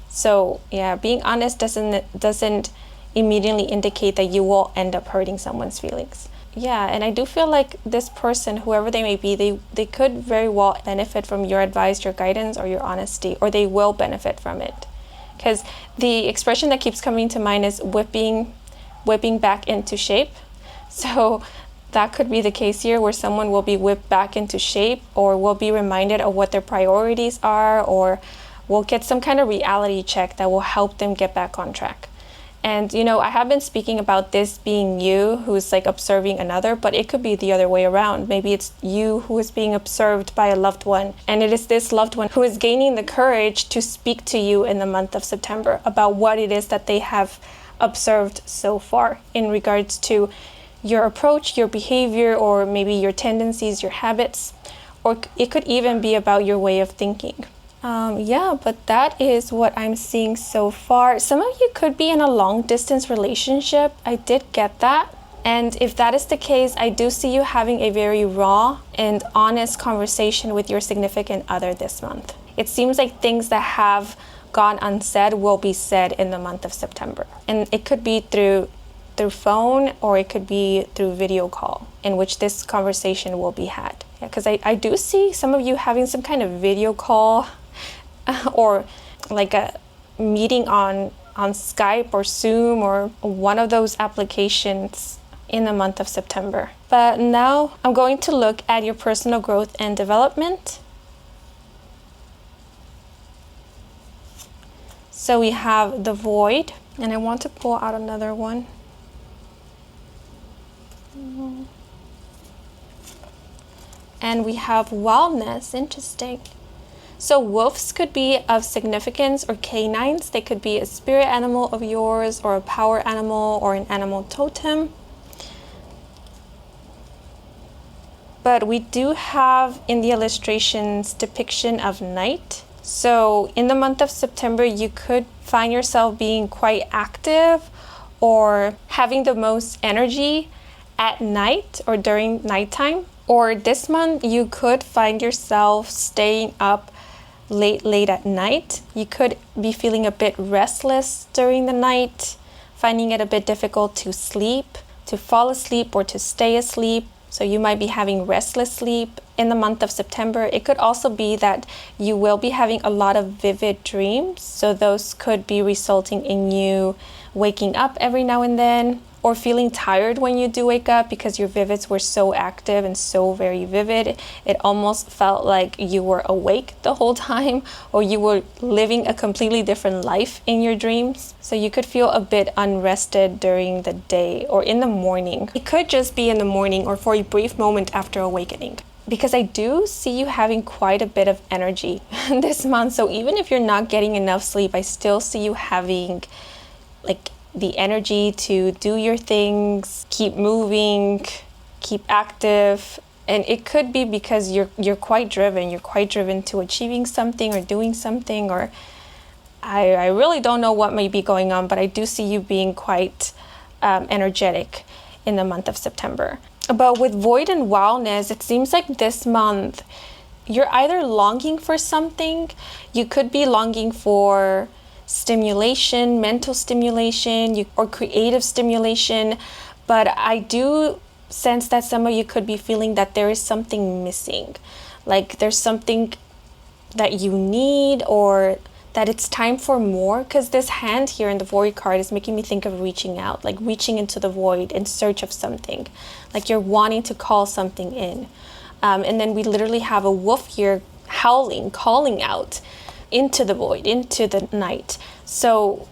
So yeah, being honest doesn't immediately indicate that you will end up hurting someone's feelings. Yeah, and I do feel like this person, whoever they may be, they could very well benefit from your advice, your guidance, or your honesty, or they will benefit from it. Because the expression that keeps coming to mind is whipping back into shape. So that could be the case here, where someone will be whipped back into shape, or will be reminded of what their priorities are, or will get some kind of reality check that will help them get back on track. And, I have been speaking about this being you who's like observing another, but it could be the other way around. Maybe it's you who is being observed by a loved one, and it is this loved one who is gaining the courage to speak to you in the month of September about what it is that they have observed so far in regards to your approach, your behavior, or maybe your tendencies, your habits, or it could even be about your way of thinking. Yeah, but that is what I'm seeing so far. Some of you could be in a long distance relationship. I did get that. And if that is the case, I do see you having a very raw and honest conversation with your significant other this month. It seems like things that have gone unsaid will be said in the month of September. And it could be through phone, or it could be through video call, in which this conversation will be had. Yeah, because I do see some of you having some kind of video call or like a meeting on Skype or Zoom or one of those applications in the month of September. But now I'm going to look at your personal growth and development. So we have the Void, and I want to pull out another one. And we have Wellness. Interesting. So wolves could be of significance, or canines. They could be a spirit animal of yours, or a power animal, or an animal totem. But we do have in the illustrations depiction of night. So in the month of September, you could find yourself being quite active or having the most energy at night or during nighttime. Or this month, you could find yourself staying up late at night. You could be feeling a bit restless during the night, finding it a bit difficult to sleep, to fall asleep, or to stay asleep. So you might be having restless sleep in the month of September. It could also be that you will be having a lot of vivid dreams. So those could be resulting in you waking up every now and then. or feeling tired when you do wake up because your vivids were so active and so very vivid. It almost felt like you were awake the whole time, or you were living a completely different life in your dreams. So you could feel a bit unrested during the day or in the morning. It could just be in the morning or for a brief moment after awakening, because I do see you having quite a bit of energy this month. So even if you're not getting enough sleep, I still see you having like the energy to do your things, keep moving, keep active. And it could be because you're quite driven. You're quite driven to achieving something or doing something, or I really don't know what may be going on, but I do see you being quite energetic in the month of September. But with void and wildness, it seems like this month you're either longing for something. You could be longing for stimulation, mental stimulation, or creative stimulation. But I do sense that some of you could be feeling that there is something missing. Like there's something that you need, or that it's time for more, because this hand here in the void card is making me think of reaching out, like reaching into the void in search of something, like you're wanting to call something in. And then we literally have a wolf here howling, calling out into the void, into the night. So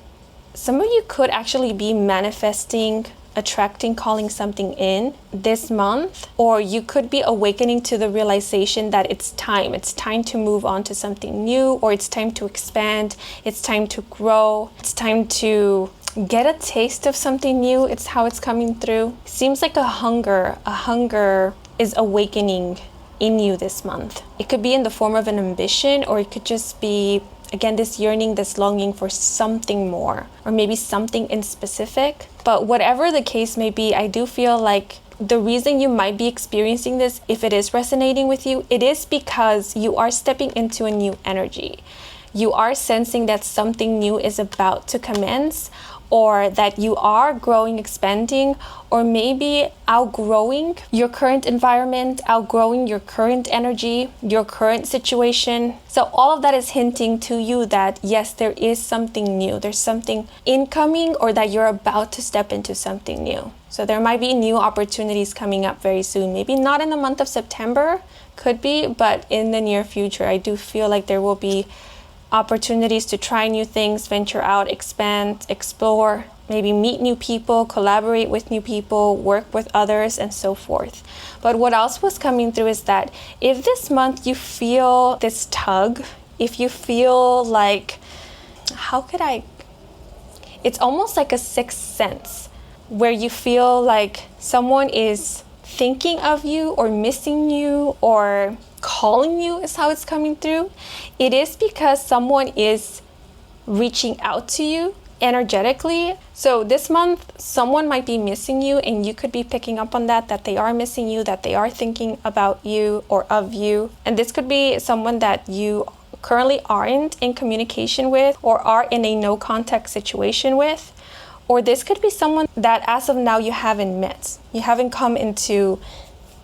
some of you could actually be manifesting, attracting, calling something in this month, or you could be awakening to the realization that it's time to move on to something new, or it's time to expand, it's time to grow, it's time to get a taste of something new. It's how it's coming through. Seems like a hunger is awakening in you this month. It could be in the form of an ambition, or it could just be, again, this yearning, this longing for something more, or maybe something in specific. But whatever the case may be, I do feel like the reason you might be experiencing this, if it is resonating with you, it is because you are stepping into a new energy. You are sensing that something new is about to commence, or that you are growing, expanding, or maybe outgrowing your current environment, outgrowing your current energy, your current situation. So all of that is hinting to you that yes, there is something new. There's something incoming, or that you're about to step into something new. So there might be new opportunities coming up very soon. Maybe not in the month of September, could be, but in the near future, I do feel like there will be opportunities to try new things, venture out, expand, explore, maybe meet new people, collaborate with new people, work with others, and so forth. But what else was coming through is that if this month you feel this tug, if you feel like, it's almost like a sixth sense, where you feel like someone is thinking of you or missing you or calling you, is how it's coming through. It is because someone is reaching out to you energetically. So this month, someone might be missing you, and you could be picking up on that they are missing you, that they are thinking about you or of you. And this could be someone that you currently aren't in communication with, or are in a no contact situation with. Or this could be someone that as of now you haven't met. You haven't come into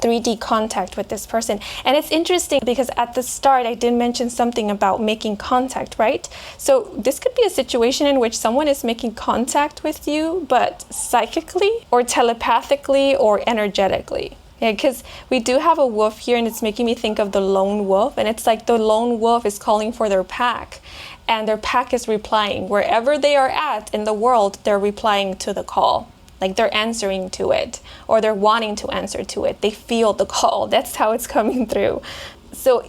3D contact with this person. And it's interesting because at the start I did mention something about making contact, right? So this could be a situation in which someone is making contact with you, but psychically or telepathically or energetically. Yeah, because we do have a wolf here, and it's making me think of the lone wolf, and it's like the lone wolf is calling for their pack, and their pack is replying. Wherever they are at in the world, they're replying to the call. Like they're answering to it, or they're wanting to answer to it. They feel the call. That's how it's coming through. So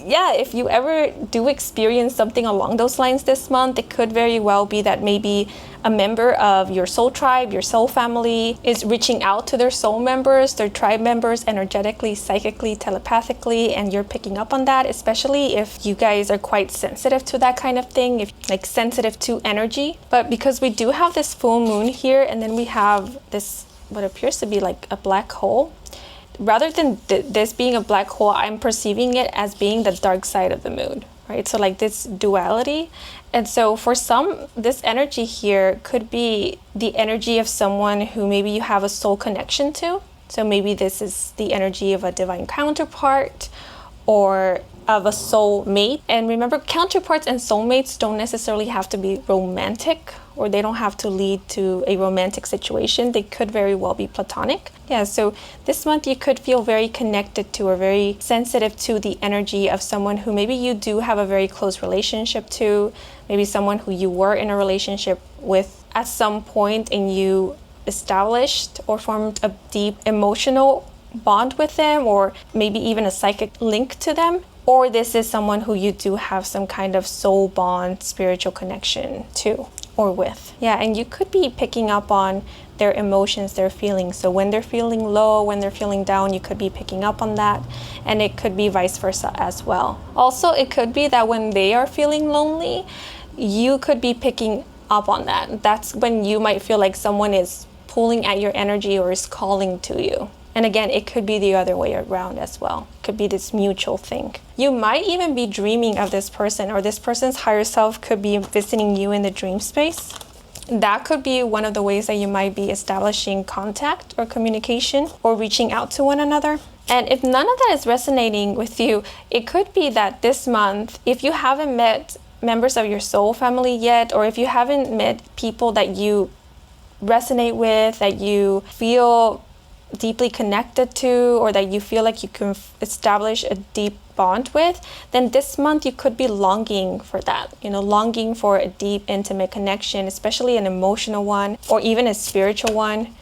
yeah, if you ever do experience something along those lines this month, it could very well be that maybe a member of your soul tribe, your soul family, is reaching out to their soul members, their tribe members, energetically, psychically, telepathically, and you're picking up on that, especially if you guys are quite sensitive to that kind of thing, if like sensitive to energy. But because we do have this full moon here, and then we have this, what appears to be like a black hole, rather than this being a black hole, I'm perceiving it as being the dark side of the moon, right? So like this duality. And so for some, this energy here could be the energy of someone who maybe you have a soul connection to. So maybe this is the energy of a divine counterpart or of a soul mate. And remember, counterparts and soulmates don't necessarily have to be romantic or they don't have to lead to a romantic situation. They could very well be platonic. Yeah, so this month you could feel very connected to or very sensitive to the energy of someone who maybe you do have a very close relationship to, maybe someone who you were in a relationship with at some point and you established or formed a deep emotional bond with them, or maybe even a psychic link to them. Or this is someone who you do have some kind of soul bond, spiritual connection to or with. Yeah, and you could be picking up on their emotions, their feelings. So when they're feeling low, when they're feeling down, you could be picking up on that. And it could be vice versa as well. Also, it could be that when they are feeling lonely, you could be picking up on that. That's when you might feel like someone is pulling at your energy or is calling to you. And again, it could be the other way around as well. It could be this mutual thing. You might even be dreaming of this person, or this person's higher self could be visiting you in the dream space. That could be one of the ways that you might be establishing contact or communication or reaching out to one another. And if none of that is resonating with you, it could be that this month, if you haven't met members of your soul family yet, or if you haven't met people that you resonate with, that you feel deeply connected to, or that you feel like you can establish a deep bond with, then this month you could be longing for that, longing for a deep, intimate connection, especially an emotional one or even a spiritual one.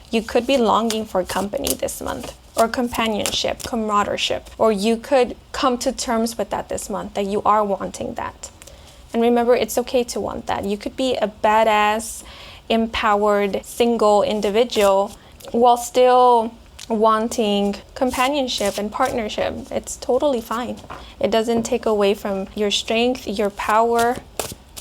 You could be longing for company this month, or companionship, camaraderie, or you could come to terms with that this month, that you are wanting that. And remember, it's okay to want that. You could be a badass, empowered, single individual while still wanting companionship and partnership. It's totally fine. It doesn't take away from your strength, your power,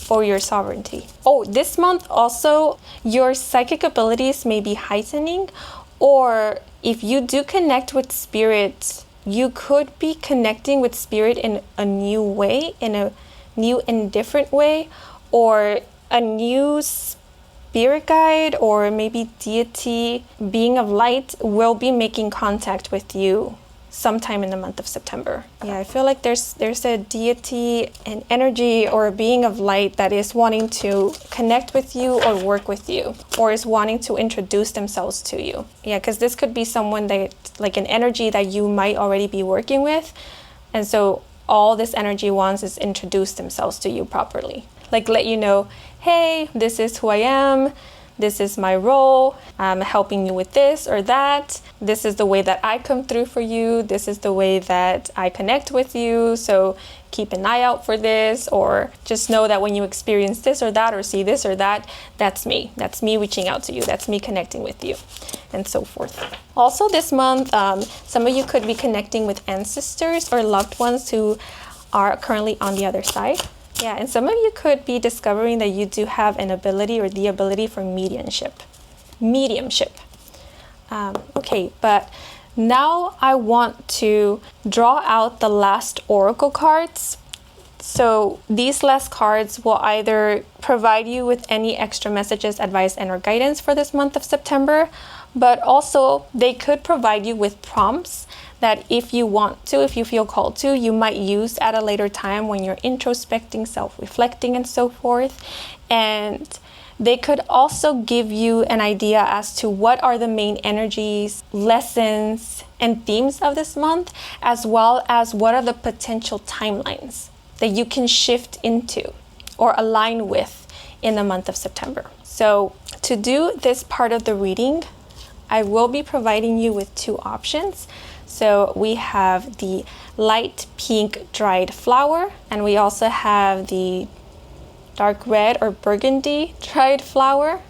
or your sovereignty. Oh, this month also, your psychic abilities may be heightening, or if you do connect with spirit, you could be connecting with spirit in a new way, in a new and different way, or a new spirit guide or maybe deity, being of light, will be making contact with you sometime in the month of September. Yeah, I feel like there's a deity, an energy, or a being of light that is wanting to connect with you or work with you, or is wanting to introduce themselves to you. Yeah, because this could be someone that, like an energy that you might already be working with, and so all this energy wants is introduce themselves to you properly. Like let you know, hey, this is who I am, this is my role, I'm helping you with this or that, this is the way that I come through for you, this is the way that I connect with you, so keep an eye out for this, or just know that when you experience this or that or see this or that, that's me reaching out to you, that's me connecting with you, and so forth. Also this month, some of you could be connecting with ancestors or loved ones who are currently on the other side. Yeah, and some of you could be discovering that you do have an ability or the ability for mediumship. Okay, but now I want to draw out the last oracle cards. So these last cards will either provide you with any extra messages, advice, and or guidance for this month of September, but also they could provide you with prompts that if you want to, if you feel called to, you might use at a later time when you're introspecting, self-reflecting, and so forth. And they could also give you an idea as to what are the main energies, lessons, and themes of this month, as well as what are the potential timelines that you can shift into or align with in the month of September. So to do this part of the reading, I will be providing you with two options. So we have the light pink dried flower, and we also have the dark red or burgundy dried flower.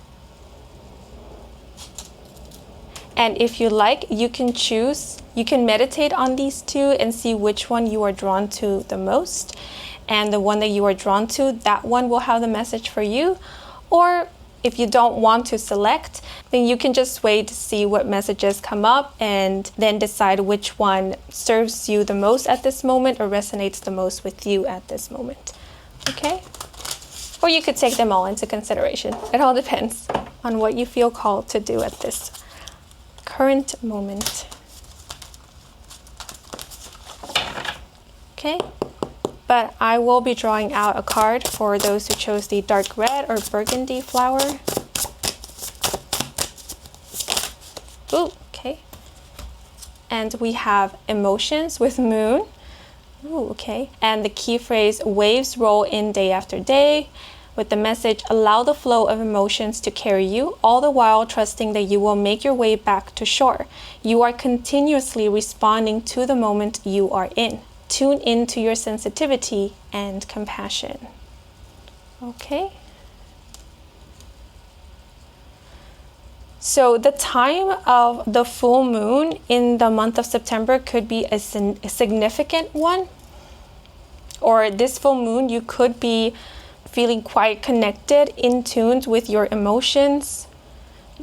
And if you like, you can choose, you can meditate on these two and see which one you are drawn to the most. And the one that you are drawn to, that one will have the message for you. Or if you don't want to select, then you can just wait to see what messages come up and then decide which one serves you the most at this moment or resonates the most with you at this moment. Okay? Or you could take them all into consideration. It all depends on what you feel called to do at this current moment. Okay? but I will be drawing out a card for those who chose the dark red or burgundy flower. Ooh, okay. And we have emotions with moon. Ooh, okay. And the key phrase, waves roll in day after day, with the message, allow the flow of emotions to carry you, all the while trusting that you will make your way back to shore. You are continuously responding to the moment you are in. Tune into your sensitivity and compassion. Okay. So the time of the full moon in the month of September could be a significant one. Or this full moon, you could be feeling quite connected, in tune with your emotions.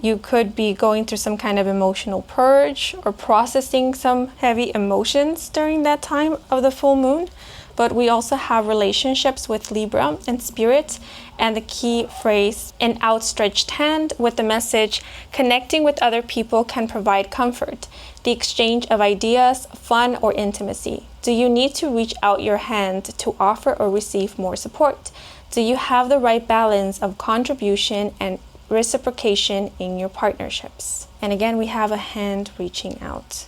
You could be going through some kind of emotional purge or processing some heavy emotions during that time of the full moon. But we also have relationships with Libra and Spirit, and the key phrase, an outstretched hand, with the message, connecting with other people can provide comfort, the exchange of ideas, fun, or intimacy. Do you need to reach out your hand to offer or receive more support? Do you have the right balance of contribution and reciprocation in your partnerships? And again, we have a hand reaching out.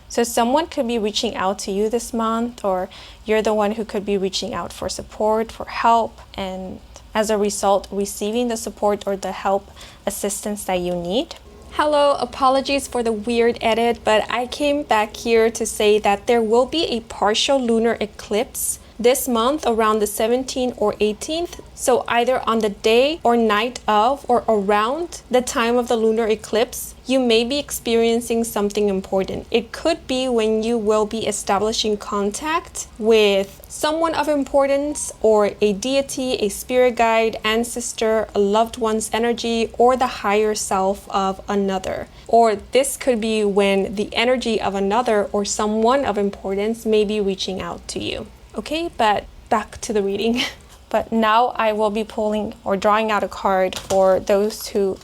So someone could be reaching out to you this month, or you're the one who could be reaching out for support, for help, and as a result, receiving the support or the help, assistance that you need. Hello, apologies for the weird edit, but I came back here to say that there will be a partial lunar eclipse this month around the 17th or 18th. So either on the day or night of or around the time of the lunar eclipse, you may be experiencing something important. It could be when you will be establishing contact with someone of importance, or a deity, a spirit guide, ancestor, a loved one's energy, or the higher self of another. Or this could be when the energy of another or someone of importance may be reaching out to you. Okay, but back to the reading. But now I will be pulling or drawing out a card for those who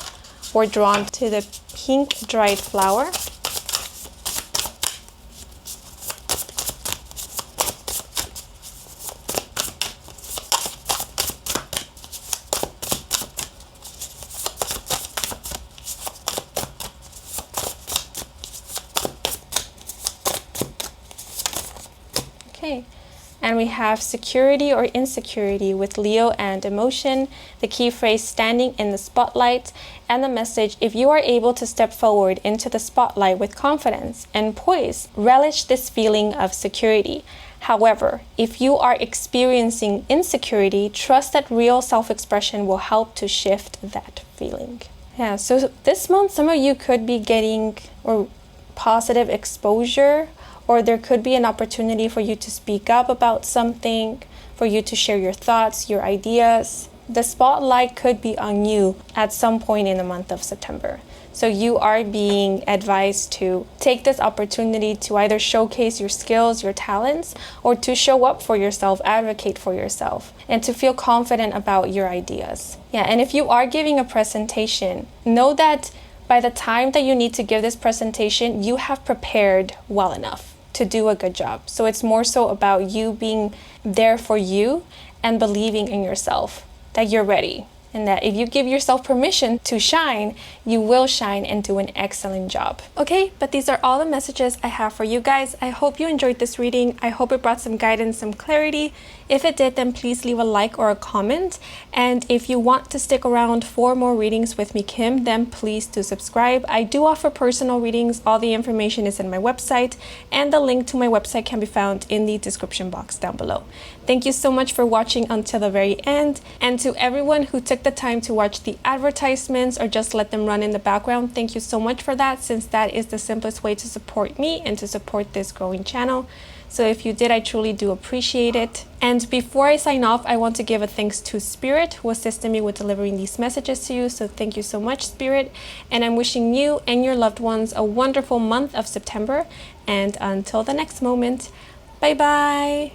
were drawn to the pink dried flower. Okay. And we have security or insecurity with Leo and emotion, the key phrase, standing in the spotlight, and the message, if you are able to step forward into the spotlight with confidence and poise, relish this feeling of security. However, if you are experiencing insecurity, trust that real self-expression will help to shift that feeling. Yeah, so this month, some of you could be getting positive exposure, or there could be an opportunity for you to speak up about something, for you to share your thoughts, your ideas. The spotlight could be on you at some point in the month of September. So you are being advised to take this opportunity to either showcase your skills, your talents, or to show up for yourself, advocate for yourself, and to feel confident about your ideas. Yeah, and if you are giving a presentation, know that by the time that you need to give this presentation, you have prepared well enough to do a good job. So it's more so about you being there for you and believing in yourself, that you're ready. And that if you give yourself permission to shine, you will shine and do an excellent job. Okay, but these are all the messages I have for you guys. I hope you enjoyed this reading. I hope it brought some guidance, some clarity. If it did, then please leave a like or a comment. And if you want to stick around for more readings with me, Kim, then please do subscribe. I do offer personal readings. All the information is in my website, and the link to my website can be found in the description box down below. Thank you so much for watching until the very end. And to everyone who took the time to watch the advertisements or just let them run in the background, thank you so much for that, since that is the simplest way to support me and to support this growing channel. So if you did, I truly do appreciate it. And before I sign off, I want to give a thanks to Spirit, who assisted me with delivering these messages to you. So thank you so much, Spirit. And I'm wishing you and your loved ones a wonderful month of September. And until the next moment, bye bye.